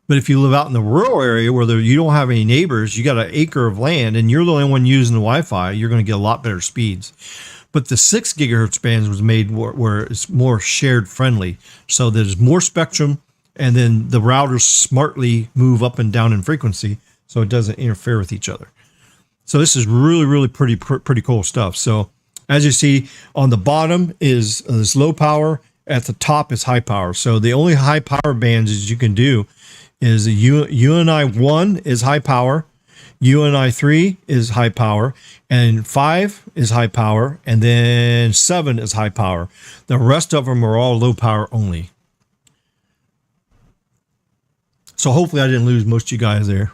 But if you live out in the rural area where you don't have any neighbors, you got an acre of land, and you're the only one using the Wi-Fi, you're going to get a lot better speeds. But the 6 gigahertz bands was made where it's more shared friendly. So there's more spectrum, and then the routers smartly move up and down in frequency so it doesn't interfere with each other. So this is really, really pretty cool stuff. So as you see, on the bottom is low power. At the top is high power. So the only high power bands you can do is the UNI 1 is high power. UNI 3 is high power, and 5 is high power, and then 7 is high power. The rest of them are all low power only. So hopefully I didn't lose most of you guys there.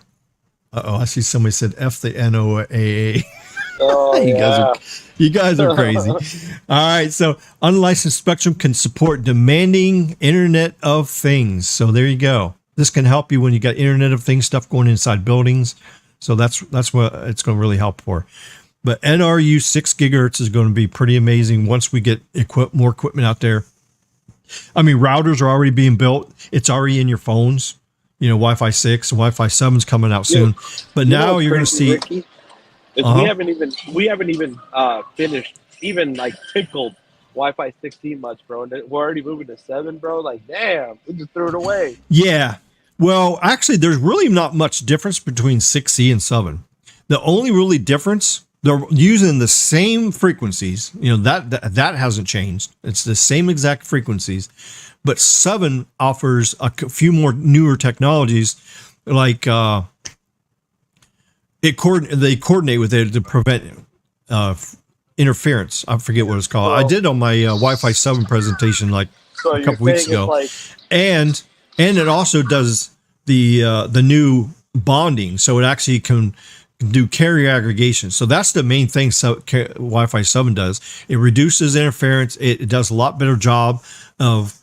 Uh-oh, I see somebody said F the NOAA. Oh, you guys are crazy. All right, so unlicensed spectrum can support demanding Internet of Things. So there you go. This can help you when you got Internet of Things stuff going inside buildings. So that's what it's going to really help for. But NRU 6 gigahertz is going to be pretty amazing once we get more equipment out there. I mean, routers are already being built. It's already in your phones. You know, Wi-Fi 6, Wi-Fi 7 is coming out soon. But now you're going to see. Ricky, is we haven't even finished even like tickled Wi-Fi 16 much, bro. And we're already moving to 7, bro. Like, damn, we just threw it away. Yeah. Well, actually, there's really not much difference between 6E and 7. The only really difference, they're using the same frequencies. You know, that hasn't changed. It's the same exact frequencies. But 7 offers a few more newer technologies, like they coordinate with it to prevent interference. I forget what it's called. I did on my Wi-Fi 7 presentation like a couple weeks ago. Like, and it also does the new bonding, so it actually can do carrier aggregation. So that's the main thing Wi-Fi 7 does. It reduces interference. It does a lot better job of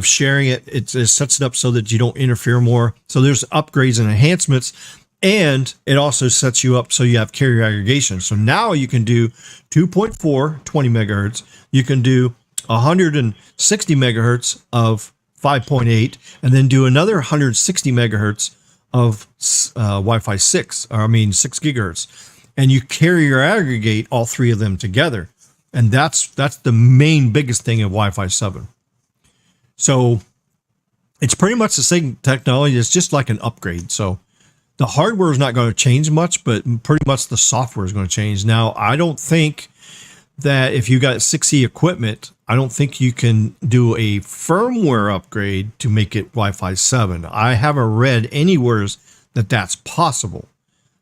sharing it. It sets it up so that you don't interfere more. So there's upgrades and enhancements, and it also sets you up so you have carrier aggregation. So now you can do 2.4 20 megahertz. You can do 160 megahertz of 5.8, and then do another 160 megahertz of Wi-Fi 6, 6 gigahertz. And you carrier aggregate all three of them together. And that's the main biggest thing of Wi-Fi 7. So it's pretty much the same technology. It's just like an upgrade. So the hardware is not going to change much, but pretty much the software is going to change. Now, I don't think that if you got 6E equipment, I don't think you can do a firmware upgrade to make it Wi-Fi 7. I haven't read anywhere that that's possible.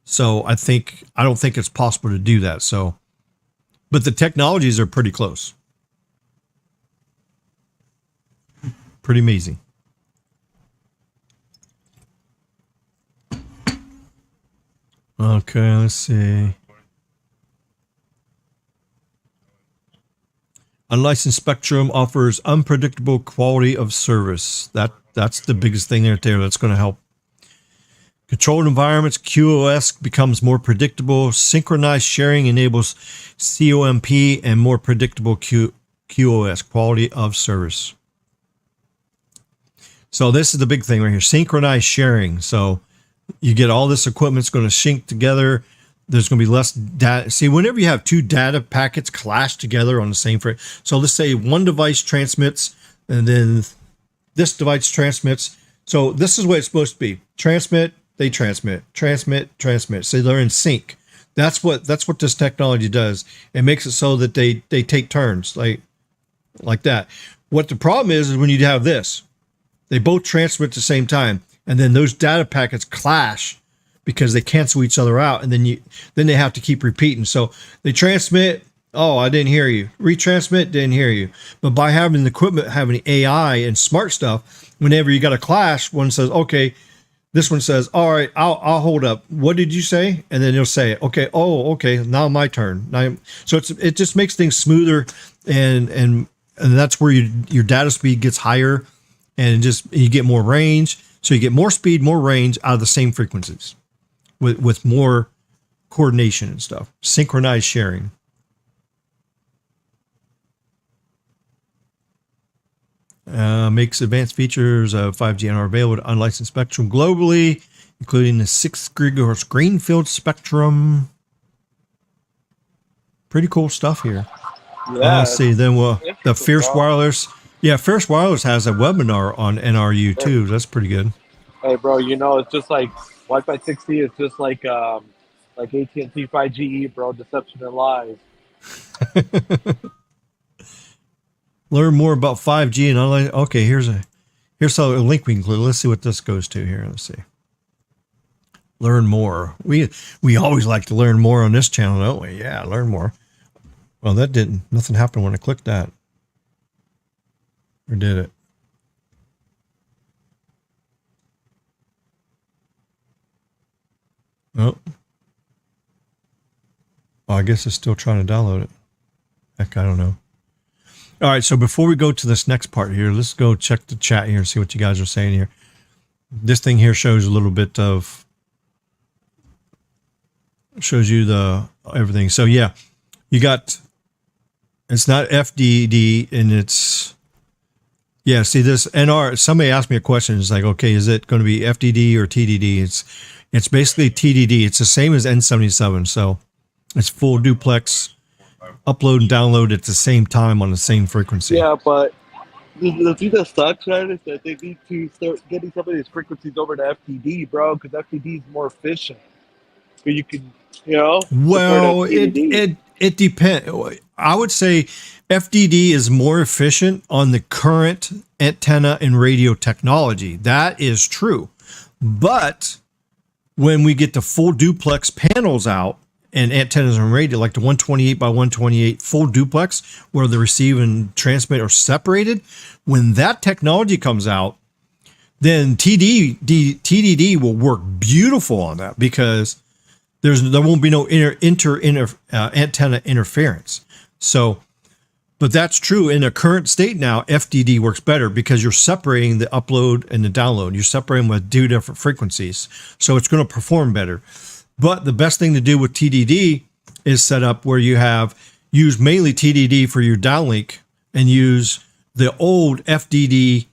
So I don't think it's possible to do that. So, but the technologies are pretty close. Pretty amazing. Okay, let's see. Unlicensed spectrum offers unpredictable quality of service. That's the biggest thing right there. That's going to help. Controlled environments, QoS becomes more predictable. Synchronized sharing enables COMP and more predictable QoS, quality of service. So this is the big thing right here, synchronized sharing. So you get all this equipment's going to sync together. There's going to be less data. See, whenever you have two data packets clash together on the same frame, so let's say one device transmits and then this device transmits. So this is what it's supposed to be. Transmit, they transmit, transmit, transmit. So they're in sync. That's what this technology does. It makes it so that they take turns like that. What the problem is when you have this, they both transmit at the same time, and then those data packets clash because they cancel each other out, and then they have to keep repeating. So they transmit, oh, I didn't hear you. Retransmit, didn't hear you. But by having the equipment, having AI and smart stuff, whenever you got a clash, one says, okay, this one says, all right, I'll hold up. What did you say? And then you'll say, okay, oh, okay, now my turn. So it just makes things smoother, and that's where your data speed gets higher, and you get more range. So you get more speed, more range out of the same frequencies with more coordination and stuff. Synchronized sharing. Makes advanced features of 5G NR available to unlicensed spectrum globally, including the 6 gigahertz greenfield spectrum. Pretty cool stuff here. Yeah. Let's see. Then the Fierce Wireless. Yeah, Fierce Wireless has a webinar on NRU too. That's pretty good. Hey, bro, it's just like Wi-Fi 6E is just like AT&T 5GE, bro. Deception and lies. Learn more about 5G and online. Okay, here's a link we can include. Let's see what this goes to here. Let's see. Learn more. We always like to learn more on this channel, don't we? Yeah, learn more. Well, that didn't. Nothing happened when I clicked that. Or did it? Oh. Oh, I guess it's still trying to download it. Heck, I don't know. All right, so before we go to this next part here, let's go check the chat here and see what you guys are saying here. This thing here shows a little bit of, shows you the everything. So yeah, you got, it's not FDD and it's, yeah, see this NR, somebody asked me a question. It's like, okay, is it going to be FDD or TDD? It's basically TDD. It's the same as N77. So it's full duplex, upload and download at the same time on the same frequency. Yeah, but the thing that sucks, right, is that they need to start getting some of these frequencies over to FDD, bro, because FDD is more efficient. But you can, you know. Well, it depends. I would say FDD is more efficient on the current antenna and radio technology. That is true. But when we get the full duplex panels out and antennas and radio, like the 128 by 128 full duplex, where the receive and transmit are separated, when that technology comes out, then TDD will work beautiful on that because there won't be no antenna interference. So, but that's true in the current state now. FDD works better because you're separating the upload and the download. You're separating with two different frequencies, so it's going to perform better. But the best thing to do with TDD is set up where you use mainly TDD for your downlink and use the old FDD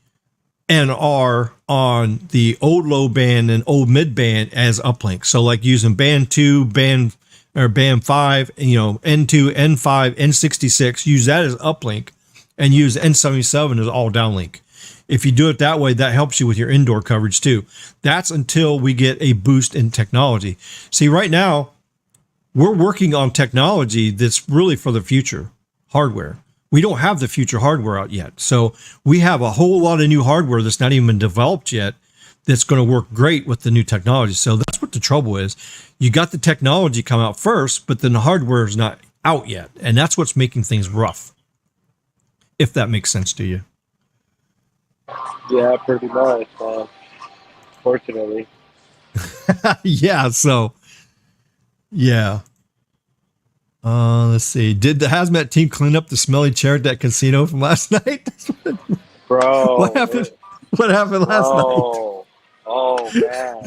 NR on the old low band and old mid band as uplink. So like using band 2, band 5, and, N2, N5, N66, use that as uplink and use N77 as all downlink. If you do it that way, that helps you with your indoor coverage too. That's until we get a boost in technology. See, right now, we're working on technology that's really for the future hardware. We don't have the future hardware out yet. So we have a whole lot of new hardware that's not even been developed yet that's going to work great with the new technology. So that's what the trouble is. You got the technology come out first, but then the hardware is not out yet. And that's what's making things rough, if that makes sense to you. Yeah, pretty much, fortunately. Yeah, so, yeah. Let's see. Did the hazmat team clean up the smelly chair at that casino from last night? Bro. What happened? What happened last night? Oh, man.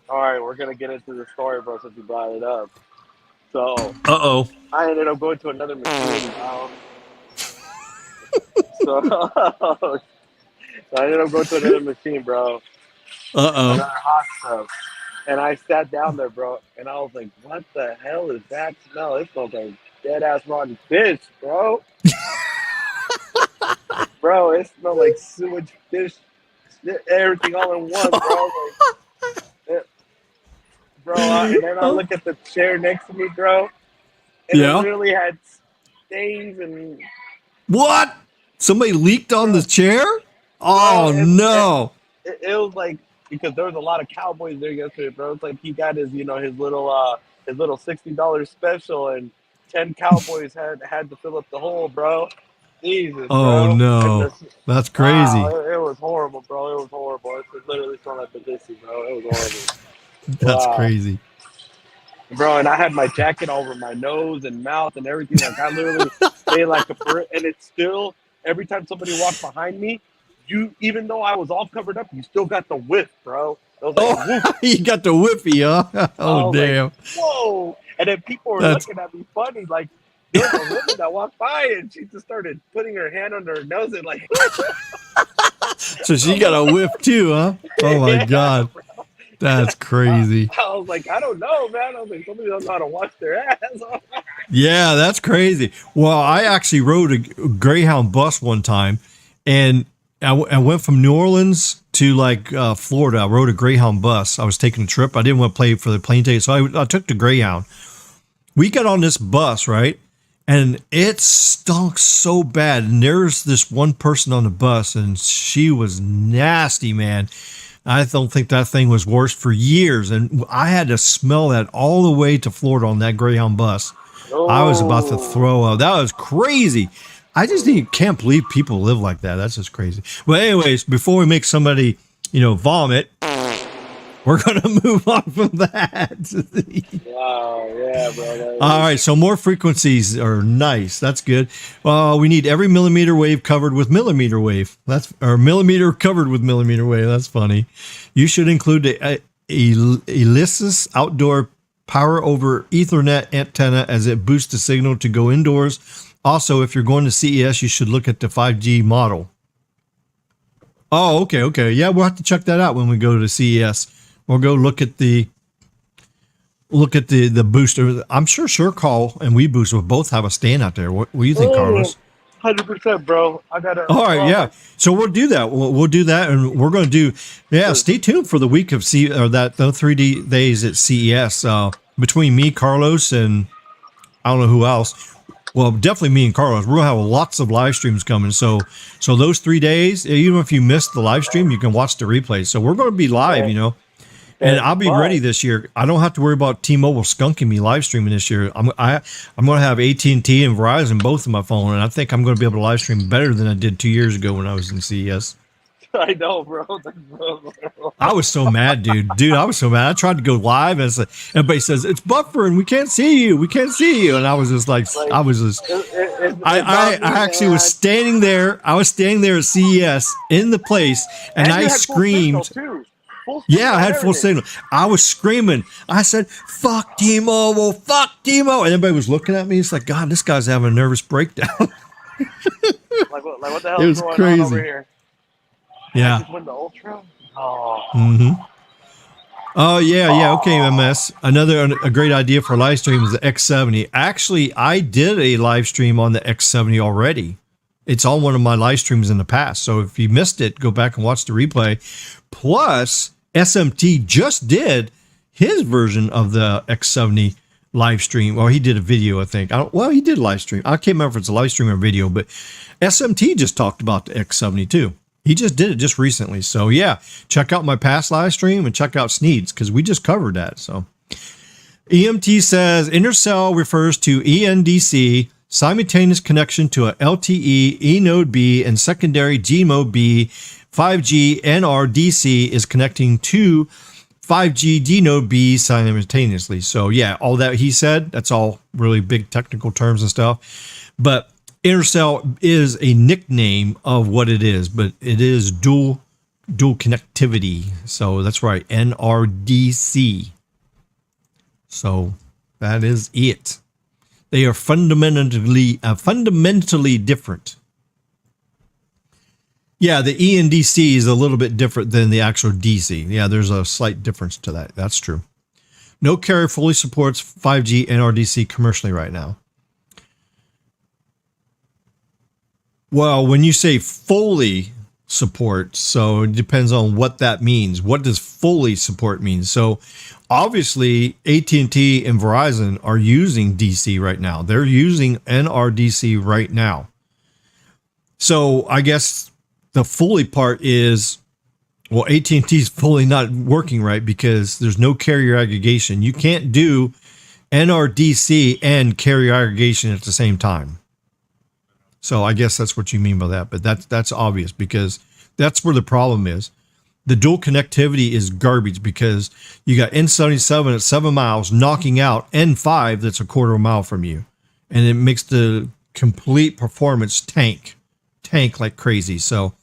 All right, we're going to get into the story, bro, since you brought it up. So, I ended up going to another machine. So I ended up going to another machine, bro. Another hot stuff. And I sat down there, bro, and I was like, what the hell is that smell? It smells like dead-ass rotten fish, bro. Bro, it smelled like sewage, fish, everything all in one, bro. And then I look at the chair next to me, bro, and it literally had stains and... What? Somebody leaked on the chair? Oh, no. It was like, because there was a lot of cowboys there yesterday, bro. It's like he got his, his little $60 special, and 10 cowboys had to fill up the hole, bro. Jesus, oh, bro. No. That's crazy. It was horrible, bro. It was horrible. It literally smelled like Bagissi, bro. It was horrible. That's crazy. Bro, and I had my jacket over my nose and mouth and everything. Like, I literally made like and it's still, every time somebody walked behind me, even though I was all covered up, you still got the whiff, bro. It was like, you got the whiffy, huh? Oh, damn. Like, whoa. And then people were looking at me funny. Like, there was a woman that walked by and she just started putting her hand under her nose and like. So she got a whiff too, huh? Oh, my God. Bro. That's crazy. I was like, I don't know, man. I was like, somebody doesn't know how to wash their ass. Yeah, that's crazy. Well, I actually rode a Greyhound bus one time, and I went from New Orleans to Florida. I rode a Greyhound bus. I was taking a trip. I didn't want to pay for the plane ticket, so I took the Greyhound. We got on this bus, right? And it stunk so bad. And there's this one person on the bus, and she was nasty, man. I don't think that thing was worse for years. And I had to smell that all the way to Florida on that Greyhound bus. I was about to throw up. That was crazy. I just can't believe people live like that. That's just crazy. But anyways, before we make somebody, vomit, we're going to move on from that. Wow, yeah, bro. All right, so more frequencies are nice. That's good. We need every millimeter wave covered with millimeter wave. Or millimeter covered with millimeter wave. That's funny. You should include the Elysis outdoor power over Ethernet antenna as it boosts the signal to go indoors. Also, if you're going to CES, you should look at the 5G model. Oh, okay. Yeah, we'll have to check that out when we go to CES. We'll go look at the booster. I'm sure SureCall and WeBoost will both have a stand out there. What do you think, Carlos? 100%, bro. I got it. All right, yeah. So we'll do that. We'll do that, and we're going to do. Yeah, stay tuned for the week of the 3D days at CES. Between me, Carlos, and I don't know who else. Well, definitely me and Carlos. We're gonna have lots of live streams coming. So those 3 days, even if you missed the live stream, you can watch the replay. So we're going to be live, and I'll be ready this year. I don't have to worry about T-Mobile skunking me live streaming this year. I'm going to have AT&T and Verizon both on my phone, and I think I'm going to be able to live stream better than I did 2 years ago when I was in CES. I know, bro. I was so mad, dude. I was so mad. I tried to go live, and everybody says it's buffering. We can't see you. And I was just like I actually was standing there. I was standing there at CES in the place, and I screamed. Yeah, I had full signal. I was screaming. I said, "Fuck T-Mobile! Fuck T-Mobile!" And everybody was looking at me. It's like, God, this guy's having a nervous breakdown. like what the hell is going crazy. On over here? Yeah. I just win the Ultra? Oh. Mm-hmm. Oh, yeah. Okay, MS. A great idea for a live stream is the X70. Actually, I did a live stream on the X70 already. It's on one of my live streams in the past. So if you missed it, go back and watch the replay. Plus, SMT just did his version of the X70 live stream. Well, he did a video, I think. He did live stream. I can't remember if it's a live stream or video, but SMT just talked about the X70 too. He just did it just recently. So yeah, check out my past live stream and check out Sneed's because we just covered that. So EMT says intercell refers to ENDC, simultaneous connection to a LTE, E node B, and secondary G mode B. 5G NRDC is connecting to 5G D node B simultaneously. So yeah, all that he said, that's all really big technical terms and stuff. But intercell is a nickname of what it is, but it is dual connectivity. So that's right, NRDC. So that is it. They are fundamentally different. Yeah, the ENDC is a little bit different than the actual DC. Yeah, there's a slight difference to that. That's true. No carrier fully supports 5G NRDC commercially right now. Well, when you say fully support, so it depends on what that means. What does fully support mean? So obviously AT&T and Verizon are using DC right now. They're using NRDC right now. So I guess the fully part is, well, AT&T is fully not working right because there's no carrier aggregation. You can't do NRDC and carrier aggregation at the same time. So I guess that's what you mean by that, but that's obvious because that's where the problem is. The dual connectivity is garbage because you got N77 at 7 miles knocking out N5 that's a quarter of a mile from you, and it makes the complete performance tank like crazy. So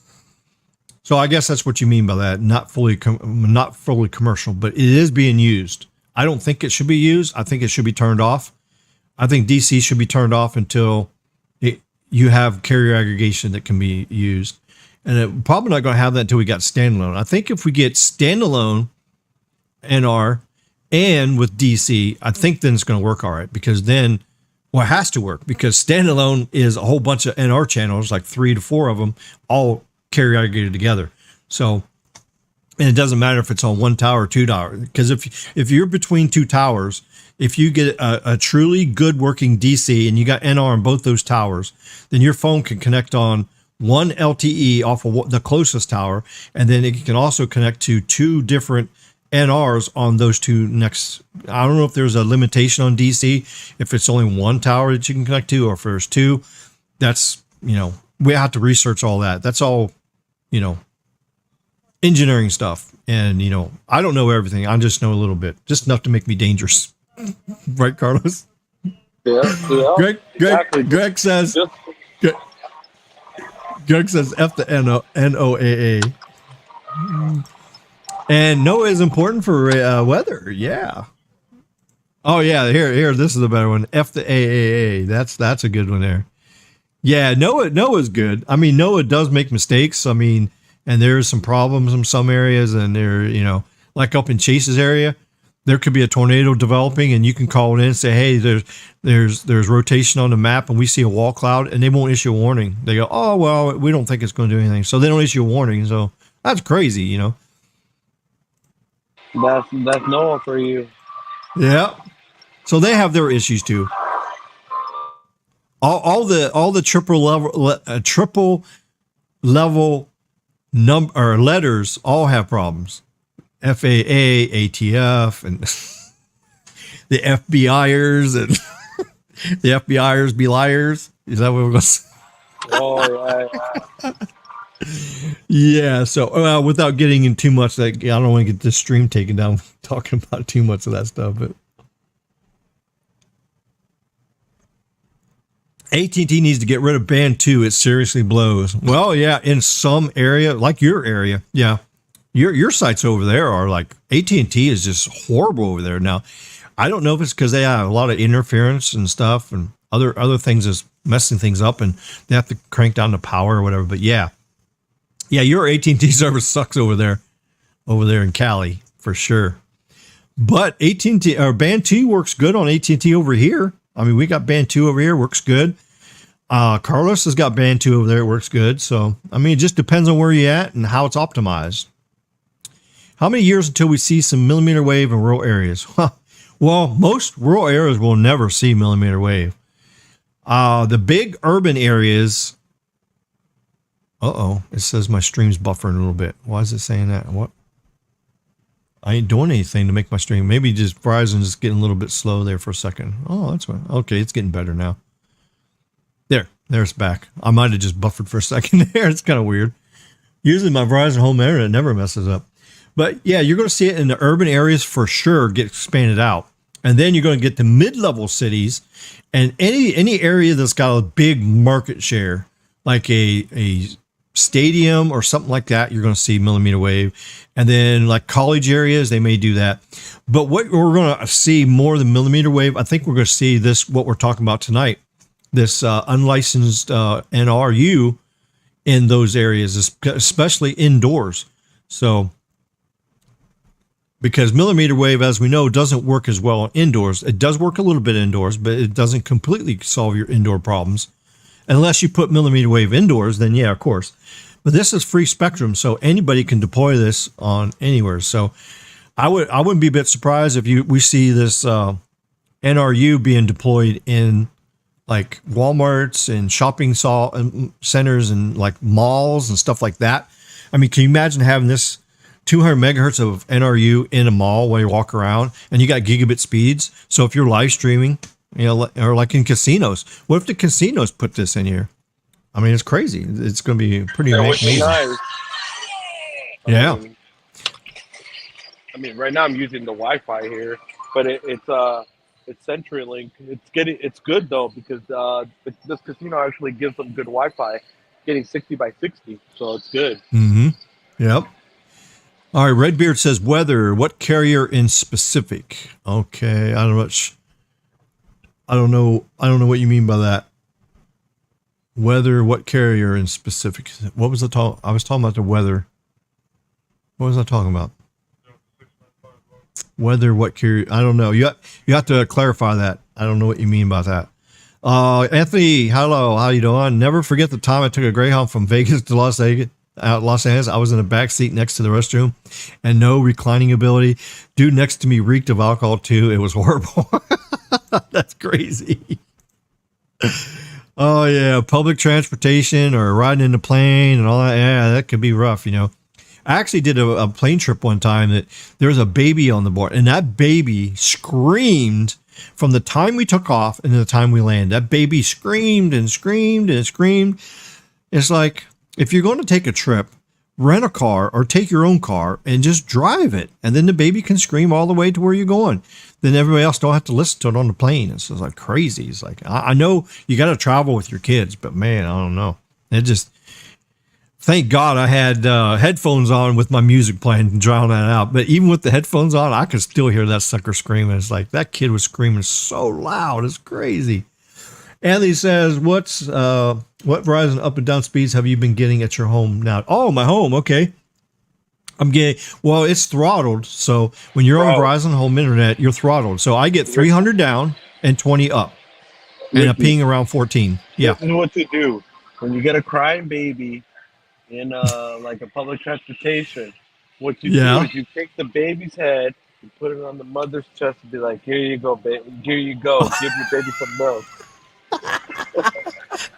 I guess that's what you mean by that. Not fully commercial, but it is being used. I don't think it should be used. I think it should be turned off. I think DC should be turned off until you have carrier aggregation that can be used. And it, probably not going to have that until we got standalone. I think if we get standalone NR and with DC, I think then it's going to work all right because then, well, it has to work because standalone is a whole bunch of NR channels, like 3 to 4 of them, all carrier aggregated together. So, and it doesn't matter if it's on one tower or 2 towers, because if you're between 2 towers, if you get a truly good working DC and you got NR on both those towers, then your phone can connect on one LTE off of the closest tower, and then it can also connect to 2 different NRs on those 2 next. I don't know if there's a limitation on DC, if it's only 1 tower that you can connect to, or if there's 2. That's, we have to research all that. That's all, engineering stuff. And, I don't know everything. I just know a little bit, just enough to make me dangerous. Right, Carlos? Yeah. Exactly. Greg says, Greg says F the NOAA. And NOAA is important for weather. Yeah. Oh yeah. Here. This is a better one. F the AAA. That's a good one there. Yeah. NOAA's good. I mean, NOAA does make mistakes. I mean, and there's some problems in some areas, and there, like up in Chase's area, there could be a tornado developing, and you can call it in and say, hey, there's rotation on the map, and we see a wall cloud, and they won't issue a warning. They go, oh well, we don't think it's going to do anything, so they don't issue a warning. So that's crazy, That's NOAA for you. Yeah. So they have their issues too. All the triple level number letters all have problems. FAA, ATF, and the FBIers, and the FBIers be liars. Is that what we're going to say? Oh yeah. Yeah. So without getting in too much, I don't want to get this stream taken down talking about too much of that stuff. But AT&T needs to get rid of Band 2. It seriously blows. Well, yeah, in some area, like your area, yeah, your sites over there are like, AT&T is just horrible over there. Now, I don't know if it's because they have a lot of interference and stuff, and other things is messing things up, and they have to crank down the power or whatever. But yeah, your AT&T service sucks over there in Cali for sure. But AT&T or Band 2 works good on AT&T over here. I mean, we got Band 2 over here, works good. Carlos has got Band 2 over there, it works good. So, I mean, it just depends on where you're at and how it's optimized. How many years until we see some millimeter wave in rural areas? Well, most rural areas will never see millimeter wave. The big urban areas. It says my stream's buffering a little bit. Why is it saying that? What? I ain't doing anything to make my stream. Maybe just Verizon's just getting a little bit slow there for a second. Oh, that's fine. Okay, it's getting better now. There it's back. I might have just buffered for a second there. It's kind of weird. Usually my Verizon home internet never messes up. But yeah, you're going to see it in the urban areas for sure get expanded out. And then you're going to get the mid-level cities and any area that's got a big market share, like a stadium or something like that, you're going to see millimeter wave. And then like college areas, they may do that. But what we're going to see more than millimeter wave, I think we're going to see this, what we're talking about tonight, this unlicensed NRU in those areas, especially indoors. So, because millimeter wave, as we know, doesn't work as well indoors. It does work a little bit indoors, but it doesn't completely solve your indoor problems. Unless you put millimeter wave indoors, then yeah, of course. But this is free spectrum, so anybody can deploy this on anywhere. So I wouldn't be a bit surprised if we see this NRU being deployed in like Walmarts and shopping centers and like malls and stuff like that. I mean, can you imagine having this 200 megahertz of NRU in a mall while you walk around, and you got gigabit speeds? So if you're live streaming, or like in casinos, what if the casinos put this in here? I mean, it's crazy. It's going to be pretty amazing. Nice. Yeah. I mean, right now I'm using the Wi-Fi here, but it's CenturyLink. It's good though, because this casino actually gives them good Wi-Fi, getting 60 by 60, so it's good. Mm-hmm. Yep. All right. Redbeard says weather. What carrier in specific? Okay, I don't know what you mean by that. Weather, what carrier in specific? What was I was talking about the weather. What was I talking about? Weather, what carrier? I don't know. You have to clarify that. I don't know what you mean by that. Anthony, hello. How you doing? Never forget the time I took a Greyhound from Vegas to Los Angeles. I was in the back seat next to the restroom, and no reclining ability. Dude next to me reeked of alcohol too. It was horrible. That's crazy. Oh yeah, public transportation or riding in a plane and all that. Yeah, that could be rough, you know. I actually did a plane trip one time that there was a baby on the board, and that baby screamed from the time we took off and the time we landed. That baby screamed and screamed and screamed. It's like, if you're going to take a trip, rent a car or take your own car and just drive it. And then the baby can scream all the way to where you're going. Then everybody else don't have to listen to it on the plane. It's just like crazy. It's like, I know you got to travel with your kids, but man, I don't know. It just, thank God I had headphones on with my music playing and drown that out. But even with the headphones on, I could still hear that sucker screaming. It's like that kid was screaming so loud. It's crazy. Andy says, what Verizon up and down speeds have you been getting at your home now? Oh, my home. Okay. I'm getting, well, it's throttled. So when you're on Verizon home internet, you're throttled. So I get 300 down and 20 up and a ping around 14. Yeah. This is what to do when you get a crying baby in like a public transportation. What you do is you take the baby's head, you put it on the mother's chest and be like, here you go, baby. Here you go. Give your baby some milk.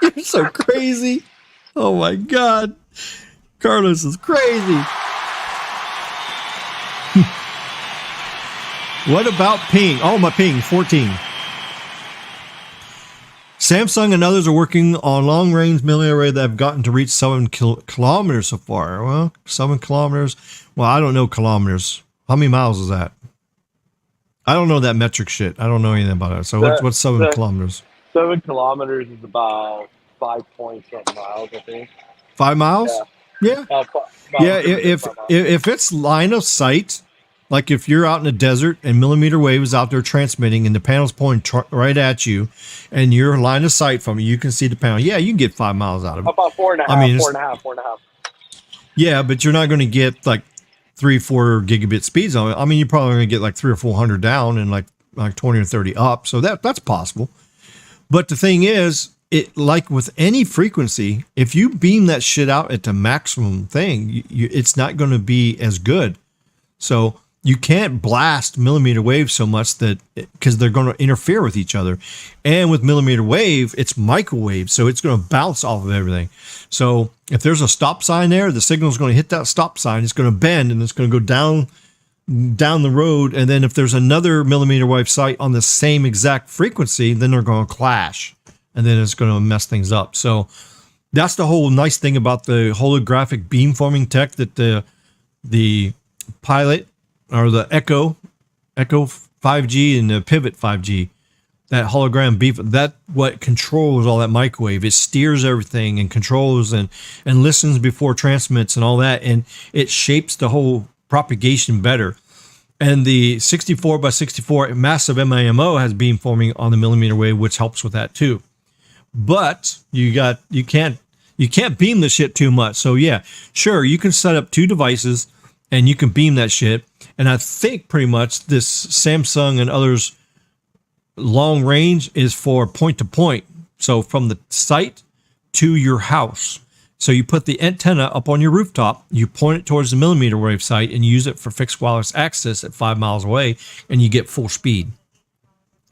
You're so crazy. Oh my God. Carlos is crazy. What about ping? Oh, my ping, 14. Samsung and others are working on long-range millimeter wave that have gotten to reach 7 kilometers so far. Well, 7 kilometers. Well, I don't know kilometers. How many miles is that? I don't know that metric shit. I don't know anything about it. So what's 7 kilometers? 7 kilometers is about 5 point something miles, I think. 5 miles? Yeah. Yeah. If it's line of sight, like if you're out in the desert and millimeter wave is out there transmitting and the panel's pointing right at you and you're line of sight from it, you can see the panel. Yeah, you can get 5 miles out of it. About 4.5. I mean, 4.5. Yeah, but you're not going to get like 3-4 gigabit speeds on it. I mean, you're probably going to get like 300 or 400 down and like 20 or 30 up. So that's possible. But the thing is, it like with any frequency, if you beam that shit out at the maximum thing, it's not going to be as good. So you can't blast millimeter wave so much that because they're going to interfere with each other. And with millimeter wave, it's microwave, so it's going to bounce off of everything. So if there's a stop sign there, the signal is going to hit that stop sign. It's going to bend and it's going to go down the road. And then if there's another millimeter wave site on the same exact frequency, then they're going to clash and then it's going to mess things up. So that's the whole nice thing about the holographic beamforming tech that the Pilot or the Echo 5G and the Pivot 5G, that hologram beam, that what controls all that microwave. It steers everything and controls and listens before transmits and all that. And it shapes the whole propagation better. And the 64 by 64 massive MIMO has beamforming on the millimeter wave, which helps with that too. But you can't beam the shit too much. So yeah, sure, you can set up 2 devices and you can beam that shit. And I think pretty much this Samsung and others long range is for point to point. So from the site to your house. So you put the antenna up on your rooftop, you point it towards the millimeter wave site and use it for fixed wireless access at 5 miles away and you get full speed.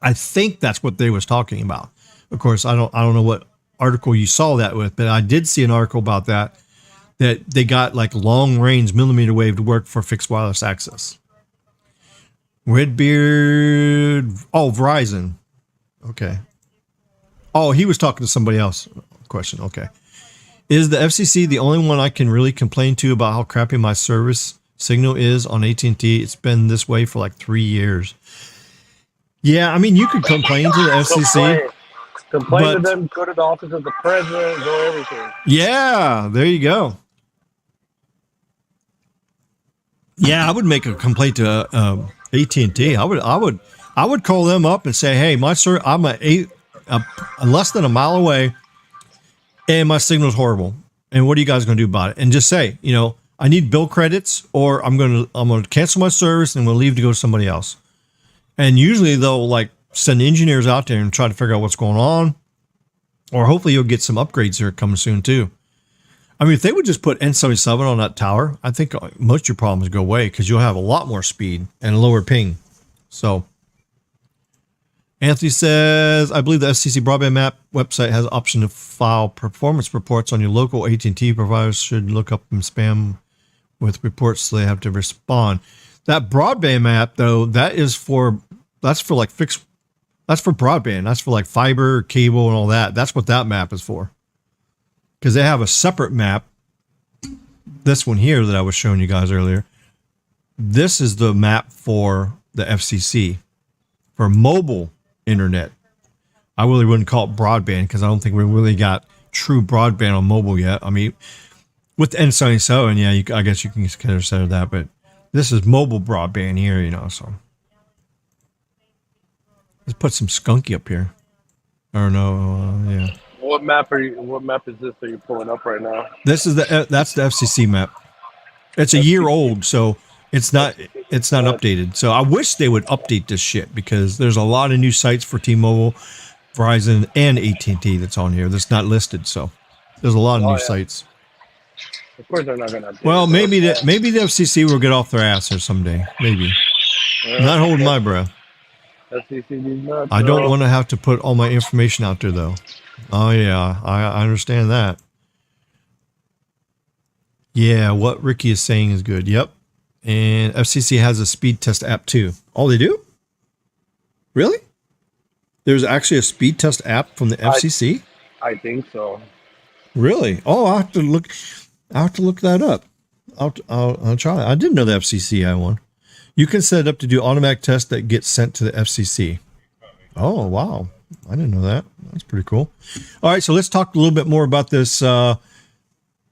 I think that's what they was talking about. Of course, I don't know what article you saw that with, but I did see an article about that they got like long range millimeter wave to work for fixed wireless access. Redbeard, Verizon. Okay. Oh, he was talking to somebody else. Question. Okay. Is the FCC the only one I can really complain to about how crappy my service signal is on AT&T? It's been this way for like 3 years. Yeah, I mean, you could complain to the FCC. Complain to them, go to the office of the president, go everything. Yeah, there you go. Yeah, I would make a complaint to AT&T. I would call them up and say, "Hey, I'm less than a mile away, and my signal's horrible. And what are you guys going to do about it?" And just say, I need bill credits, or I'm going to cancel my service and we'll leave to go to somebody else. And usually they'll like send engineers out there and try to figure out what's going on, or hopefully you'll get some upgrades here coming soon too. I mean, if they would just put N77 on that tower, I think most of your problems go away because you'll have a lot more speed and lower ping. So Anthony says, I believe the FCC broadband map website has an option to file performance reports on your local AT&T providers. Should look up in spam with reports so they have to respond. That broadband map, though, that's for like fixed, that's for broadband. That's for like fiber, cable, and all that. That's what that map is for. Because they have a separate map. This one here that I was showing you guys earlier. This is the map for the FCC for mobile internet. I really wouldn't call it broadband because I don't think we really got true broadband on mobile yet. I mean, with the N77, yeah, I guess you can consider that, but this is mobile broadband here, you know. So let's put some skunky up here. Or no, yeah. What map is this that you're pulling up right now? That's the FCC map. It's a year old, so it's not updated. So I wish they would update this shit because there's a lot of new sites for T-Mobile, Verizon, and AT&T that's on here that's not listed. So there's a lot of new sites. Of course, they're not going to update. Well, maybe the FCC will get off their ass here someday. Maybe. Not holding my breath. FCC needs nuts, I don't want to have to put all my information out there, though. Oh, yeah. I understand that. Yeah, what Ricky is saying is good. Yep. And FCC has a speed test app, too. Oh, they do? Really? There's actually a speed test app from the FCC? I think so. Really? Oh, I'll have to look that up. I'll try. I didn't know the FCC had one. You can set it up to do automatic tests that get sent to the FCC. Oh, wow. I didn't know that. That's pretty cool. All right, so let's talk a little bit more about this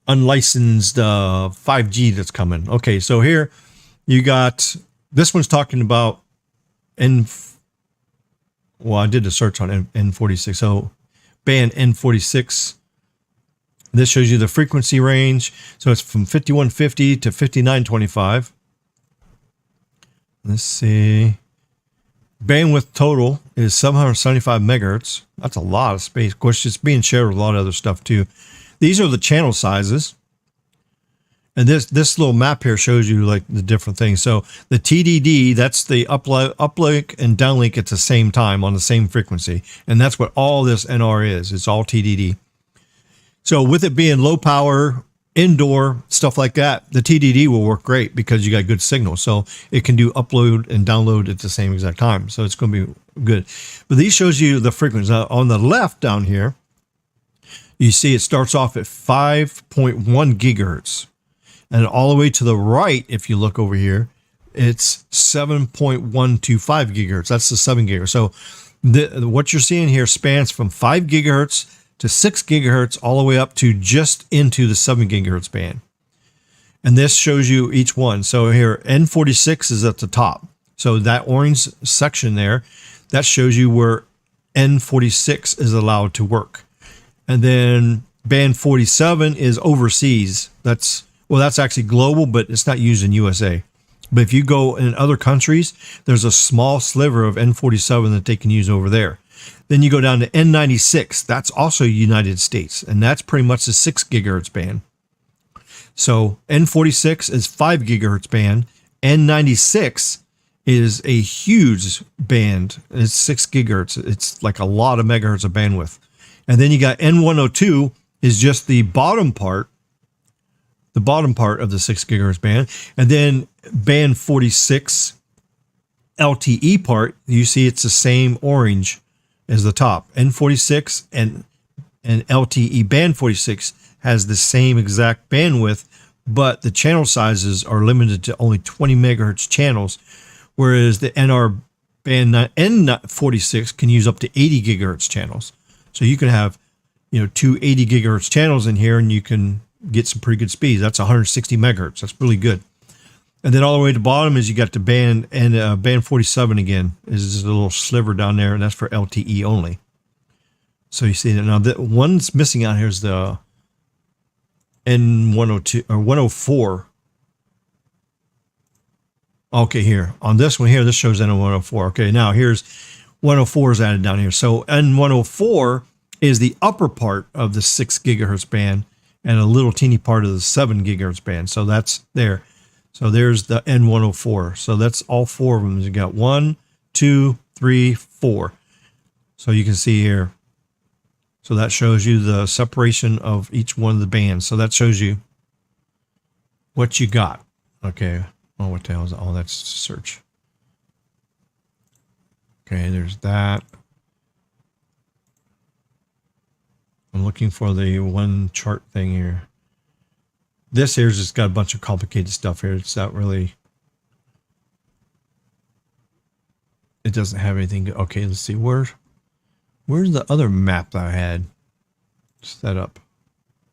unlicensed 5G that's coming. Okay, so here you got, this one's talking about I did a search on N46. So band N46. This shows you the frequency range. So it's from 5150 to 5925. Let's see. Bandwidth total is 775 megahertz. That's a lot of space. Of course, it's being shared with a lot of other stuff too. These are the channel sizes. And this little map here shows you like the different things. So the TDD, that's the uplink and downlink at the same time on the same frequency. And that's what all this NR is. It's all TDD. So with it being low power, indoor, stuff like that, the TDD will work great because you got good signal. So it can do upload and download at the same exact time. So it's going to be good. But these shows you the frequency. Now, on the left down here, you see it starts off at 5.1 gigahertz. And all the way to the right, if you look over here, it's 7.125 gigahertz. That's the 7 gigahertz. So what you're seeing here spans from 5 gigahertz to 6 gigahertz all the way up to just into the 7 gigahertz band. And this shows you each one. So here, N46 is at the top. So that orange section there, that shows you where N46 is allowed to work. And then band 47 is overseas. That's actually global, but it's not used in USA. But if you go in other countries, there's a small sliver of N47 that they can use over there. Then you go down to N96. That's also United States, and that's pretty much the 6 gigahertz band. So N46 is 5 gigahertz band. N96 is a huge band. It's 6 gigahertz. It's like a lot of megahertz of bandwidth. And then you got N102 is just the bottom part of the 6 gigahertz band. And then band 46 LTE part, you see it's the same orange as the top. N46 and LTE band 46 has the same exact bandwidth, but the channel sizes are limited to only 20 megahertz channels, whereas the NR band N46 can use up to 80 gigahertz channels. So you can have, 2 80 gigahertz channels in here, and you can get some pretty good speeds. That's 160 megahertz. That's really good. And then all the way to the bottom is you got the band, and band 47 again is just a little sliver down there, and that's for LTE only. So you see that now. The one's missing out here is the N102 or 104. Okay, here on this one here, this shows N104. Okay, now here's 104 is added down here. So N104 is the upper part of the 6 gigahertz band and a little teeny part of the 7 gigahertz band. So that's there. So there's the N104. So that's all 4 of them. You got 1, 2, 3, 4. So you can see here. So that shows you the separation of each one of the bands. So that shows you what you got. Okay. Oh, what the hell is that? Oh, that's search. Okay, there's that. I'm looking for the one chart thing here. This here's just got a bunch of complicated stuff here. It's not really... It doesn't have anything. Okay, let's see. Where's the other map that I had set up?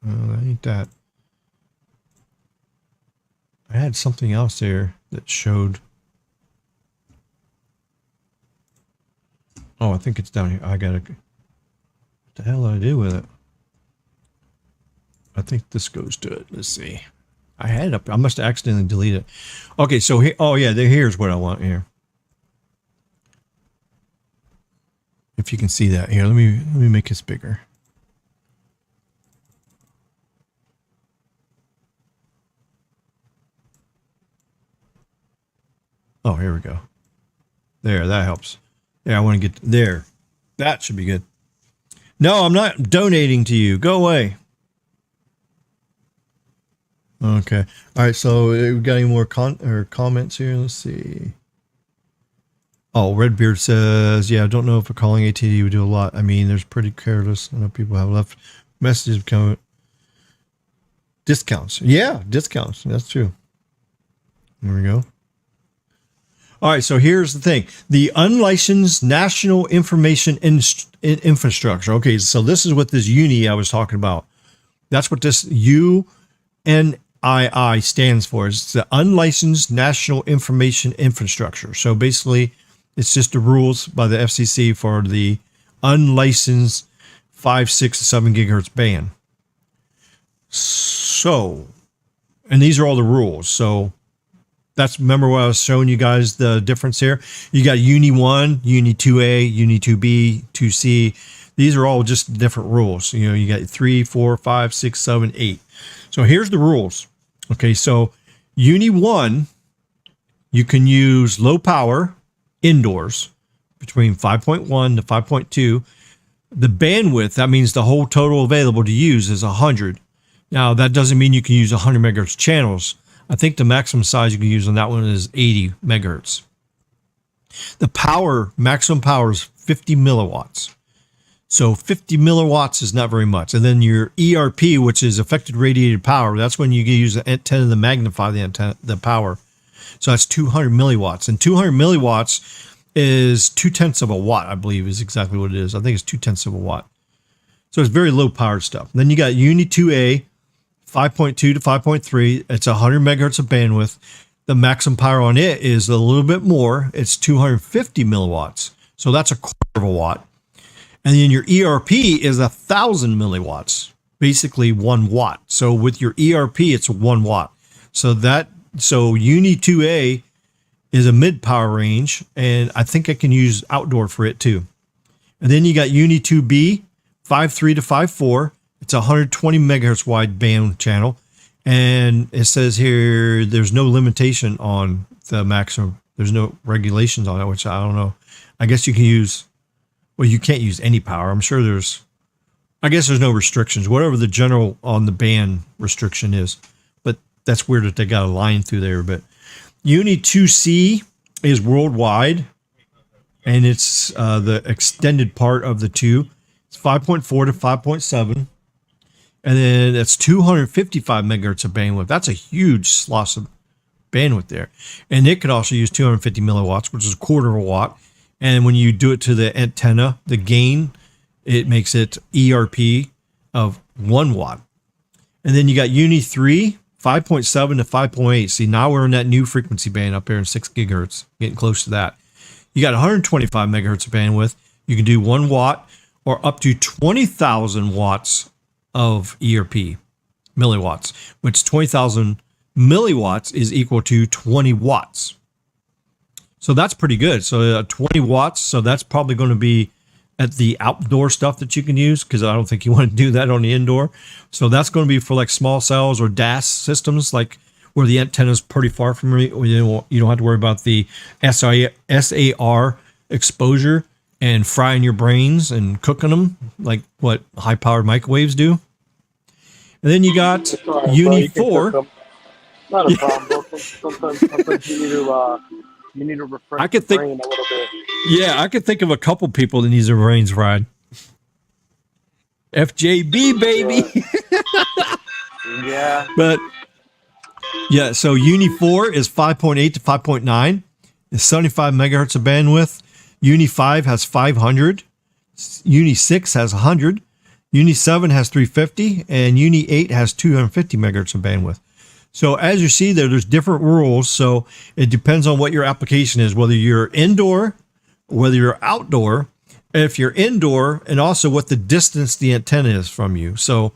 That ain't that. I had something else there that showed. Oh, I think it's down here. I gotta. What the hell did I do with it? I think this goes to it. Let's see. I had it up. I must have accidentally deleted it. Okay, so here. Oh yeah, here's what I want here. If you can see that here, let me make this bigger. Oh, here we go. There, that helps. Yeah, I want to get there. That should be good. No, I'm not donating to you. Go away. Okay. All right. So we got any more comments here? Let's see. Oh, Redbeard says, yeah, I don't know if a calling ATD would do a lot. I mean, there's pretty careless. I know people have left messages coming. Discounts. Yeah, discounts. That's true. There we go. All right, so here's the thing. The unlicensed national information infrastructure. Okay, so this is what this UNI I was talking about. That's what this UNII stands for. It's the unlicensed national information infrastructure. So basically, it's just the rules by the FCC for the unlicensed 5, 6, 7 gigahertz band. So, and these are all the rules. So that's, remember what I was showing you guys the difference here? You got UNI 1, UNI 2A, UNI 2B, 2C. These are all just different rules. You know, you got 3, 4, 5, 6, 7, 8. So here's the rules. Okay, so UNI 1, you can use low power indoors between 5.1 to 5.2. The bandwidth, that means the whole total available to use is 100. Now, that doesn't mean you can use 100 megahertz channels. I think the maximum size you can use on that one is 80 megahertz. The power, maximum power is 50 milliwatts. So 50 milliwatts is not very much. And then your ERP, which is affected radiated power, that's when you use the antenna to magnify the antenna, the power. So that's 200 milliwatts. And 200 milliwatts is 0.2 of a watt, I believe is exactly what it is. I think it's 0.2 of a watt. So it's very low powered stuff. Then you got UNI 2A, 5.2 to 5.3. It's 100 megahertz of bandwidth. The maximum power on it is a little bit more. It's 250 milliwatts. So that's a quarter of a watt. And then your ERP is 1,000 milliwatts, basically 1 watt. So with your ERP, it's 1 watt. So UNI 2A is a mid power range, and I think I can use outdoor for it too. And then you got UNI 2B, 5.3 to 5.4. It's 120 megahertz wide band channel. And it says here there's no limitation on the maximum. There's no regulations on it, which I don't know. I guess you can use, well, you can't use any power. I'm sure I guess there's no restrictions, whatever the general on the band restriction is. But that's weird that they got a line through there. But UNI 2C is worldwide, and it's the extended part of the two. It's 5.4 to 5.7. And then it's 255 megahertz of bandwidth. That's a huge slice of bandwidth there. And it could also use 250 milliwatts, which is a quarter of a watt. And when you do it to the antenna, the gain, it makes it ERP of 1 watt. And then you got UNI 3, 5.7 to 5.8. See, now we're in that new frequency band up there in 6 gigahertz, getting close to that. You got 125 megahertz of bandwidth. You can do 1 watt or up to 20,000 watts of ERP, milliwatts, which 20,000 milliwatts is equal to 20 watts. So that's pretty good. So 20 watts. So that's probably going to be at the outdoor stuff that you can use, because I don't think you want to do that on the indoor. So that's going to be for like small cells or DAS systems, like where the antenna is pretty far from you. You don't have to worry about the SAR exposure and frying your brains and cooking them like what high-powered microwaves do. And then you got Uni 4. Not a problem, bro. Sometimes you need to refresh the brain a little bit. Yeah, I could think of a couple people that needs their brains fried. FJB, baby. Yeah. But yeah, so Uni 4 is 5.8 to 5.9. It's 75 megahertz of bandwidth. Uni 5 has 500. Uni 6 has 100. Uni 7 has 350. And Uni 8 has 250 megahertz of bandwidth. So as you see there's different rules. So it depends on what your application is, whether you're indoor, whether you're outdoor, if you're indoor, and also what the distance the antenna is from you. So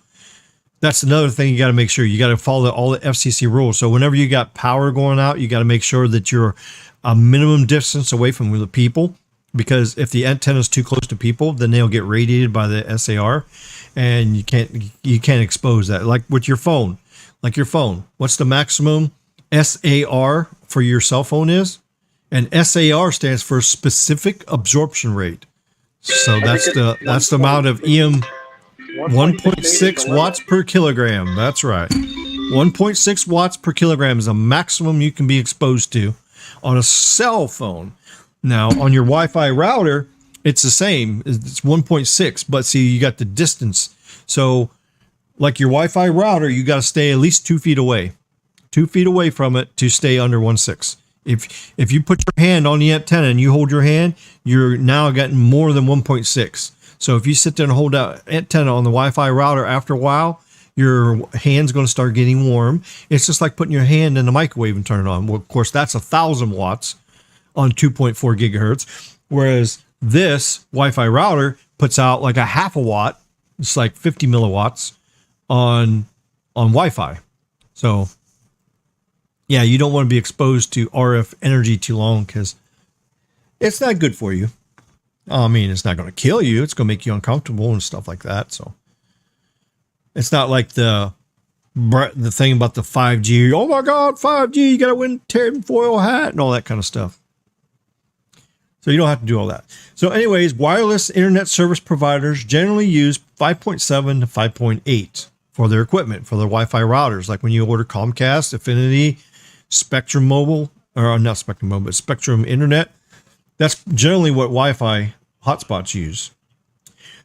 that's another thing you got to make sure. You got to follow all the FCC rules. So whenever you got power going out, you got to make sure that you're a minimum distance away from the people, because if the antenna is too close to people, then they'll get radiated by the SAR, and you can't expose that. Like with your phone, what's the maximum SAR for your cell phone is? And SAR stands for specific absorption rate. So that's the amount of EM. 1.6 watts per kilogram. That's right. 1.6 watts per kilogram is a maximum you can be exposed to on a cell phone. Now, on your Wi-Fi router, it's the same. It's 1.6, but see, you got the distance. So, like your Wi-Fi router, you got to stay at least 2 feet away. 2 feet away from it to stay under 1.6. If you put your hand on the antenna and you hold your hand, you're now getting more than 1.6. So if you sit there and hold that antenna on the Wi-Fi router, after a while, your hand's going to start getting warm. It's just like putting your hand in the microwave and turning it on. Well, of course, that's 1,000 watts on 2.4 gigahertz, whereas this Wi-Fi router puts out like a half a watt. It's like 50 milliwatts on Wi-Fi. So, yeah, you don't want to be exposed to RF energy too long because it's not good for you. I mean, it's not going to kill you. It's going to make you uncomfortable and stuff like that. So it's not like the thing about the 5G. Oh my God, 5G, you got to win tinfoil hat and all that kind of stuff. So you don't have to do all that. So anyways, wireless internet service providers generally use 5.7 to 5.8 for their equipment, for their Wi-Fi routers. Like when you order Comcast, Affinity, Spectrum Mobile, or not Spectrum Mobile, but Spectrum Internet. That's generally what Wi-Fi hotspots use.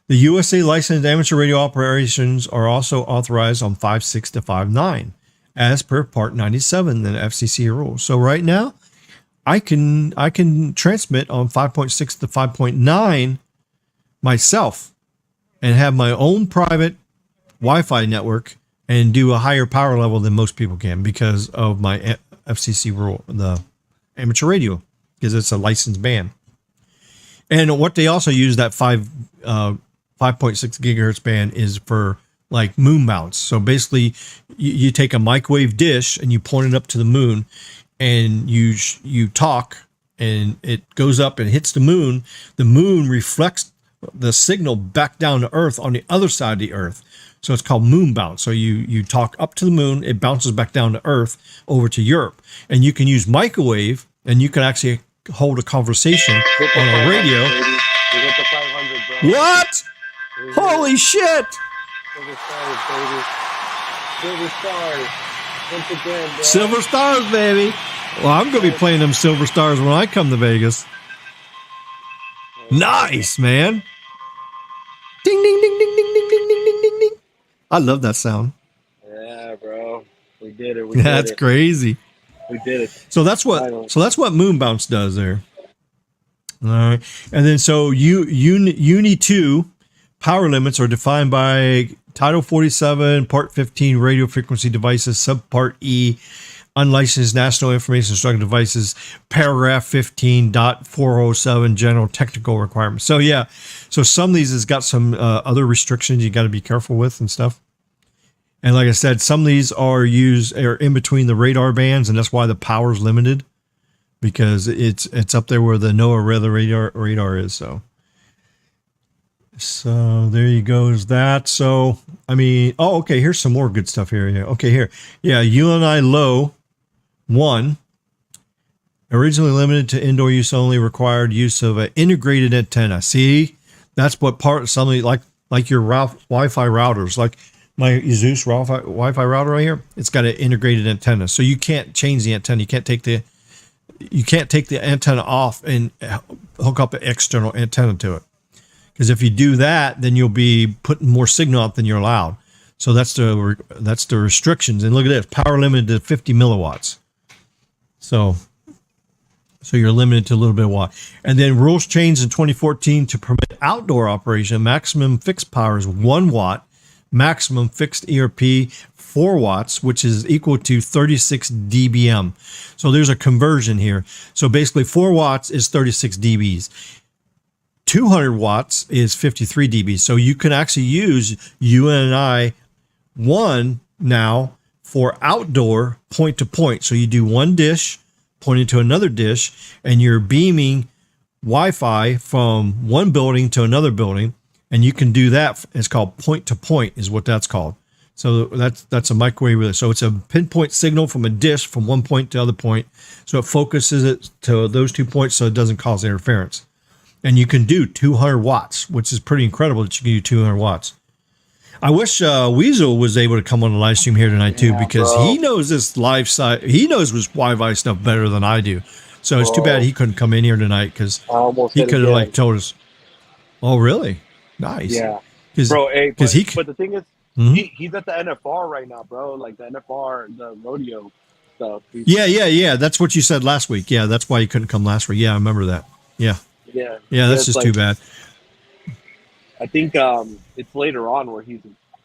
The USA licensed amateur radio operations are also authorized on 5.6 to 5.9 as per Part 97 in the FCC rules. So right now, I can transmit on 5.6 to 5.9 myself and have my own private Wi-Fi network and do a higher power level than most people can because of my FCC rule, the amateur radio, because it's a licensed band. And what they also use that 5.6 gigahertz band is for like moon mounts. So basically you take a microwave dish and you point it up to the moon and you talk and it goes up and hits the moon. The moon reflects the signal back down to Earth on the other side of the Earth. So it's called moon bounce. So you talk up to the moon, it bounces back down to Earth over to Europe. And you can use microwave and you can actually hold a conversation on a radio. We hit the 500, bro. What? Holy shit! Silver stars, baby. Silver stars. Once again, bro. Silver stars, baby. Well, I'm going to be playing them silver stars when I come to Vegas. Nice, man. Ding, ding, ding, ding, ding, ding, ding, ding, ding, ding, ding. I love that sound. Yeah, bro. We did it. That's crazy. We did it. So that's what moon bounce does there. All right. And then so Uni 2 power limits are defined by Title 47, Part 15, radio frequency devices, Subpart E, unlicensed national information structure devices, paragraph 15.407, general technical requirements. So yeah, so some of these has got some other restrictions you got to be careful with and stuff. And like I said, some of these are in between the radar bands, and that's why the power is limited, because it's up there where the NOAA radar is. So there you go. Is that so? I mean, oh, okay. Here's some more good stuff here. Yeah. Okay, here. Yeah, UNI low 1 Originally limited to indoor use only, required use of an integrated antenna. See, that's what something like your Wi-Fi routers, like my Zeus Wi-Fi router right here. It's got an integrated antenna, so you can't change the antenna. You can't take the antenna off and hook up an external antenna to it. Because if you do that, then you'll be putting more signal out than you're allowed. So that's the restrictions. And look at this, power limited to 50 milliwatts. So you're limited to a little bit of watt. And then rules changed in 2014 to permit outdoor operation. Maximum fixed power is 1 watt. Maximum fixed ERP 4 watts, which is equal to 36 dBm. So there's a conversion here. So basically 4 watts is 36 dBs. 200 watts is 53 dB. So you can actually use UNI 1 now for outdoor point to point. So you do one dish pointing to another dish, and you're beaming Wi-Fi from one building to another building, and you can do that. It's called point to point, is what that's called. So that's a microwave relay. So it's a pinpoint signal from a dish from one point to other point. So it focuses it to those 2 points, so it doesn't cause interference. And you can do 200 watts, which is pretty incredible that you can do 200 watts. I wish Weasel was able to come on the live stream here tonight too, because he knows this live side. He knows this Wi-Fi stuff better than I do. So it's too bad he couldn't come in here tonight, because he could have told us. Oh, really? Nice. Yeah, bro. But the thing is, he's at the NFR right now, bro. Like the NFR, the rodeo stuff. Yeah. That's what you said last week. Yeah, that's why he couldn't come last week. Yeah, I remember that. Yeah. That's just too bad. I think it's later on where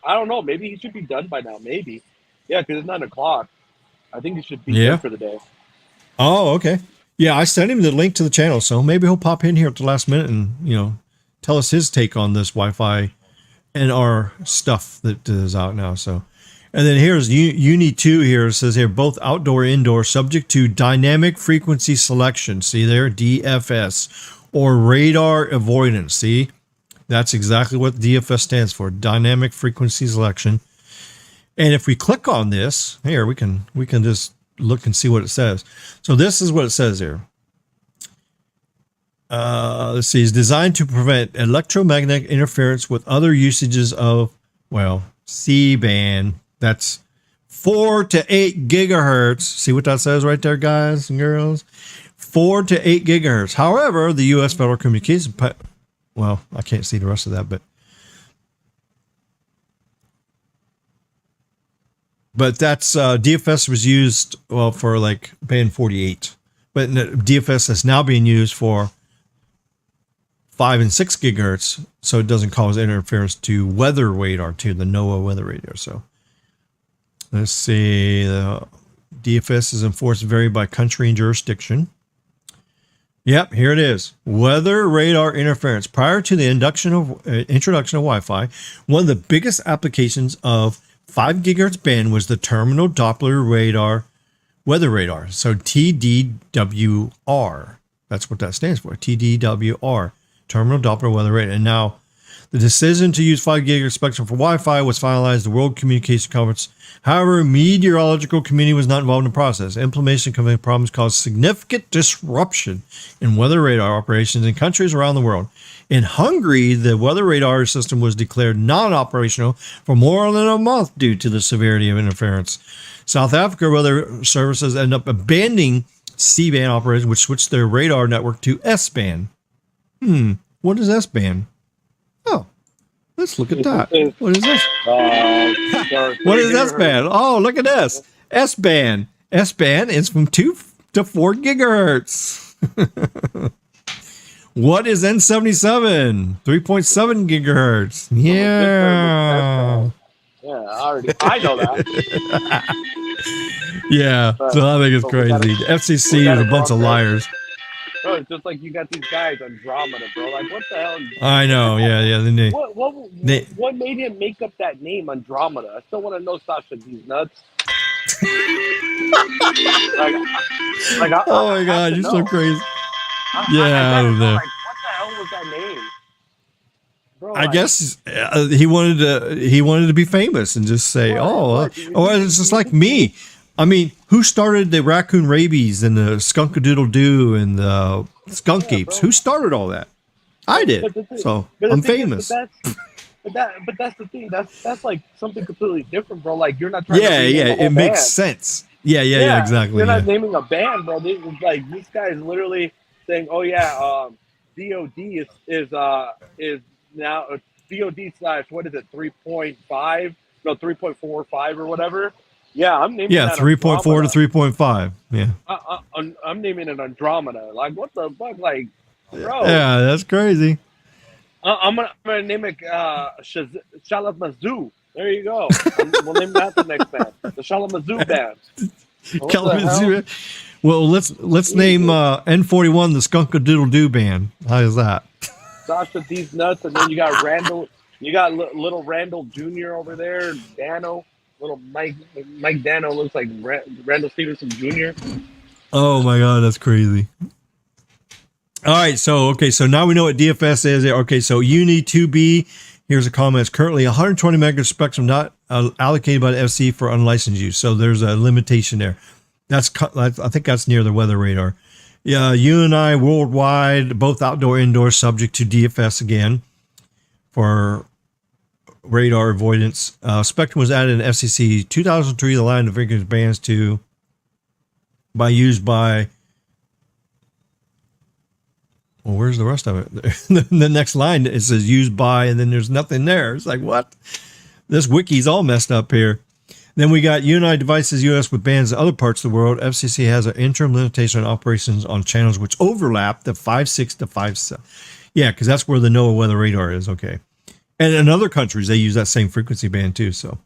I don't know, maybe he should be done by now, maybe. Yeah, because it's 9 o'clock. I think he should be done for the day. Oh, okay. Yeah, I sent him the link to the channel, so maybe he'll pop in here at the last minute and, tell us his take on this Wi-Fi and our stuff that is out now. So, and then here's Uni 2 here. It says here, both outdoor and indoor, subject to dynamic frequency selection. See there, DFS, or radar avoidance. See, that's exactly what DFS stands for, dynamic frequency selection. And if we click on this here, we can just look and see what it says. So this is what it says here. Let's see, it's designed to prevent electromagnetic interference with other usages of, C-band. That's 4 to 8 gigahertz. See what that says right there, guys and girls? 4 to 8 gigahertz. However, the U.S. Federal Communications, I can't see the rest of that, but that's DFS was used for like band 48, but DFS is now being used for 5 and 6 gigahertz, so it doesn't cause interference to weather radar, to the NOAA weather radar. So let's see, the DFS is enforced vary by country and jurisdiction. Yep, here it is. Weather radar interference. Prior to the introduction of Wi-Fi, one of the biggest applications of 5 gigahertz band was the terminal Doppler radar, weather radar. So TDWR. That's what that stands for. TDWR, terminal Doppler weather radar. And now the decision to use 5 gigahertz spectrum for Wi-Fi was finalized at the World Communication Conference. However, meteorological community was not involved in the process. Implementation of problems caused significant disruption in weather radar operations in countries around the world. In Hungary, the weather radar system was declared non-operational for more than a month due to the severity of interference. South Africa weather services ended up abandoning C-band operations, which switched their radar network to S-band. What is S-band? Oh, let's look at that. What is this? What is S-band? Oh, look at this. S-band. S-band is from 2 to 4 gigahertz. What is N77? 3.7 gigahertz. Yeah. I know that. Yeah, so I think it's crazy. The FCC is a bunch of liars. Bro, it's just like you got these guys Andromeda, bro. Like, what the hell? I know, yeah. What made him make up that name, Andromeda? I still want to know, Sasha. He's nuts. Oh my God, you're so crazy. I don't know. Like, what the hell was that name? Bro, I guess he wanted to be famous and just say, it's just like me. I mean, who started the raccoon rabies and the skunk-a-doodle-doo and the skunk apes? Who started all that? I did. So I'm famous. But that's the thing. That's like something completely different, bro. Like you're not trying to Yeah, rename a whole it makes band. sense. Yeah, exactly. You're not naming a band, bro. This guy is literally saying, "Oh yeah, DOD is now DOD slash what is it 3.5? No, 3.45 or whatever." Yeah, I'm naming that 3.4 to 3.5. Yeah. I'm naming it Andromeda. Like what the fuck, like, bro? Yeah, that's crazy. I'm gonna name it Shalamazoo. There you go. We'll name that the next band, the Shalamazoo band. Kalamazoo. Well, let's name N41 the Skunk-a-Doodle-Doo band. How is that? Sasha D's nuts, and then you got Randall. You got little Randall Jr. over there. Dano, little Mike Dano looks like Randall Stevenson Jr. Oh my God, that's crazy. All right, so now we know what DFS is. Okay, so Uni 2B. Here's a comment. It's currently 120 megahertz spectrum not allocated by the FC for unlicensed use. So there's a limitation there. I think that's near the weather radar. Yeah, UNI worldwide, both outdoor indoor, subject to DFS again for radar avoidance. Spectrum was added in FCC 2003. The line of frequency bands used by. Well, where's the rest of it? The next line, it says used by, and then there's nothing there. It's like, what? This wiki's all messed up here. Then we got UNI devices US with bands in other parts of the world. FCC has an interim limitation on operations on channels which overlap the 5.6 to 5.7. Yeah, because that's where the NOAA weather radar is. Okay. And in other countries, they use that same frequency band too. So,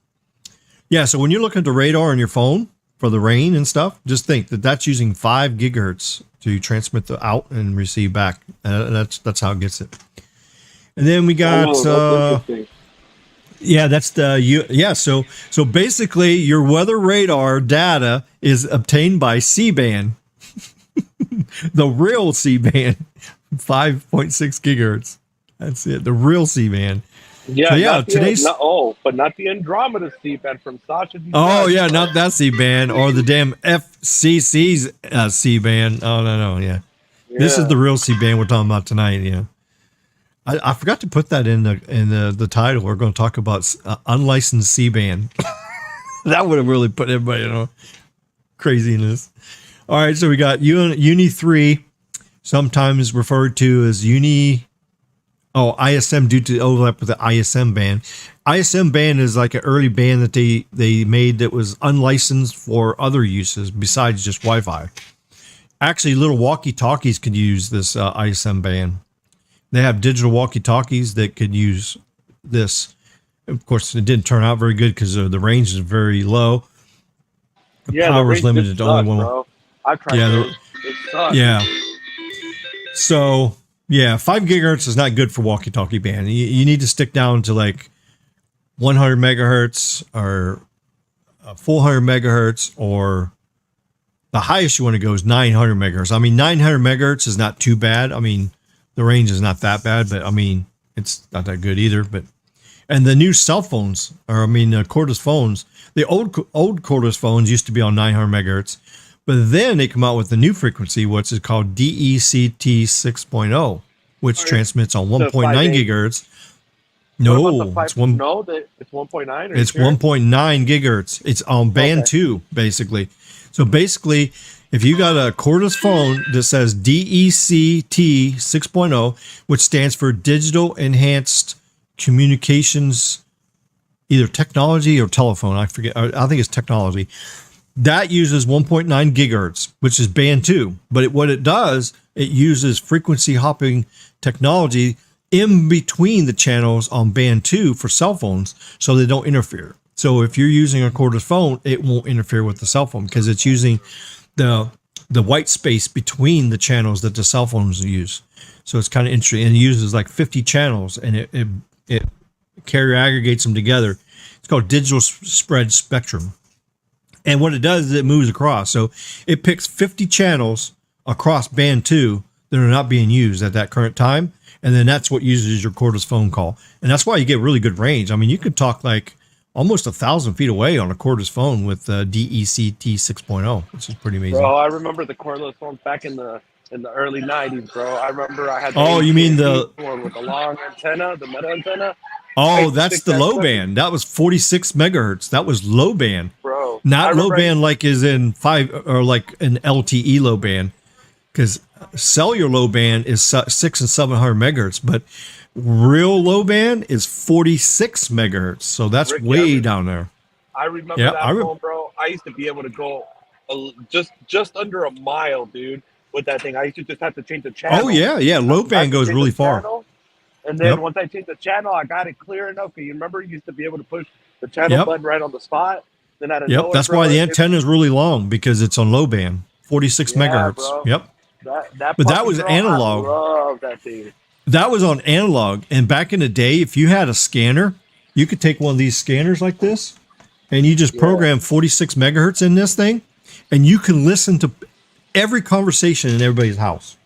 yeah, so when you're looking at the radar on your phone for the rain and stuff, just think that that's using 5 gigahertz to transmit the out and receive back. That's how it gets it. And then we got so basically your weather radar data is obtained by C-band. The real C-band, 5.6 gigahertz. That's it, the real C-band. Yeah, but not the Andromeda C-band from Sasha. Oh yeah, not that C-band or the damn FCC's C-band. Oh no, yeah. This is the real C-band we're talking about tonight. Yeah, I forgot to put that in the title. We're going to talk about unlicensed C-band. That would have really put everybody in craziness. All right, so we got Uni 3, sometimes referred to as ISM due to overlap with the ISM band. ISM band is like an early band that they made that was unlicensed for other uses besides just Wi-Fi. Actually, little walkie-talkies could use this ISM band. They have digital walkie-talkies that could use this. Of course, it didn't turn out very good because the range is very low. The power is limited to only one. Bro. I've tried it. It sucks. Yeah. So... yeah, 5 gigahertz is not good for walkie-talkie band. You need to stick down to like 100 megahertz or 400 megahertz, or the highest you want to go is 900 megahertz. I mean, 900 megahertz is not too bad. I mean, the range is not that bad, but I mean, it's not that good either. And the new cell phones, cordless phones, the old cordless phones used to be on 900 megahertz. But then they come out with the new frequency, which is called DECT 6.0, which transmits on 1.9 gigahertz. No, it's 1.9. It's 1.9 gigahertz. It's on band 2, basically. So basically, if you got a cordless phone that says DECT 6.0, which stands for Digital Enhanced Communications, either technology or telephone, I forget. I think it's technology. That uses 1.9 gigahertz, which is band 2. But what it does, it uses frequency hopping technology in between the channels on band 2 for cell phones so they don't interfere. So if you're using a cordless phone, it won't interfere with the cell phone because it's using the white space between the channels that the cell phones use. So it's kind of interesting. And it uses like 50 channels, and it carrier aggregates them together. It's called digital spread spectrum. And what it does is it moves across. So it picks 50 channels across band 2 that are not being used at that current time. And then that's what uses your cordless phone call. And that's why you get really good range. I mean, you could talk like almost 1,000 feet away on a cordless phone with DECT 6.0, which is pretty amazing. Bro, I remember the cordless phones back in the early '90s, bro. I remember I had the Oh, you mean one with the long antenna, the meta antenna. Oh, that's the low band. That was 46 megahertz. That was low band, bro. Not low band like is in 5 or like an LTE low band, because cellular low band is 600 and 700 megahertz, but real low band is 46 megahertz. So that's way down there. I remember that phone, bro. I used to be able to go just under a mile, dude, with that thing. I used to just have to change the channel. Oh yeah. Low band goes really far. And then once I changed the channel, I got it clear enough. Cause you remember you used to be able to push the channel button right on the spot. Then out of nowhere, that's why the antenna is really long, because it's on low band, 46 megahertz. Bro. Yep. But that was analog. I love that thing. That was on analog. And back in the day, if you had a scanner, you could take one of these scanners like this, and you just program 46 megahertz in this thing, and you can listen to every conversation in everybody's house.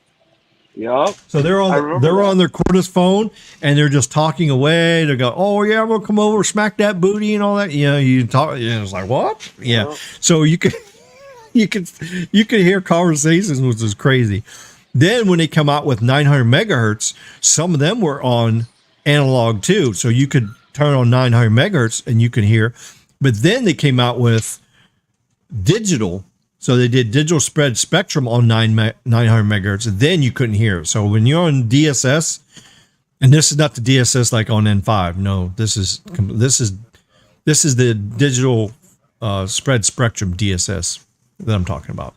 Yep. So they're on their cordless phone, and they're just talking away. They go, "Oh yeah, we'll come over, smack that booty, and all that." You know, you talk. You know, it's like what? Yeah. So you could hear conversations, which is crazy. Then when they come out with 900 megahertz, some of them were on analog too. So you could turn on 900 megahertz and you can hear. But then they came out with digital. So they did digital spread spectrum on 900 megahertz, and then you couldn't hear it. So when you're on DSS, and this is not the DSS like on N5. No, this is the digital spread spectrum DSS that I'm talking about.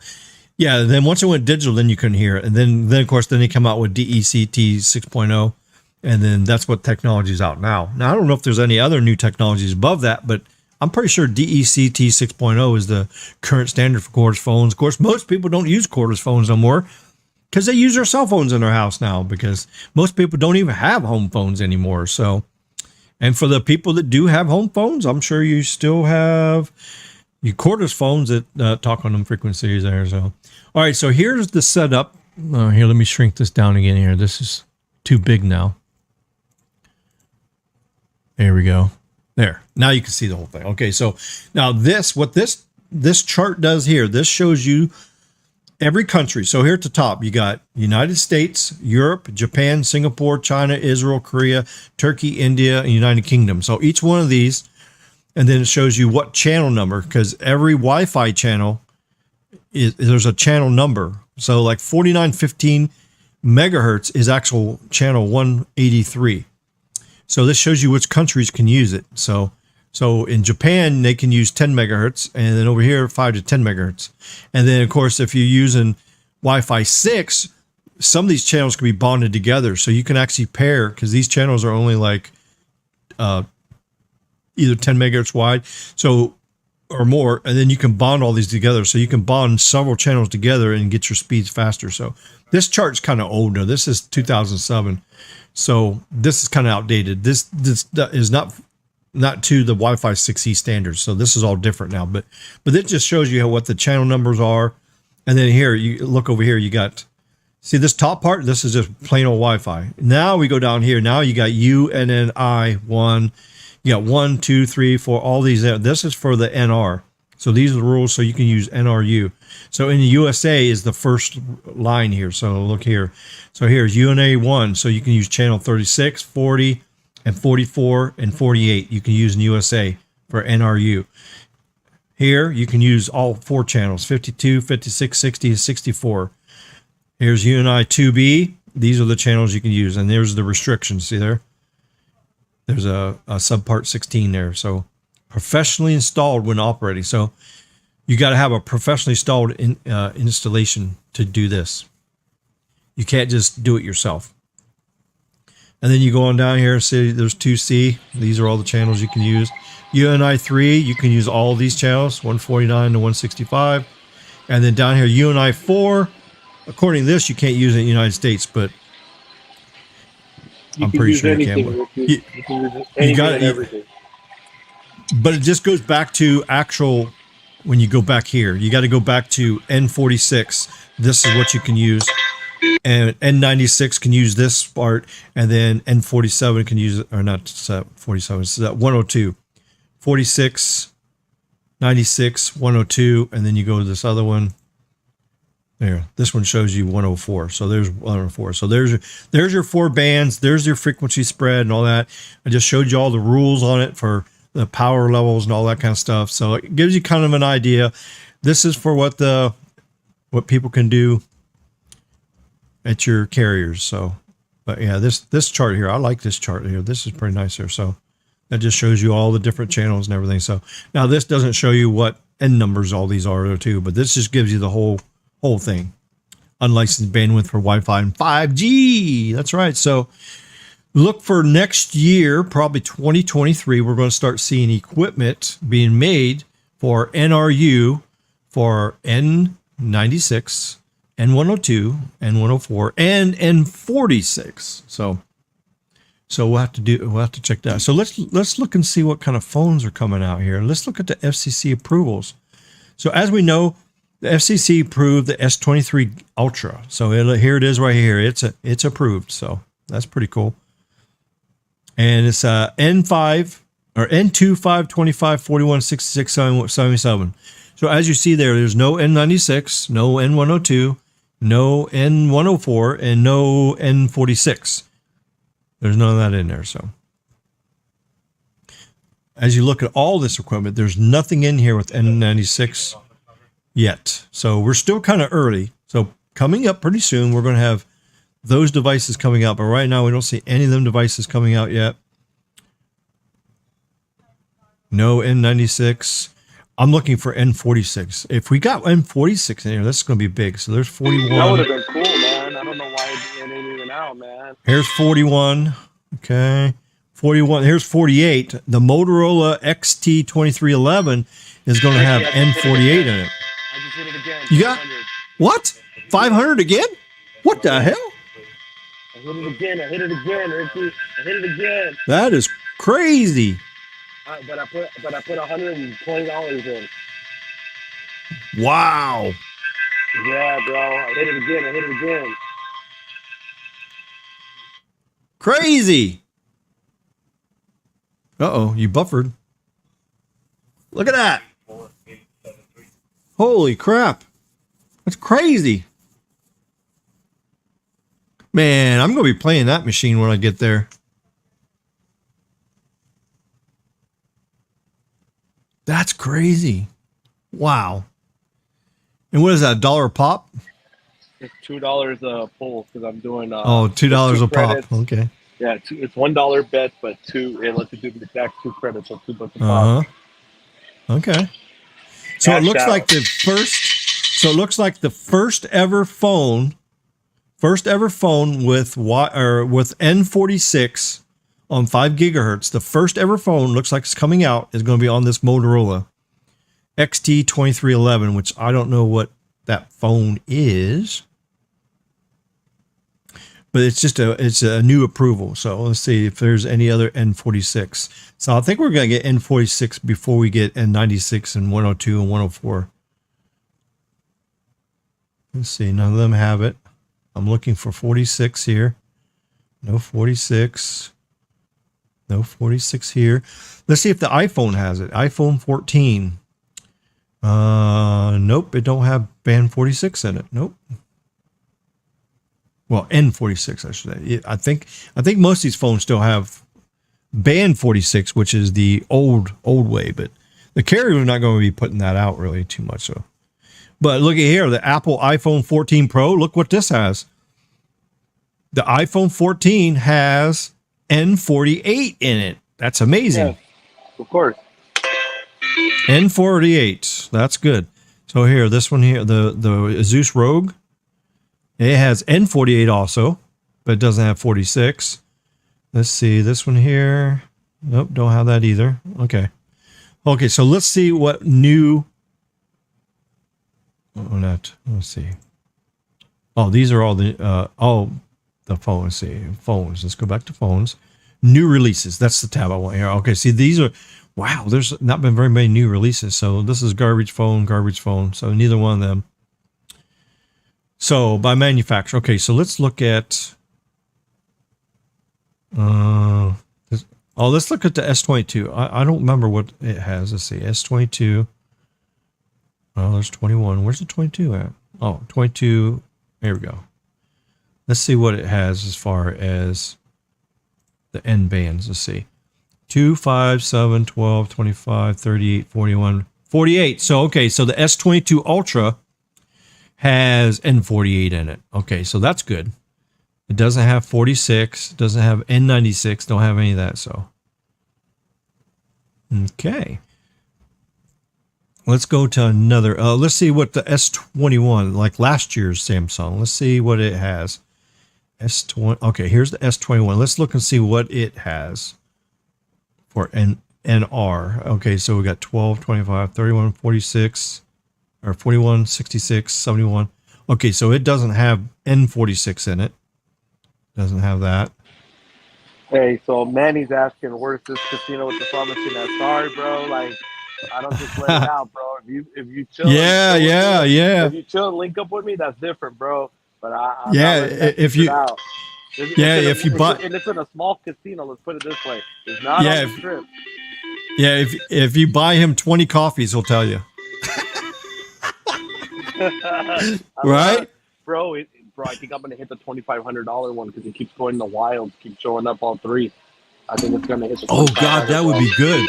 Yeah, then once it went digital, then you couldn't hear it. And then of course, then they come out with DECT 6.0, and then that's what technology is out now. Now, I don't know if there's any other new technologies above that, but I'm pretty sure DECT 6.0 is the current standard for cordless phones. Of course, most people don't use cordless phones no more because they use their cell phones in their house now, because most people don't even have home phones anymore. So, and for the people that do have home phones, I'm sure you still have your cordless phones that talk on them frequencies there. So, all right, so here's the setup. Here, let me shrink this down again here. This is too big now. There we go. There. Now you can see the whole thing. Okay, so now what this chart does here, this shows you every country. So here at the top, you got United States, Europe, Japan, Singapore, China, Israel, Korea, Turkey, India, and United Kingdom. So each one of these, and then it shows you what channel number, because every Wi-Fi channel there's a channel number. So like 4915 megahertz is actual channel 183. So this shows you which countries can use it. So in Japan, they can use 10 megahertz, and then over here, 5 to 10 megahertz. And then, of course, if you're using Wi-Fi 6, some of these channels can be bonded together. So you can actually pair, because these channels are only like either 10 megahertz wide, or more, and then you can bond all these together. So you can bond several channels together and get your speeds faster. So this chart's kind of old now. This is 2007. So this is kind of outdated. This is not to the Wi-Fi 6E standards. So this is all different now. But it just shows you what the channel numbers are. And then here, you look over here, you got, see this top part? This is just plain old Wi-Fi. Now we go down here. Now you got UNNI1. You got 1, 2, 3, 4, all these. This is for the NR. So these are the rules. So you can use NRU. So in the USA is the first line here. So look here. So here's UNA1. So you can use channel 36, 40, and 44, and 48. You can use in USA for NRU. Here you can use all 4 channels, 52, 56, 60, and 64. Here's UNI 2B. These are the channels you can use. And there's the restrictions. See there? There's a subpart 16 there. So professionally installed when operating. So you got to have a professionally installed installation to do this. You can't just do it yourself. And then you go on down here, see there's 2C. These are all the channels you can use. UNI 3, you can use all these channels, 149 to 165. And then down here, UNI 4, according to this, you can't use it in the United States, but I'm pretty sure you can. You got it. But it just goes back to actual, when you go back here, you got to go back to N46. This is what you can use. And N96 can use this part, and then N47 can use it, or not 47, it's 102. 46, 96, 102, and then you go to this other one. There, this one shows you 104. So there's 104. So there's your 4 bands. There's your frequency spread and all that. I just showed you all the rules on it for the power levels and all that kind of stuff. So it gives you kind of an idea. This is for what people can do at your carriers. So, but yeah, this chart here, I like this chart here. This is pretty nice here. So that just shows you all the different channels and everything. So now this doesn't show you what N numbers all these are too, but this just gives you the whole thing. Unlicensed bandwidth for Wi-Fi and 5G. That's right. So look for next year, probably 2023, we're going to start seeing equipment being made for NRU, for N96, N102, N104, and N46. So we'll have to check that. So let's look and see what kind of phones are coming out here. Let's look at the FCC approvals. So as we know, the FCC approved the S23 Ultra. So here it is right here. It's approved. So that's pretty cool. And it's N5 or N2, 5, 25, 41, 66, 77. So as you see there's no N96, no N102, no N104, and no N46. There's none of that in there. So as you look at all this equipment, there's nothing in here with N96 yet. So we're still kind of early. So coming up pretty soon, we're going to have those devices coming out. But right now, we don't see any of them devices coming out yet. No N96. I'm looking for N46. If we got N46 in here, that's going to be big. So there's 41. That would have been cool, man. I don't know why it ain't even out, man. Here's 41. Okay. 41. Here's 48. The Motorola XT2311 is going to have N48 in it. I just hit it again. You got what? 500 again? What the hell? I hit it again. Ricky. I hit it again. That is crazy. But I put $120 in. Wow. Yeah, bro. I hit it again. Crazy. Uh-oh, you buffered. Look at that. Holy crap. That's crazy. Man, I'm going to be playing that machine when I get there. That's crazy. Wow. And what is that, $1 a pop? It's $2 a pull because I'm doing... $2 a credits. pop. Okay. Yeah, it's $1 bet, but it lets you do the exact 2 credits, so $2 a pop. Okay. So it looks like the first ever phone with N46 on 5 gigahertz. The first ever phone looks like it's coming out is going to be on this Motorola XT2311, which I don't know what that phone is, but it's a new approval. So let's see if there's any other N46. So I think we're going to get N46 before we get N96 and 102 and 104. Let's see. None of them have it. I'm looking for 46 here. No 46. No 46 here. Let's see if the iPhone has it. iPhone 14. Nope. It don't have band 46 in it. Nope. Well, N46, I should say. I think most of these phones still have band 46, which is the old way, but the carrier is not going to be putting that out really too much. So, but look at here, the Apple iPhone 14 Pro. Look what this has. The iPhone 14 has N48 in it. That's amazing. Yeah, of course. N48. That's good. So here, this one here, the Asus Rogue. It has N48 also, but it doesn't have 46. Let's see this one here. Nope, don't have that either. Okay. Okay, so let's see what new. Oh, not. Let's see. Oh, these are all the the phones. Let's see, phones. Let's go back to phones. New releases. That's the tab I want here. Okay, see these are. Wow, there's not been very many new releases. So this is garbage phone. So neither one of them. So by manufacturer. Okay, so let's look at. Oh, Oh, let's look at the S22. I don't remember what it has. Let's see. S22. Oh, there's 21. Where's the 22 at? Oh, 22. There we go. Let's see what it has as far as the N bands. Let's see. 2, 5, 7, 12, 25, 38, 41, 48. So, okay. So the S22 Ultra has N48 in it. Okay. So that's good. It doesn't have 46. Doesn't have N96. Don't have any of that. So, okay. Let's go to another. Let's see what the S21, like last year's Samsung. Let's see what it has. S20. Okay, here's the S21. Let's look and see what it has for NR. Okay, so we got 12, 25, 31, 46, or 41, 66, 71. Okay, so it doesn't have N46 in it. Doesn't have that. Hey, so Manny's asking, where's this casino with the slot machine at? Sorry, bro. Like, I don't just let it out, bro. If you chill, Yeah. If you chill and link up with me, that's different, bro. But I'm not letting that if you, out. if you buy, and it's in a small casino. Let's put it this way: it's not on the strip. Yeah, if you buy him 20 coffees, he'll tell you. Right, bro. I think I'm gonna hit the $2,500 one because it keeps going the wilds, keep showing up all three. I think it's gonna hit the. Oh God, that would be good.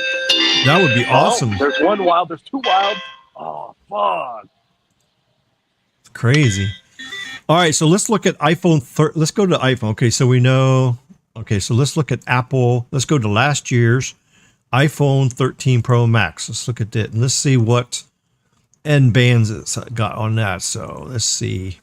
That would be awesome. There's one wild. There's two wilds. Oh fuck! It's crazy. All right, so let's look at iPhone. Let's go to iPhone. Okay, so we know. Okay, so let's look at Apple. Let's go to last year's iPhone 13 Pro Max. Let's look at it and let's see what N bands it's got on that. So let's see.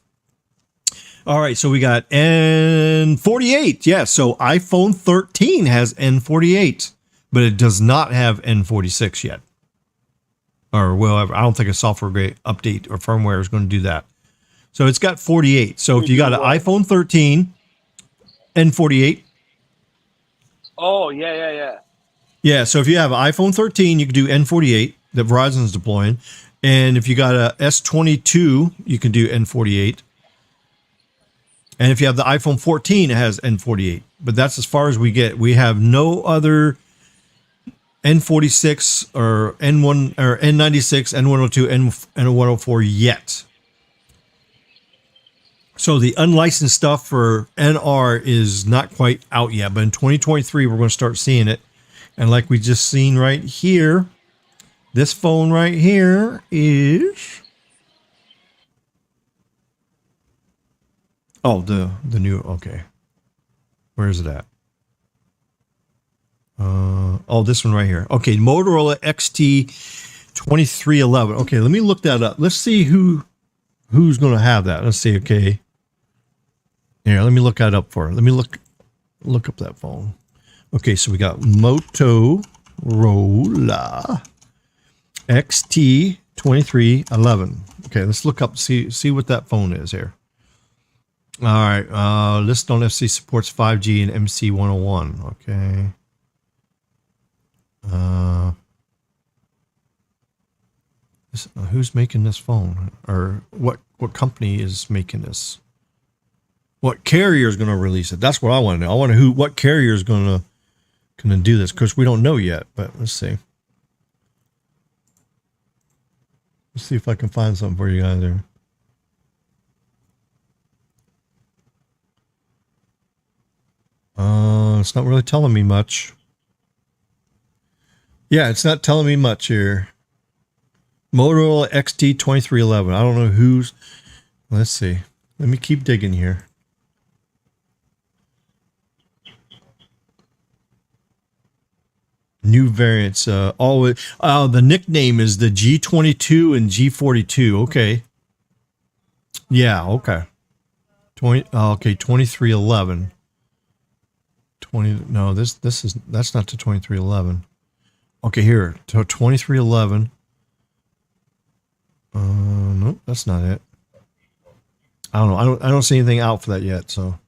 All right, so we got N48. Yeah, so iPhone 13 has N48, but it does not have N46 yet. Or well, I don't think a software update or firmware is going to do that. So it's got 48. So if you got an iPhone 13, N48. Oh, yeah. Yeah, so if you have an iPhone 13, you can do N48 that Verizon's deploying. And if you got a S22, you can do N48. And if you have the iPhone 14, it has N48. But that's as far as we get. We have no other N46 or N1 or N96, N102, N104 yet. So the unlicensed stuff for NR is not quite out yet, but in 2023 we're going to start seeing it. And like we just seen right here, this phone right here is the new. Okay, where is it at? This one right here. Okay, Motorola XT 2311. Okay, let me look that up. Let's see who's going to have that. Let's see. Okay. Here, let me look that up for her. Let me look up that phone. Okay, so we got Motorola XT 2311. Okay, let's look up, see what that phone is here. All right, list on FC supports 5G and MC 101. Okay. Who's making this phone, or what company is making this? What carrier is going to release it? That's what I want to know. I want to know what carrier is going to do this, because we don't know yet. But let's see. Let's see if I can find something for you guys there. It's not really telling me much. Yeah, it's not telling me much here. Motorola XT 2311. I don't know who's. Let's see. Let me keep digging here. New variants. The nickname is the G22 and G42. Okay. Yeah. Okay. 2311. 20. No, that's not the 2311. Okay, here. So 2311. Nope, that's not it. I don't know. I don't see anything out for that yet. So.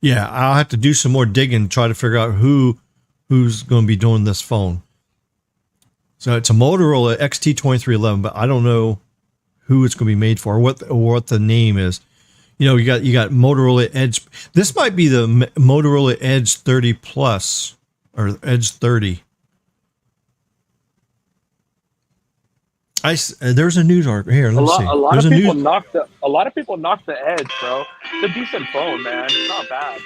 Yeah, I'll have to do some more digging, try to figure out who's going to be doing this phone. So it's a Motorola XT 2311, but I don't know who it's going to be made for, or what the name is. You got Motorola Edge. This might be the Motorola Edge 30 Plus or Edge 30. There's a news article here. Let's see. A lot of people knock the Edge, bro. It's a decent phone, man. It's not bad.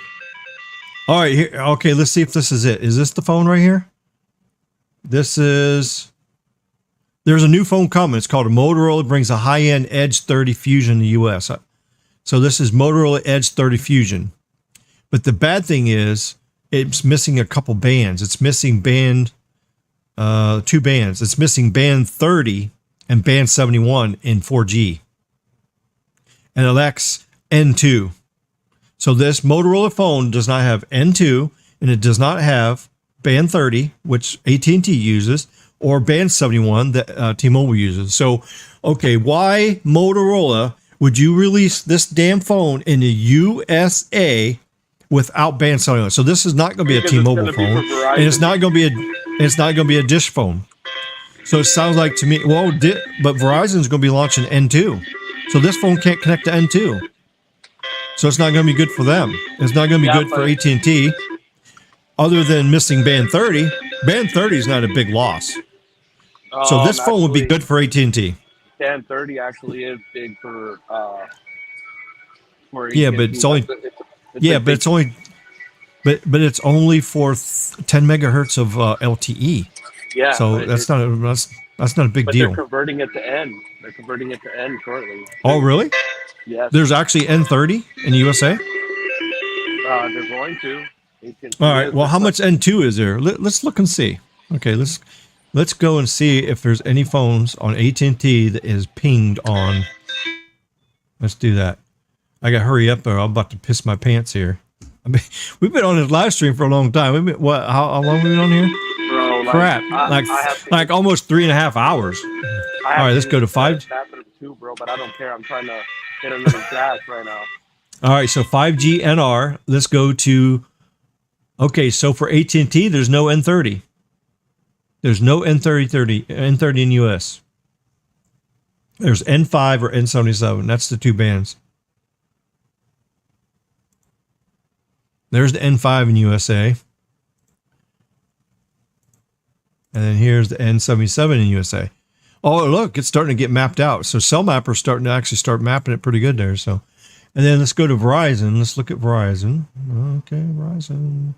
All right, here. Okay, let's see if this is it. Is this the phone right here? This is. There's a new phone coming. It's called a Motorola. It brings a high-end Edge 30 Fusion in the U.S. So this is Motorola Edge 30 Fusion. But the bad thing is it's missing a couple bands. It's missing two bands. It's missing band 30 and band 71 in 4G. And it lacks N2. So this Motorola phone does not have N2, and it does not have band 30, which AT&T uses, or band 71 that T-Mobile uses. So, okay, why Motorola would you release this damn phone in the USA without band 71? So this is not going to be a T-Mobile phone, and it's not going to be a Dish phone. So it sounds like to me, but Verizon's going to be launching N2. So this phone can't connect to N2. So it's not going to be good for them. It's not going to be good for AT&T. Other than missing band 30, band 30 is not a big loss. So this phone would be good for AT&T. Band 30 actually is big for yeah, but it's only but it's only for 10 megahertz of LTE. Yeah. So that's not a big deal. They're converting it to N. They're converting it to N shortly. Oh, really? Yes. There's actually N30 in the USA? They're going to. All right. Well, how much N2 is there? Let's look and see. Okay, let's go and see if there's any phones on AT&T that is pinged on. Let's do that. I got to hurry up, or I'm about to piss my pants here. I mean, we've been on this live stream for a long time. We've been, how long have we been on here? Bro, crap, like almost 3.5 hours. All right, let's go to 5. Too, bro, but I don't care. I'm trying to get another gas right now. All right, so 5G NR. Let's go to. Okay, so for AT&T, there's no N30. There's no N30 in US. There's N5 or N77. That's the two bands. There's the N5 in USA. And then here's the N77 in USA. Oh, look, it's starting to get mapped out. So Cell Mapper's starting to actually start mapping it pretty good there. So, and then let's go to Verizon. Let's look at Verizon. Okay, Verizon.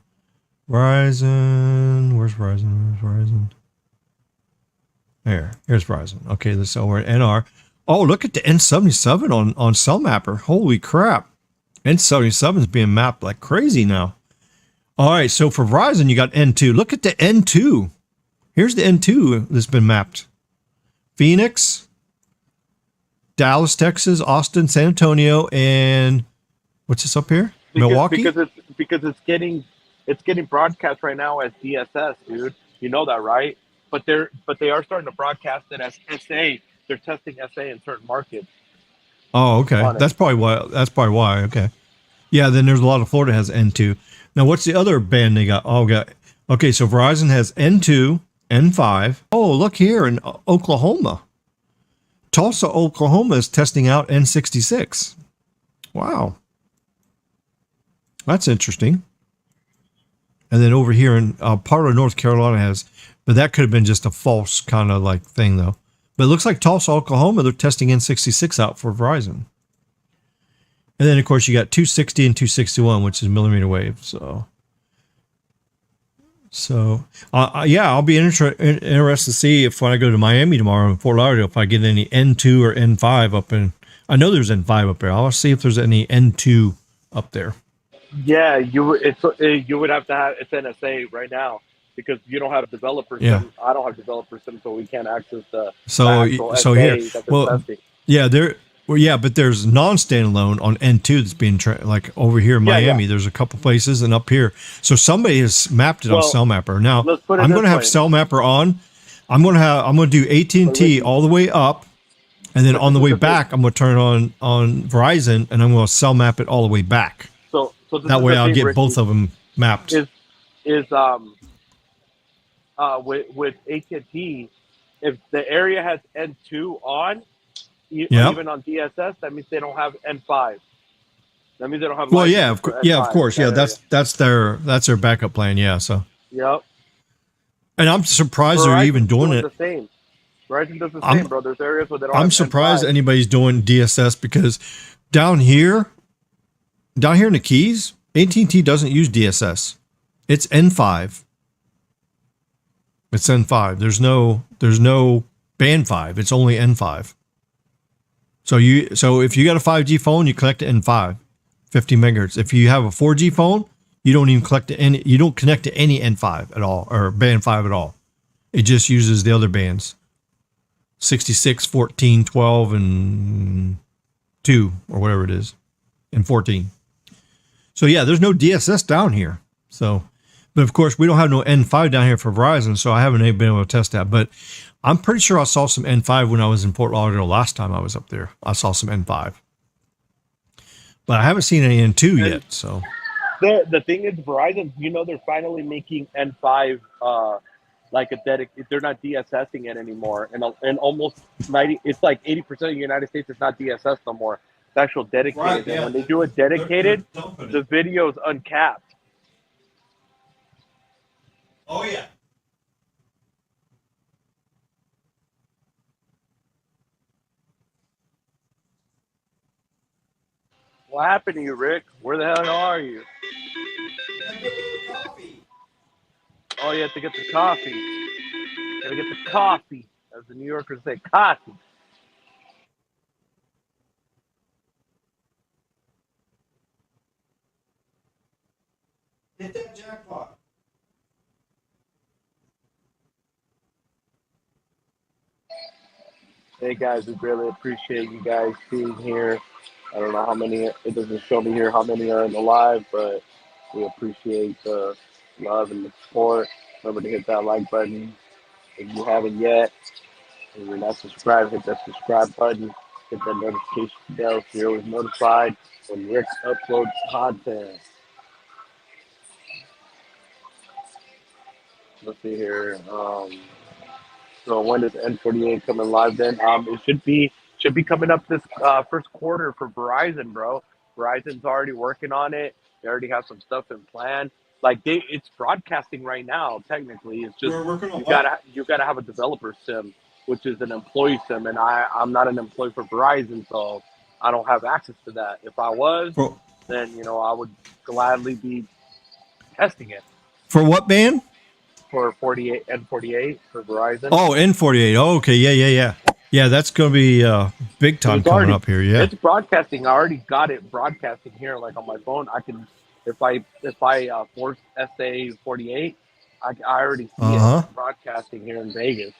Where's Verizon? Here's Verizon. Okay, let's over at NR. Oh, look at the N77 on Cell Mapper. Holy crap. N77 is being mapped like crazy now. All right, so for Verizon, you got N2. Look at the N2. Here's the N2 that's been mapped. Phoenix, Dallas, Texas, Austin, San Antonio, and what's this up here? Milwaukee? Because it's getting broadcast right now as DSS, dude. You know that, right? But they are starting to broadcast it as SA. They're testing SA in certain markets. Oh, okay. That's probably why. Okay. Yeah, then there's a lot of Florida has N2. Now, what's the other band they got? Okay, so Verizon has N2, N5. Oh, look here in Oklahoma. Tulsa, Oklahoma is testing out N66. Wow. That's interesting. And then over here in part of North Carolina has, but that could have been just a false kind of like thing though. But it looks like Tulsa, Oklahoma, they're testing N66 out for Verizon. And then of course you got 260 and 261, which is millimeter wave. So yeah, I'll be interested to see if when I go to Miami tomorrow in Fort Lauderdale, if I get any N2 or N5 up in. I know there's N5 up there. I'll see if there's any N2 up there. Yeah, you would have to have it's NSA right now because you don't have developers. Yeah. I don't have developers, so we can't access the. So here, testing. Yeah, but there's non-standalone on N2 that's being like over here in Miami. Yeah. There's a couple places and up here. So somebody has mapped it on Cell Mapper. Now I'm going to have Cell Mapper on. I'm going to do AT&T all the way up, and then on the way back, I'm going to turn it on Verizon, and I'm going to Cell Map it all the way back. So that way I'll get both of them mapped. With AT&T, if the area has N2 on, even on DSS, that means they don't have N5. That means they don't have. Well, license yeah, of for yeah, of N5 course, in yeah. that That's their backup plan. Yeah. So, area. Yep. and I'm surprised they're even Verizon's doing doing it. the same. Verizon does the I'm same, bro. There's areas where they don't I'm have surprised N5. anybody's doing DSS because down here in the Keys, AT&T doesn't use DSS. It's N5. It's N5. There's no band 5. It's only N5. So if you got a 5G phone, you connect to N5, 50 megahertz. If you have a 4G phone, you don't even you don't connect to any N5 at all or band 5 at all. It just uses the other bands. 66, 14, 12, and 2, or whatever it is, and 14. So yeah, there's no DSS down here. So, but of course we don't have no N5 down here for Verizon, so I haven't been able to test that. But I'm pretty sure I saw some N5 when I was in Fort Lauderdale last time I was up there. I saw some N5, but I haven't seen any N2 yet. So the thing is, Verizon, they're finally making N5 like a dedicated. They're not DSSing it anymore, and almost 90. It's like 80% of the United States is not DSS no more. It's actual dedicated. Right, yeah. And when they do it dedicated, the video is uncapped. oh yeah. What happened to you, Rick? Where the hell are you? Oh, you have to get the coffee. Gotta get the coffee, as the New Yorkers say, coffee. Hit that jackpot. Hey guys, we really appreciate you guys being here. I don't know how many, it doesn't show me here how many are in the live, but we appreciate the love and the support. Remember to hit that like button if you haven't yet. If you're not subscribed, hit that subscribe button. Hit that notification bell so you're always notified when Rick uploads content. Let's see here. So when does N48 coming live then? It should be coming up this first quarter for Verizon, bro. Verizon's already working on it. They already have some stuff in plan. Like it's broadcasting right now. Technically, it's just We're working on you gotta have a developer sim, which is an employee sim, and I'm not an employee for Verizon, so I don't have access to that. If I was, then I would gladly be testing it For what band? for 48 N48 for Verizon. Oh, N48. Oh, okay. Yeah. Yeah, that's going to be big time coming up here. Yeah. It's broadcasting. I already got it broadcasting here, like on my phone. I can, if I force SA48, I already see it broadcasting here in Vegas.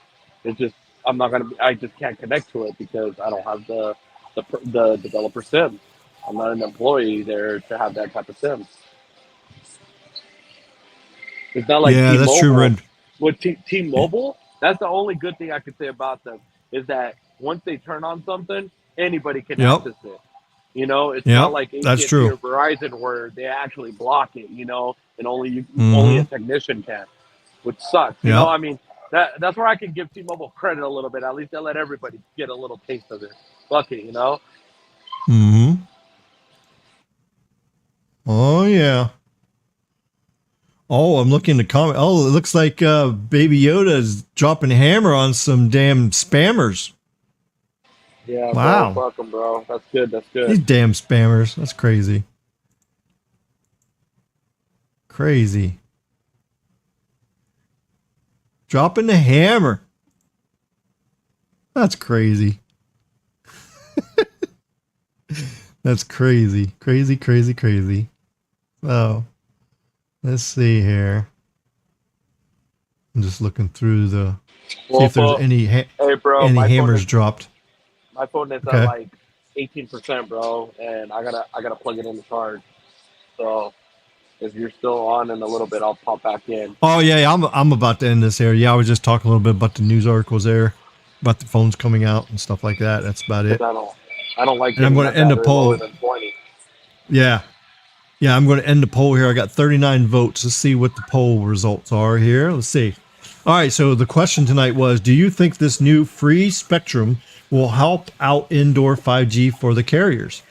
It's just I just can't connect to it because I don't have the developer sim. I'm not an employee there to have that type of sim. It's not like Yeah, T-Mobile. that's true, Red. With T-Mobile, that's the only good thing I could say about them is that once they turn on something, anybody can access it. It's not like that's AT&T true. or Verizon where they actually block it, and only a technician can, which sucks. I mean, that's where I can give T-Mobile credit a little bit. At least they let everybody get a little taste of it. Fuck it, Mm-hmm. Oh yeah. Oh, I'm looking to comment. Oh, it looks like Baby Yoda is dropping a hammer on some damn spammers. Yeah, wow. Bro, fuck them, bro. That's good. These damn spammers. That's crazy. Crazy. Dropping the hammer. That's crazy. That's crazy. Crazy. Oh. Let's see here. I'm just looking through see if there's any hammers dropped. My phone is at like 18%, bro, and I gotta plug it in the charge. So if you're still on in a little bit, I'll pop back in. Oh yeah, I'm about to end this here. Yeah, I was just talking a little bit about the news articles there, about the phones coming out and stuff like that. That's about it. I don't like. And I'm going to end the poll. Yeah. Yeah, I'm going to end the poll here. I got 39 votes. Let's see what the poll results are here. Let's see. All right, so the question tonight was, do you think this new free spectrum will help out indoor 5G for the carriers?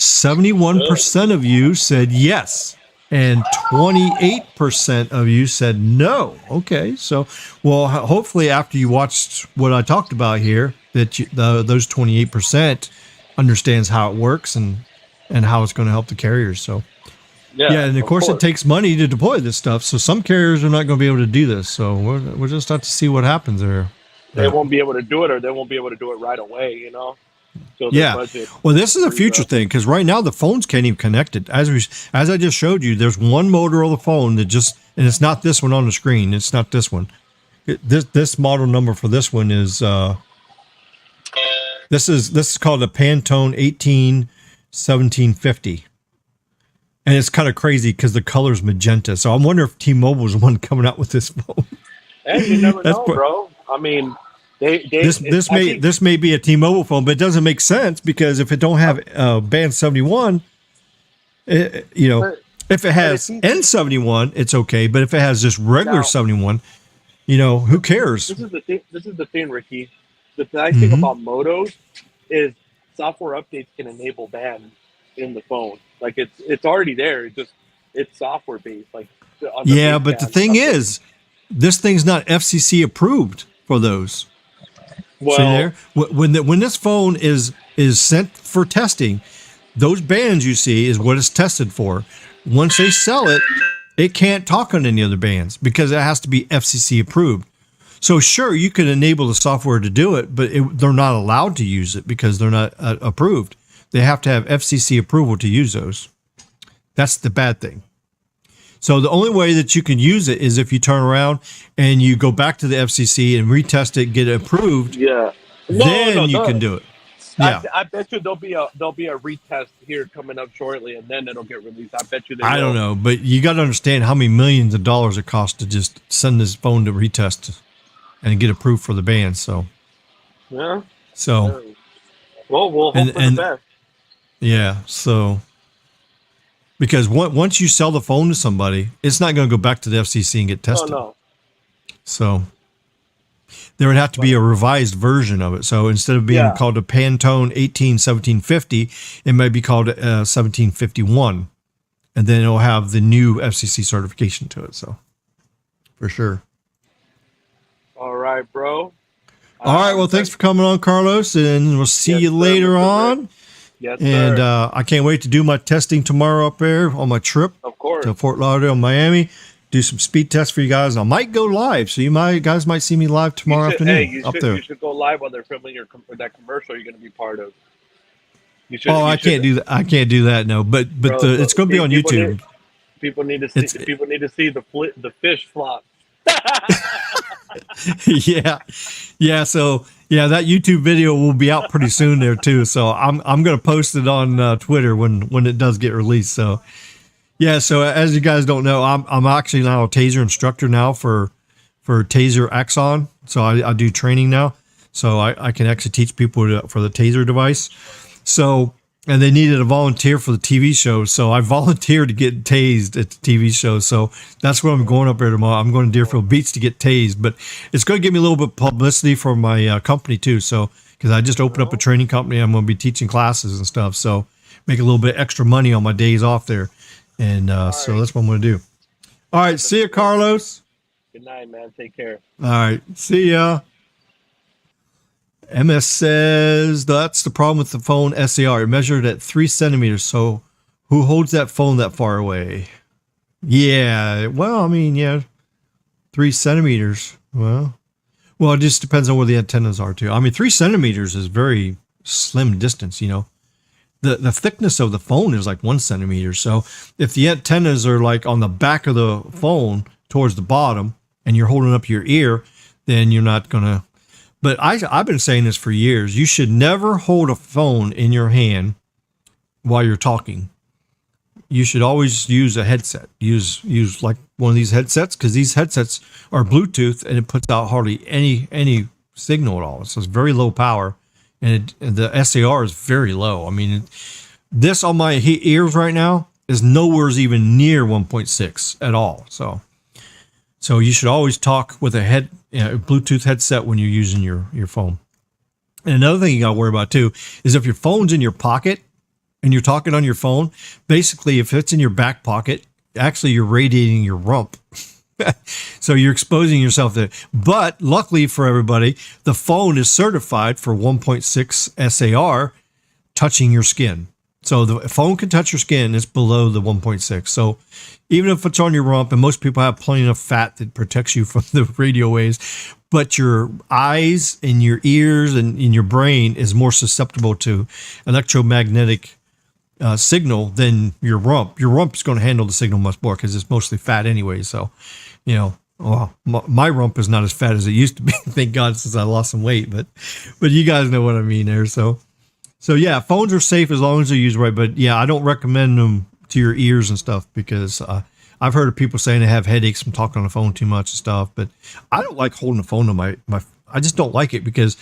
71% of you said yes, and 28% of you said no. Okay, so, well, hopefully after you watched what I talked about here, that those 28% understands how it works and how it's going to help the carriers. So, yeah, and of course it takes money to deploy this stuff. So some carriers are not going to be able to do this. So we'll just have to see what happens there. They won't be able to do it, or they won't be able to do it right away, you know? So yeah. Well, this is a future thing, because right now the phones can't even connect it. As I just showed you, there's one Motorola phone that and it's not this one on the screen. It's not this one. This model number for this one is this is called a Pantone 1750. And it's kind of crazy because the color's magenta. So I wonder if T-Mobile is the one coming out with this phone. Hey, you never know, bro. I mean, this may be a T-Mobile phone, but it doesn't make sense, because if it don't have band 71, if it has N71, it's okay. But if it has just regular 71, who cares? This is the thing, Ricky. The nice thing about Motos is software updates can enable band in the phone. Like it's already there. It's software based. Like but the thing is, this thing's not FCC approved for those. Well, see there, when this phone is sent for testing, those bands you see is what it's tested for. Once they sell it, it can't talk on any other bands because it has to be FCC approved. So sure, you can enable the software to do it, but they're not allowed to use it because they're not approved. They have to have FCC approval to use those. That's the bad thing. So the only way that you can use it is if you turn around and you go back to the FCC and retest it, get it approved. Yeah. Then you can do it. Yeah. I bet you there'll be a retest here coming up shortly, and then it'll get released. I bet you. I don't know, but you got to understand how many millions of dollars it costs to just send this phone to retest and get approved for the band. So. Yeah. So. Well, we'll hope for the best. Yeah, so because once you sell the phone to somebody, it's not going to go back to the FCC and get tested. No. So there would have to be a revised version of it. So instead of being called a Pantone 1750, it might be called 1751, and then it'll have the new FCC certification to it. So for sure. All right, bro. All right. Well, thanks for coming on, Carlos, and we'll see you later on. Yes, and I can't wait to do my testing tomorrow up there on my trip to Fort Lauderdale, Miami. Do some speed tests for you guys. I might go live, so you guys might see me live tomorrow afternoon up there. You should go live while they're filming that commercial you're going to be part of. I can't do that. I can't do that. No, but it's going to be on YouTube. People need to see. People need to see the fish flop. Yeah. So that YouTube video will be out pretty soon there too. So I'm going to post it on Twitter when it does get released. So yeah. So as you guys don't know, I'm actually now a taser instructor now for Taser Axon. So I do training now. So I can actually teach people for the taser device. So. And they needed a volunteer for the TV show, so I volunteered to get tased at the TV show. So that's where I'm going up there tomorrow. I'm going to Deerfield Beach to get tased, but it's going to give me a little bit of publicity for my company too. So because I just opened up a training company, I'm going to be teaching classes and stuff. So make a little bit extra money on my days off there, and so that's what I'm going to do. All right, see you, Carlos. Good night, man. Take care. All right, see ya. MS says that's the problem with the phone SAR. Measured at 3 centimeters. So who holds that phone that far away? Yeah. Well, I mean, 3 centimeters. Well, it just depends on where the antennas are too. I mean, 3 centimeters is very slim distance, The thickness of the phone is like 1 centimeter. So if the antennas are like on the back of the phone towards the bottom and you're holding up your ear, then you're not going to. But I've been saying this for years. You should never hold a phone in your hand while you're talking. You should always use a headset. Use like one of these headsets, because these headsets are Bluetooth and it puts out hardly any signal at all. So it's very low power, and the SAR is very low. I mean, this on my ears right now is nowhere even near 1.6 at all. So you should always talk with a Bluetooth headset when you're using your phone. And another thing you got to worry about too is if your phone's in your pocket and you're talking on your phone, basically, if it's in your back pocket, actually you're radiating your rump. So you're exposing yourself to it. But luckily for everybody, the phone is certified for 1.6 SAR touching your skin. So the phone can touch your skin. It's below the 1.6. So even if it's on your rump, and most people have plenty of fat that protects you from the radio waves, but your eyes and your ears and in your brain is more susceptible to electromagnetic signal than your rump. Your rump is going to handle the signal much more because it's mostly fat anyway. So, you know, well, my rump is not as fat as it used to be. Thank God, since I lost some weight. But you guys know what I mean there. So yeah, phones are safe as long as they're used right. But yeah, I don't recommend them to your ears and stuff because I've heard of people saying they have headaches from talking on the phone too much and stuff. But I don't like holding the phone to my. I just don't like it because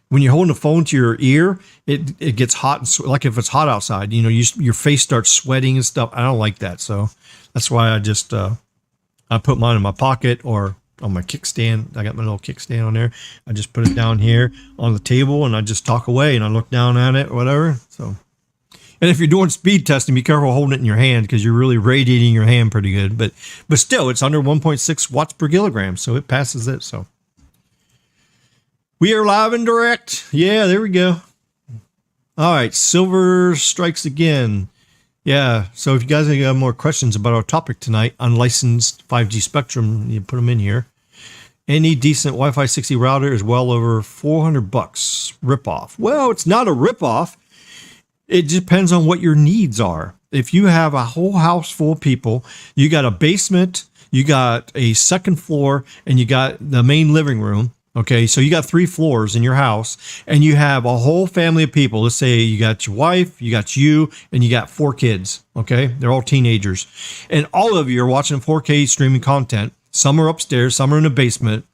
when you're holding the phone to your ear, it gets hot. And like if it's hot outside, you know, your face starts sweating and stuff. I don't like that. So that's why I just I put mine in my pocket or on my kickstand. I got my little kickstand on there. I just put it down here on the table and I just talk away and I look down at it or whatever. So, and if you're doing speed testing, be careful holding it in your hand because you're really radiating your hand pretty good. But still, it's under 1.6 watts per kilogram, so it passes it. So we are live and direct. Yeah, there we go. All right, Silver strikes again. Yeah, so if you guys have more questions about our topic tonight, unlicensed 5G spectrum, you put them in here. Any decent Wi-Fi 6E router is well over $400 ripoff. Well, it's not a ripoff. It depends on what your needs are. If you have a whole house full of people, you got a basement, you got a second floor, and you got the main living room. Okay, so you got 3 floors in your house and you have a whole family of people. Let's say you got your wife, you got you, and you got 4 kids. Okay, they're all teenagers. And all of you are watching 4K streaming content. Some are upstairs, some are in the basement.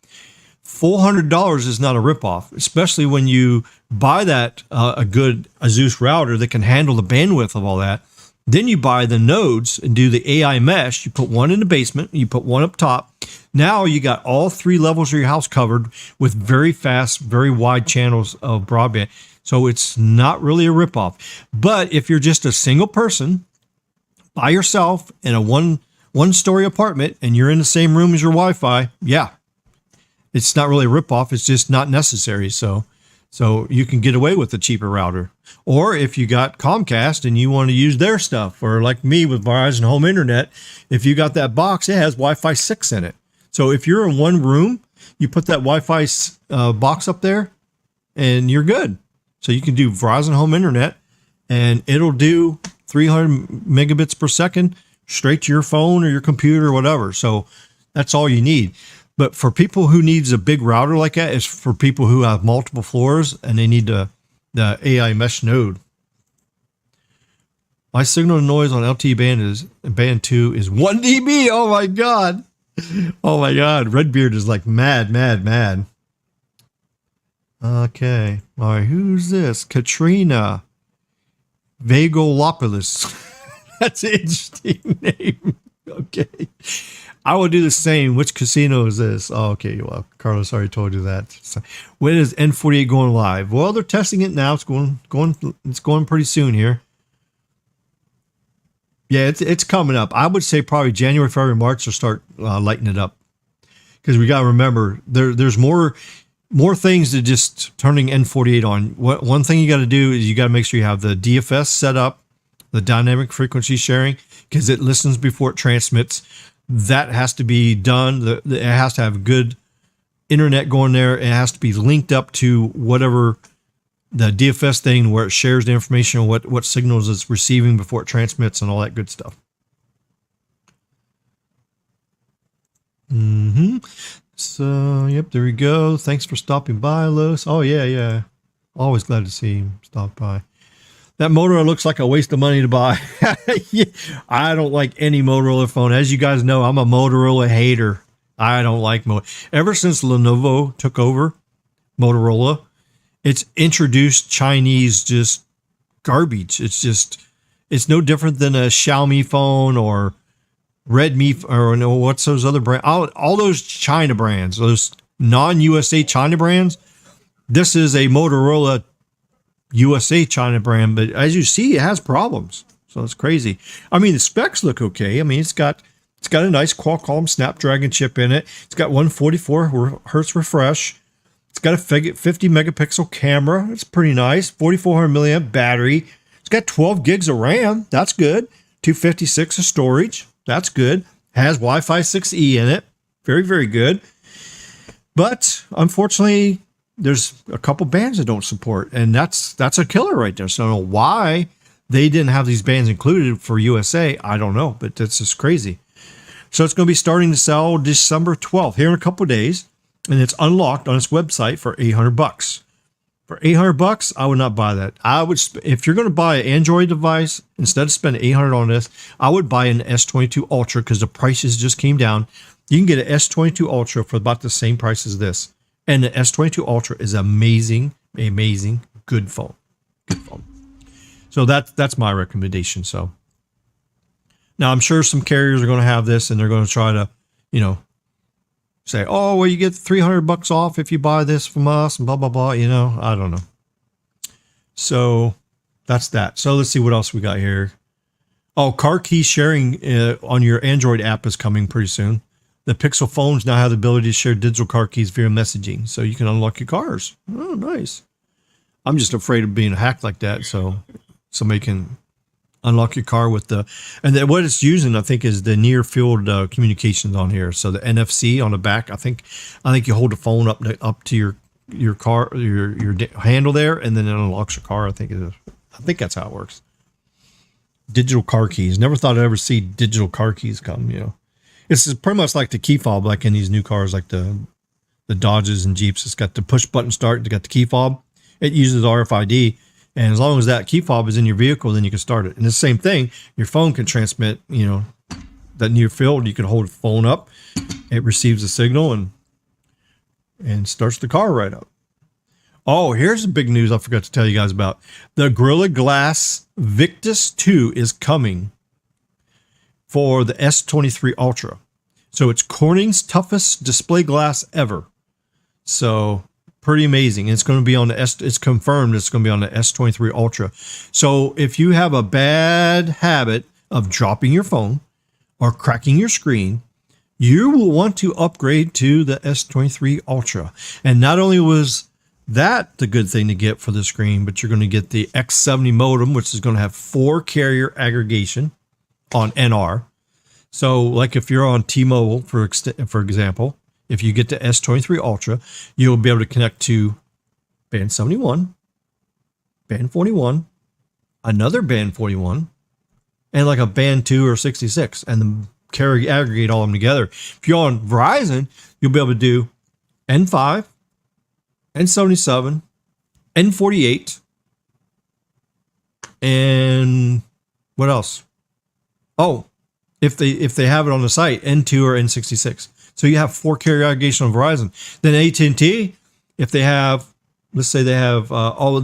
$400 is not a ripoff, especially when you buy that a good Asus router that can handle the bandwidth of all that. Then you buy the nodes and do the AI mesh. You put one in the basement, you put one up top. Now you got all 3 levels of your house covered with very fast, very wide channels of broadband. So it's not really a ripoff. But if you're just a single person by yourself in a one-story apartment and you're in the same room as your Wi-Fi, yeah, it's not really a ripoff. It's just not necessary. So you can get away with a cheaper router. Or if you got Comcast and you want to use their stuff, or like me with Verizon Home Internet, if you got that box, it has Wi-Fi 6 in it. So if you're in one room, you put that Wi-Fi box up there and you're good. So you can do Verizon Home Internet and it'll do 300 megabits per second straight to your phone or your computer or whatever. So that's all you need. But for people who needs a big router like that, it's for people who have multiple floors and they need the AI mesh node. My signal to noise on LTE band 2 is 1 dB. Oh my God. Oh my God. Redbeard is like mad. Okay. All right. Who's this? Katrina Vagolopoulos. That's an interesting name. Okay. I will do the same. Which casino is this? Oh, okay. Well, Carlos already told you that. So, when is N48 going live? Well, they're testing it now. It's going pretty soon here. Yeah, it's coming up. I would say probably January, February, March they'll start lighting it up. Because we got to remember there's more things than just turning N48 on. One thing you got to do is you got to make sure you have the DFS set up, the dynamic frequency sharing, because it listens before it transmits. That has to be done. It has to have good internet going there. It has to be linked up to whatever the DFS thing where it shares the information on what signals it's receiving before it transmits and all that good stuff. So, yep, there we go. Thanks for stopping by, Los. Oh, yeah. Always glad to see you stop by. That Motorola looks like a waste of money to buy. I don't like any Motorola phone. As you guys know, I'm a Motorola hater. I don't like Motorola. Ever since Lenovo took over Motorola, it's introduced Chinese just garbage. It's no different than a Xiaomi phone or Redmi or no, what's those other brands? All those China brands, those non-USA China brands. This is a Motorola USA China brand, but as you see, it has problems. So it's crazy. I mean, the specs look okay. I mean, it's got a nice Qualcomm Snapdragon chip in it. It's got 144 hertz refresh. It's got a 50 megapixel camera. It's pretty nice. 4400 milliamp battery. It's got 12 gigs of RAM. That's good. 256 of storage. That's good. Has Wi-Fi 6E in it. Very, very good. But unfortunately, there's a couple bands that don't support, and that's a killer right there. So I don't know why they didn't have these bands included for USA. I don't know, but that's just crazy. So it's going to be starting to sell December 12th, here in a couple of days, and it's unlocked on its website for $800. For $800, I would not buy that. I would, if you're going to buy an Android device, instead of spending $800 on this, I would buy an S22 Ultra because the prices just came down. You can get an S22 Ultra for about the same price as this. And the S22 Ultra is amazing, good phone. Good phone. So that's my recommendation. So now I'm sure some carriers are going to have this and they're going to try to, say, oh, well, you get $300 off if you buy this from us and blah, blah, blah. I don't know. So that's that. So let's see what else we got here. Oh, car key sharing on your Android app is coming pretty soon. The Pixel phones now have the ability to share digital car keys via messaging, so you can unlock your cars. Oh, nice. I'm just afraid of being hacked like that, so somebody can unlock your car with and then what it's using, I think, is the near field communications on here. So the NFC on the back, I think you hold the phone up to your car, your handle there, and then it unlocks your car. I think that's how it works. Digital car keys. Never thought I'd ever see digital car keys come. It's pretty much like the key fob, like in these new cars, like the Dodges and Jeeps. It's got the push button start. It's got the key fob. It uses RFID. And as long as that key fob is in your vehicle, then you can start it. And the same thing, your phone can transmit, that near field. You can hold the phone up. It receives the signal and starts the car right up. Oh, here's the big news I forgot to tell you guys about. The Gorilla Glass Victus 2 is coming for the S23 Ultra. So it's Corning's toughest display glass ever. So pretty amazing. It's going to be on the it's confirmed it's going to be on the S23 Ultra. So if you have a bad habit of dropping your phone or cracking your screen, you will want to upgrade to the S23 Ultra. And not only was that the good thing to get for the screen, but you're going to get the X70 modem, which is going to have 4 carrier aggregation on NR. So like if you're on T-Mobile, for example, if you get the S23 Ultra, you'll be able to connect to band 71, band 41, another band 41, and like a band 2 or 66, and then aggregate all of them together. If you're on Verizon, you'll be able to do N5, N77, N48, and what else? Oh, if they have it on the site, N2 or N66. So you have 4 carrier aggregation on Verizon. Then AT&T, if they have, let's say they have,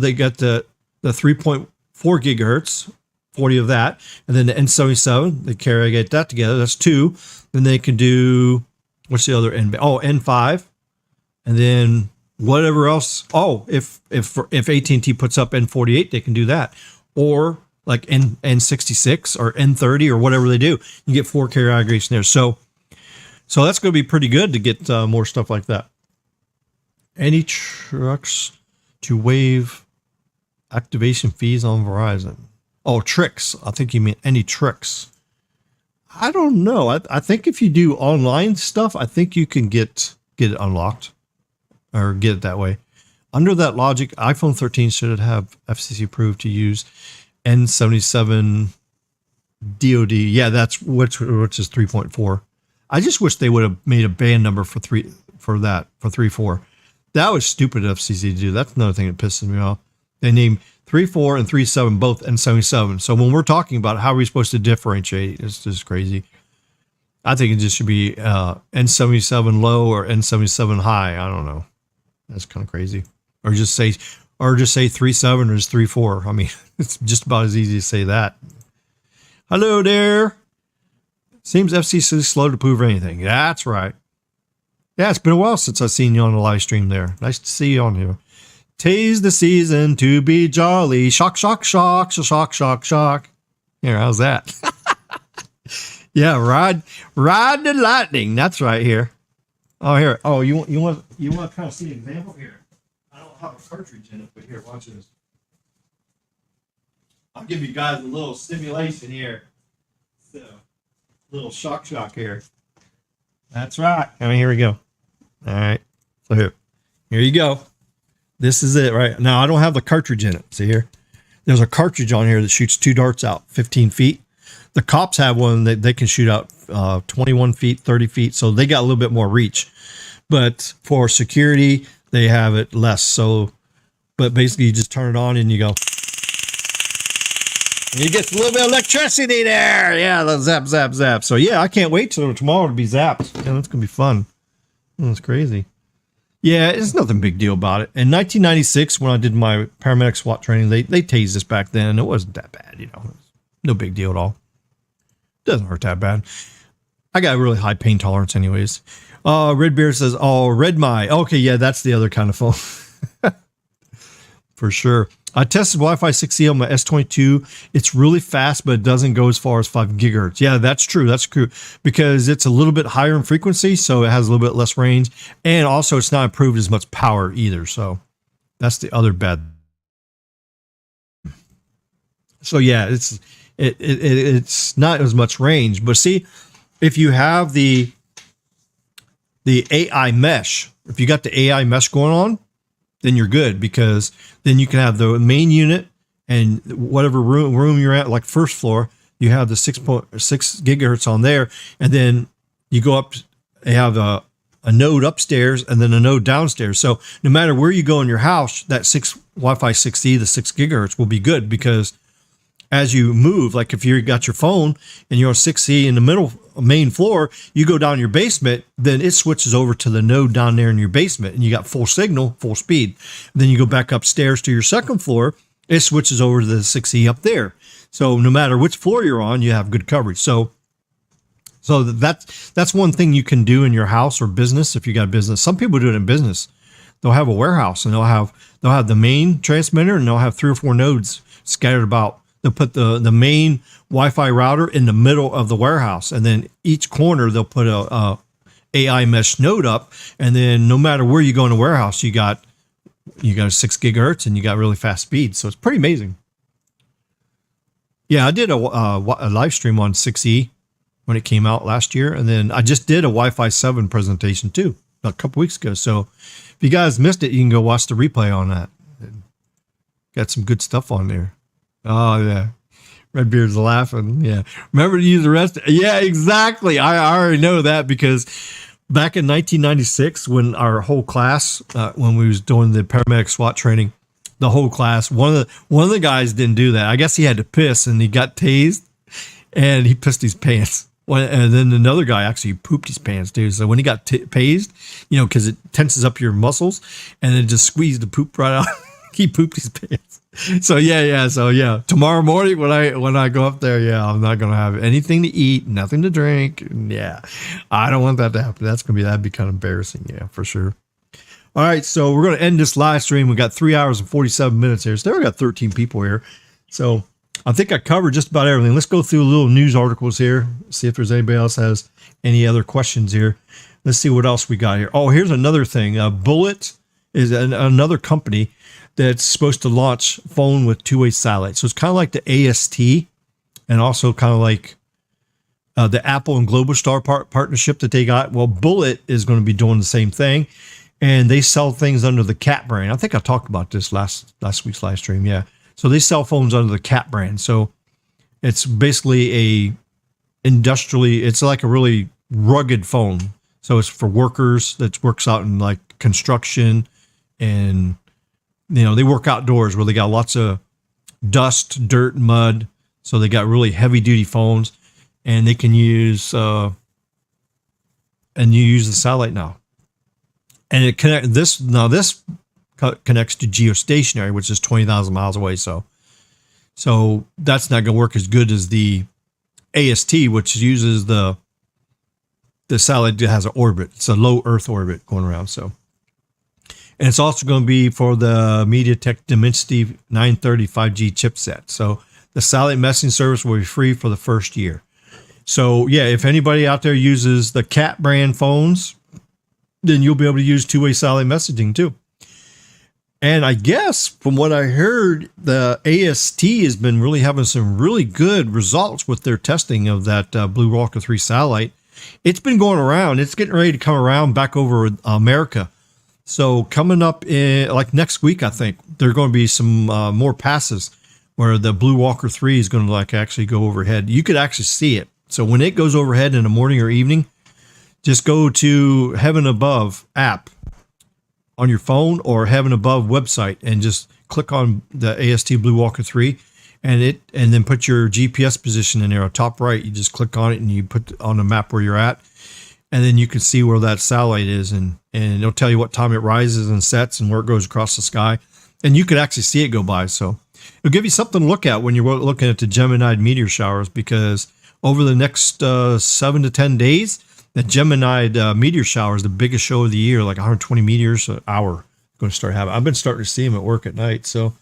they got the 3.4 gigahertz, 40 of that, and then the N77, they carrier aggregate that together. That's 2. Then they can do, what's the other N? Oh, N5, and then whatever else. Oh, if AT&T puts up N48, they can do that, or like N66 or N30 or whatever they do. You get 4 carrier aggregation there. So that's going to be pretty good to get more stuff like that. Any trucks to waive activation fees on Verizon? Oh, tricks. I think you mean any tricks. I don't know. I think if you do online stuff, I think you can get it unlocked or get it that way. Under that logic, iPhone 13 should have FCC approved to use N77 DoD. Yeah, that's which is 3.4. I just wish they would have made a band number for 3.4. That was stupid FCC to do. That's another thing that pisses me off. They named 3.4 and 3.7 both N77. So when we're talking about how are we supposed to differentiate, it's just crazy. I think it just should be N77 low or N77 high. I don't know. That's kind of crazy. Or just say 3.7 or just 3.4. I mean, it's just about as easy to say that. Hello there. Seems FCC is slow to prove anything. That's right. Yeah, it's been a while since I've seen you on the live stream there. Nice to see you on here. 'Tis the season to be jolly. Shock, shock, shock, shock, shock, shock. Here, how's that? Yeah, ride the lightning. That's right here. Oh, here. Oh, you want to kind of see an example here? I don't have a cartridge in it, but here, watch this. I'll give you guys a little stimulation here. So, little shock here. That's right. I mean, here we go. All right. So here you go. This is it right now. I don't have the cartridge in it. See here? There's a cartridge on here that shoots 2 darts out 15 feet. The cops have one that they can shoot out 21 feet, 30 feet. So they got a little bit more reach. But for security, they have it less. So, but basically you just turn it on and you go. And you get a little bit of electricity there. Yeah, the zap, zap, zap. So yeah, I can't wait till tomorrow to be zapped. Yeah, that's going to be fun. That's crazy. Yeah, it's nothing big deal about it. In 1996, when I did my paramedic SWAT training, they tased us back then. It wasn't that bad, you know. No big deal at all. Doesn't hurt that bad. I got a really high pain tolerance anyways. Redbeard says, oh, Redmi. Okay, yeah, that's the other kind of phone. For sure. I tested Wi-Fi 6E on my S22. It's really fast, but it doesn't go as far as 5 gigahertz. Yeah, that's true. That's true. Because it's a little bit higher in frequency, so it has a little bit less range. And also, it's not improved as much power either. So that's the other bad. So yeah, it's not as much range. But see, if you have the AI mesh, if you got the AI mesh going on, then you're good, because then you can have the main unit and whatever room you're at, like first floor, you have the 6.6 gigahertz on there. And then you go up, you have a node upstairs and then a node downstairs. So no matter where you go in your house, that Wi-Fi 6E, the 6 gigahertz will be good, because as you move, like if you got your phone and you're on 6E in the middle main floor, you go down your basement, then it switches over to the node down there in your basement, and you got full signal, full speed. Then you go back upstairs to your second floor, it switches over to the 6E up there. So no matter which floor you're on, you have good coverage. So that's one thing you can do in your house or business if you got a business. Some people do it in business. They'll have a warehouse and they'll have the main transmitter, and they'll have 3 or 4 nodes scattered about. They'll put the main Wi-Fi router in the middle of the warehouse, and then each corner they'll put a AI mesh node up, and then no matter where you go in the warehouse, you got 6 gigahertz and you got really fast speed. So it's pretty amazing. Yeah, I did a live stream on 6E when it came out last year, and then I just did a Wi-Fi 7 presentation too a couple weeks ago. So if you guys missed it, you can go watch the replay on that. Got some good stuff on there. Oh, yeah. Redbeard's laughing. Yeah. Remember to use the rest. Yeah, exactly. I already know that, because back in 1996, when our whole class, when we was doing the paramedic SWAT training, the whole class, one of the guys didn't do that. I guess he had to piss, and he got tased, and he pissed his pants. And then another guy actually pooped his pants too. So when he got tased, you know, because it tenses up your muscles, and it just squeezed the poop right out, he pooped his pants. So yeah. Tomorrow morning when I go up there, yeah, I'm not gonna have anything to eat, nothing to drink. Yeah, I don't want that to happen. That'd be kind of embarrassing. Yeah, for sure. All right, so we're gonna end this live stream. We got 3 hours and 47 minutes here. So we got 13 people here. So I think I covered just about everything. Let's go through a little news articles here. See if there's anybody else has any other questions here. Let's see what else we got here. Oh, here's another thing. Bullet is another company that's supposed to launch phone with 2-way satellite. So it's kind of like the AST, and also kind of like the Apple and Globalstar partnership that they got. Well, Bullet is going to be doing the same thing, and they sell things under the Cat brand. I think I talked about this last week's live stream. Yeah. So they sell phones under the Cat brand. So it's basically it's like a really rugged phone. So it's for workers that works out in like construction, and you know, they work outdoors where they got lots of dust, dirt, mud. So they got really heavy duty phones, and they can use, and you use the satellite now. And it this connects to geostationary, which is 20,000 miles away. So that's not going to work as good as the AST, which uses the satellite that has an orbit. It's a low Earth orbit going around. So And it's also going to be for the MediaTek Dimensity 930 5G chipset. So the satellite messaging service will be free for the first year. So yeah, if anybody out there uses the Cat brand phones, then you'll be able to use two-way satellite messaging too. And I guess from what I heard, the AST has been really having some really good results with their testing of that Blue Walker 3 satellite. It's been going around. It's getting ready to come around back over America. So coming up in like next week, I think there are going to be some more passes where the Blue Walker 3 is going to like actually go overhead. You could actually see it. So when it goes overhead in the morning or evening, just go to Heaven Above app on your phone or Heaven Above website and just click on the AST Blue Walker 3 and then put your GPS position in there on top right. You just click on it and you put on the map where you're at, and then you can see where that satellite is, and it'll tell you what time it rises and sets and where it goes across the sky, and you could actually see it go by. So it'll give you something to look at when you're looking at the Gemini meteor showers, because over the next 7 to 10 days, the Gemini meteor shower is the biggest show of the year, like 120 meteors an hour. Going to start having. I've been starting to see them at work at night, so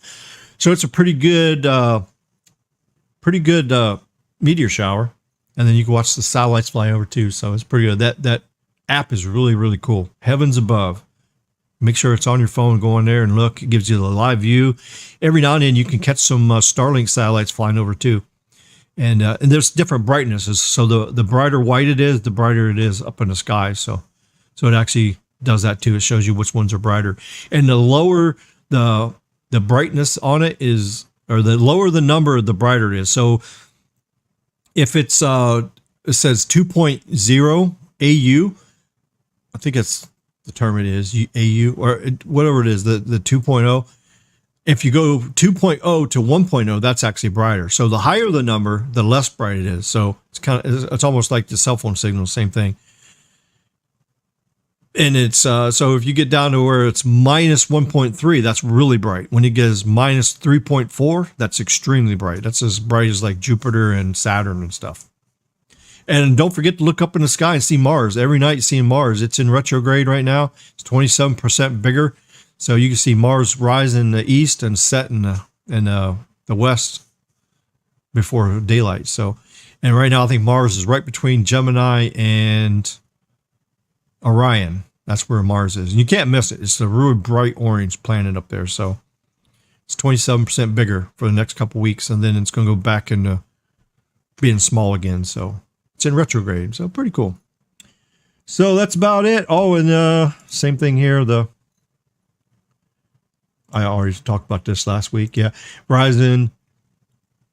it's a pretty good meteor shower, and then you can watch the satellites fly over too. So it's pretty good. That app is really, really cool. Heavens Above. Make sure it's on your phone. Go in there and look. It gives you the live view. Every now and then you can catch some Starlink satellites flying over too. And there's different brightnesses. So the brighter white it is, the brighter it is up in the sky. So it actually does that too. It shows you which ones are brighter. And the lower the brightness on it is, or the lower the number, the brighter it is. So if it says 2.0 AU, I think that's the term it is, AU, or whatever it is, the 2.0. If you go 2.0 to 1.0, that's actually brighter. So the higher the number, the less bright it is. So it's almost like the cell phone signal, same thing. And it's so if you get down to where it's minus 1.3, that's really bright. When it gets minus 3.4, that's extremely bright. That's as bright as like Jupiter and Saturn and stuff. And don't forget to look up in the sky and see Mars. Every night you see Mars. It's in retrograde right now. It's 27% bigger. So you can see Mars rise in the east and set in the west before daylight. So, and right now I think Mars is right between Gemini and Orion. That's where Mars is. And you can't miss it. It's a really bright orange planet up there. So it's 27% bigger for the next couple weeks. And then it's going to go back into being small again. So it's in retrograde. So pretty cool. So that's about it. Oh, and same thing here. I already talked about this last week. Yeah. Verizon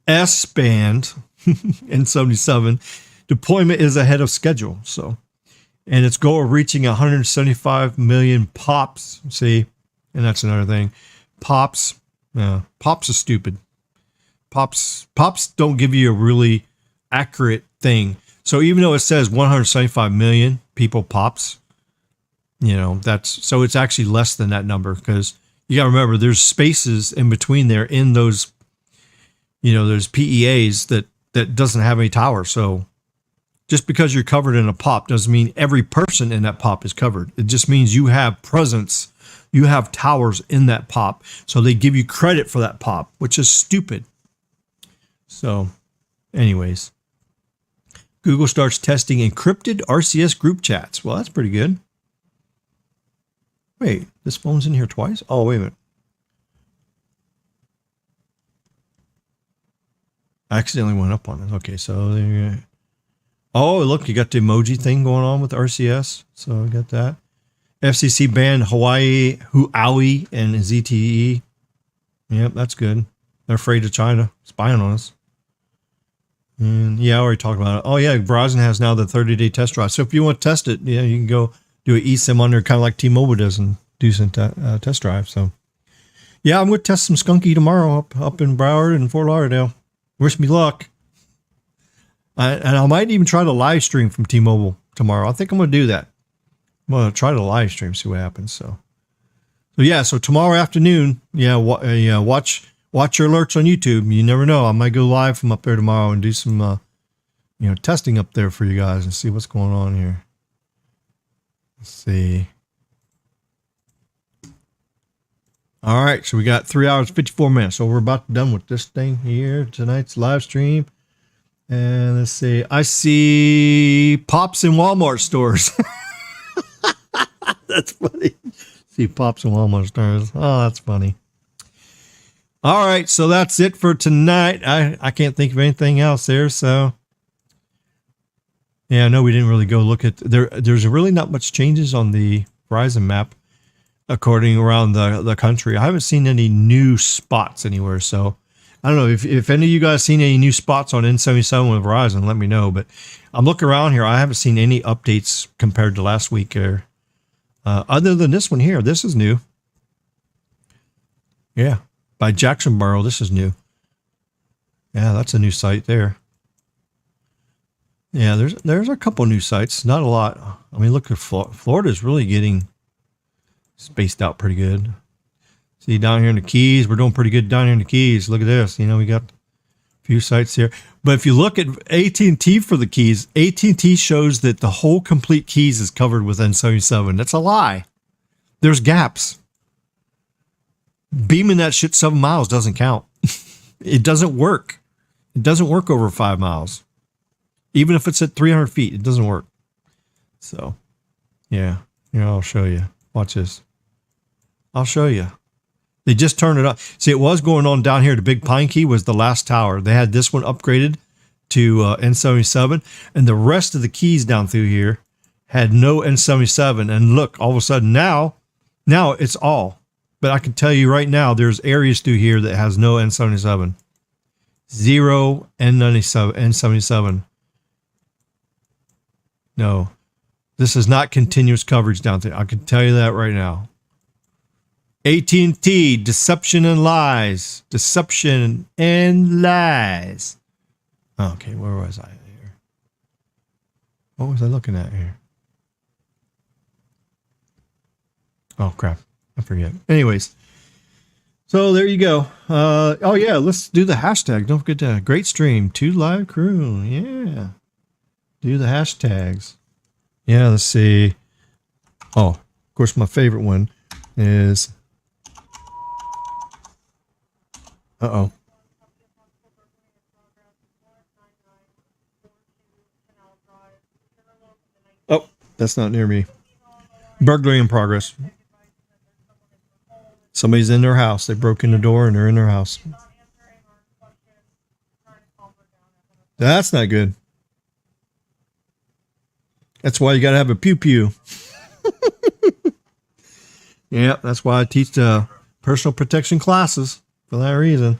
S-band N77 deployment is ahead of schedule. So, and its goal of reaching 175 million pops. See, and that's another thing. Pops is stupid. Pops don't give you a really accurate thing. So even though it says 175 million people pops, so it's actually less than that number, because you got to remember there's spaces in between there in those, there's PEAs that doesn't have any tower. So just because you're covered in a pop doesn't mean every person in that pop is covered. It just means you have presence, you have towers in that pop. So they give you credit for that pop, which is stupid. So anyways, Google starts testing encrypted RCS group chats. Well, that's pretty good. Wait, this phone's in here twice? Oh, wait a minute. I accidentally went up on it. Okay, so there you go. Oh, look, you got the emoji thing going on with RCS. So I got that. FCC banned Huawei, and ZTE. Yep, that's good. They're afraid of China spying on us. And yeah, I already talked about it. Oh yeah, Verizon has now the 30-day test drive. So if you want to test it, you can go do an eSIM on there, kind of like T-Mobile does, and do some test drive. So yeah, I'm going to test some Skunky tomorrow up in Broward and Fort Lauderdale. Wish me luck. And I might even try to live stream from T-Mobile tomorrow. I think I'm going to do that. I'm going to try to live stream, see what happens. So yeah, so tomorrow afternoon, watch your alerts on YouTube. You never know. I might go live from up there tomorrow and do some, testing up there for you guys and see what's going on here. Let's see. All right, so we got 3 hours 54 minutes. So we're about done with this thing here. Tonight's live stream. And let's see. I see Pops in Walmart stores. That's funny. See Pops in Walmart stores. Oh, that's funny. All right, so that's it for tonight. I can't think of anything else there. So yeah, I know we didn't really go look at there's really not much changes on the Verizon map according around the country. I haven't seen any new spots anywhere. So I don't know if any of you guys seen any new spots on N77 with Verizon, let me know. But I'm looking around here. I haven't seen any updates compared to last week here. Other than this one here. This is new. Yeah. By Jacksonboro. This is new. Yeah, that's a new site there. Yeah, there's a couple new sites. Not a lot. I mean, look at Florida's really getting spaced out pretty good. See down here in the Keys, we're doing pretty good down here in the Keys. Look at this. You know, we got a few sites here. But if you look at AT&T for the Keys, AT&T shows that the whole complete Keys is covered with N77. That's a lie. There's gaps. Beaming that shit 7 miles doesn't count. It doesn't work. It doesn't work over 5 miles. Even if it's at 300 feet, it doesn't work. So, yeah. Here, I'll show you. Watch this. I'll show you. They just turned it up. See, it was going on down here. The Big Pine Key was the last tower. They had this one upgraded to N77, and the rest of the keys down through here had no N77. And look, all of a sudden now it's all. But I can tell you right now, there's areas through here that has no N77. Zero N77. No, this is not continuous coverage down there. I can tell you that right now. AT&T, deception and lies. Deception and lies. Okay, where was I here? What was I looking at here? Oh, crap. I forget. Anyways, so there you go. Oh, yeah, let's do the hashtag. Don't forget that. Great stream. 2 live crew. Yeah. Do the hashtags. Yeah, let's see. Oh, of course, my favorite one is... Uh-oh. Oh, that's not near me. Burglary in progress. Somebody's in their house. They broke in the door and they're in their house. That's not good. That's why you got to have a pew-pew. Yeah, that's why I teach personal protection classes. For that reason.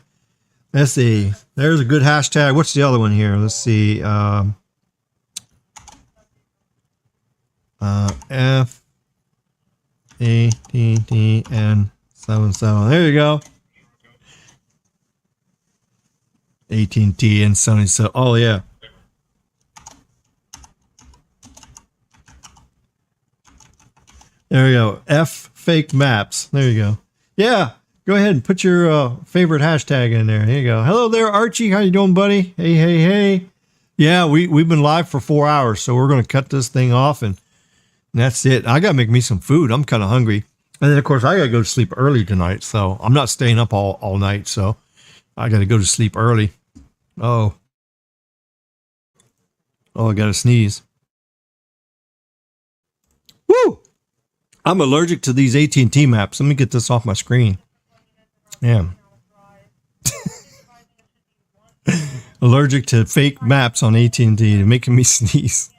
Let's see. There's a good hashtag. What's the other one here? Let's see. FATTN77. There you go. AT&T and 77. Oh, yeah. There you go. F fake maps. There you go. Yeah. Go ahead and put your favorite hashtag in there. Here you go. Hello there, Archie. How you doing, buddy? Hey, hey, hey. Yeah, we've been live for 4 hours, so we're going to cut this thing off, and that's it. I got to make me some food. I'm kind of hungry. And then, of course, I got to go to sleep early tonight, so I'm not staying up all night, so I got to go to sleep early. Oh, I got to sneeze. Woo! I'm allergic to these AT&T maps. Let me get this off my screen. Yeah. Allergic to fake maps on AT&T. They're making me sneeze.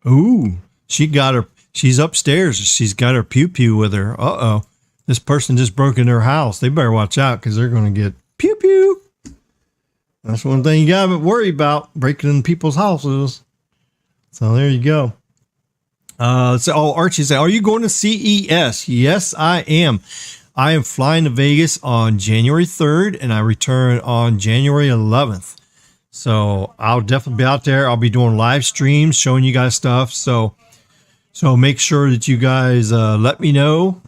Ooh, she's upstairs. She's got her pew-pew with her. Uh-oh. This person just broke in her house. They better watch out because they're going to get pew-pew. That's one thing you got to worry about, breaking in people's houses. So there you go. Archie said, are you going to CES? Yes, I am. I am flying to Vegas on January 3rd, and I return on January 11th. So I'll definitely be out there. I'll be doing live streams, showing you guys stuff. So make sure that you guys let me know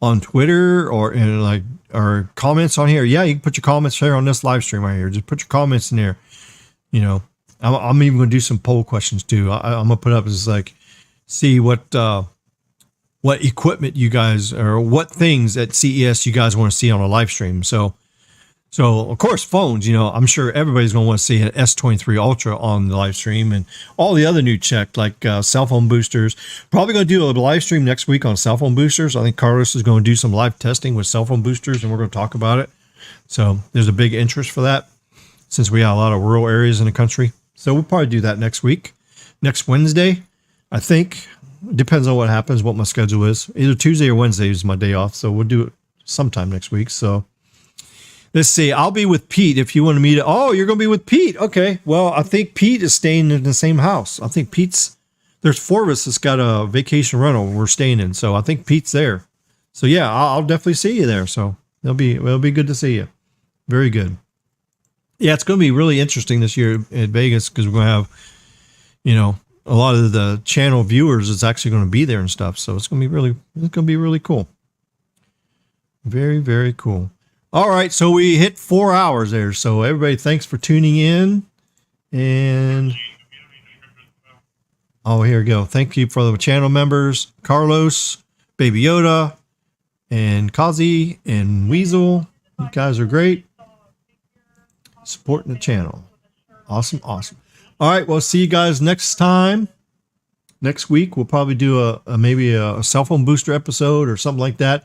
on Twitter or comments on here. Yeah, you can put your comments here on this live stream right here. Just put your comments in there. You know, I'm even going to do some poll questions too. I'm going to put up as like, see what equipment you guys, or what things at CES you guys want to see on a live stream. So of course, phones, I'm sure everybody's going to want to see an S23 Ultra on the live stream, and all the other new tech like cell phone boosters. Probably going to do a live stream next week on cell phone boosters. I think Carlos is going to do some live testing with cell phone boosters, and we're going to talk about it. So there's a big interest for that since we got a lot of rural areas in the country. So we'll probably do that next week, next Wednesday, I think. Depends on what happens, what my schedule is. Either Tuesday or Wednesday is my day off, so we'll do it sometime next week. So let's see. I'll be with Pete if you want to meet. Oh, you're going to be with Pete. Okay. Well, I think Pete is staying in the same house. I think there's 4 of us that's got a vacation rental we're staying in. So I think Pete's there. So yeah, I'll definitely see you there. So it'll be good to see you. Very good. Yeah, it's going to be really interesting this year at Vegas because we're going to have, a lot of the channel viewers is actually going to be there and stuff. So it's going to be really cool. Very, very cool. All right. So we hit 4 hours there. So everybody, thanks for tuning in. And here we go. Thank you for the channel members, Carlos, Baby Yoda, and Kazi, and Weasel. You guys are great. Supporting the channel. Awesome. All right, well, see you guys next time. Next week, we'll probably do maybe a cell phone booster episode or something like that.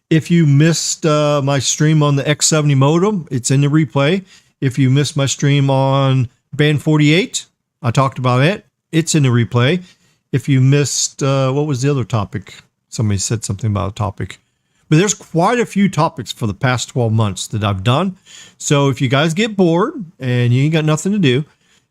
If you missed my stream on the X70 modem, it's in the replay. If you missed my stream on Band 48, I talked about it. It's in the replay. If you missed, what was the other topic? Somebody said something about a topic. But there's quite a few topics for the past 12 months that I've done. So if you guys get bored and you ain't got nothing to do,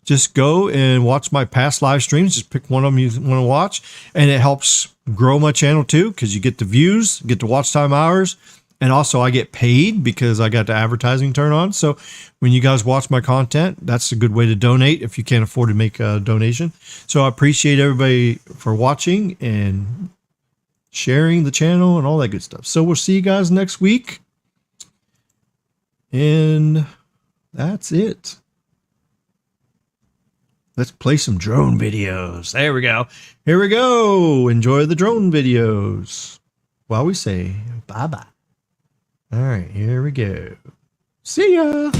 just go and watch my past live streams. Just pick one of them you want to watch. And it helps grow my channel too, because you get the views, get the watch time hours. And also I get paid because I got the advertising turn on. So when you guys watch my content, that's a good way to donate if you can't afford to make a donation. So I appreciate everybody for watching and sharing the channel and all that good stuff. So we'll see you guys next week. And that's it. Let's play some drone videos. There we go. Here we go. Enjoy the drone videos while we say bye-bye. All right, here we go. See ya.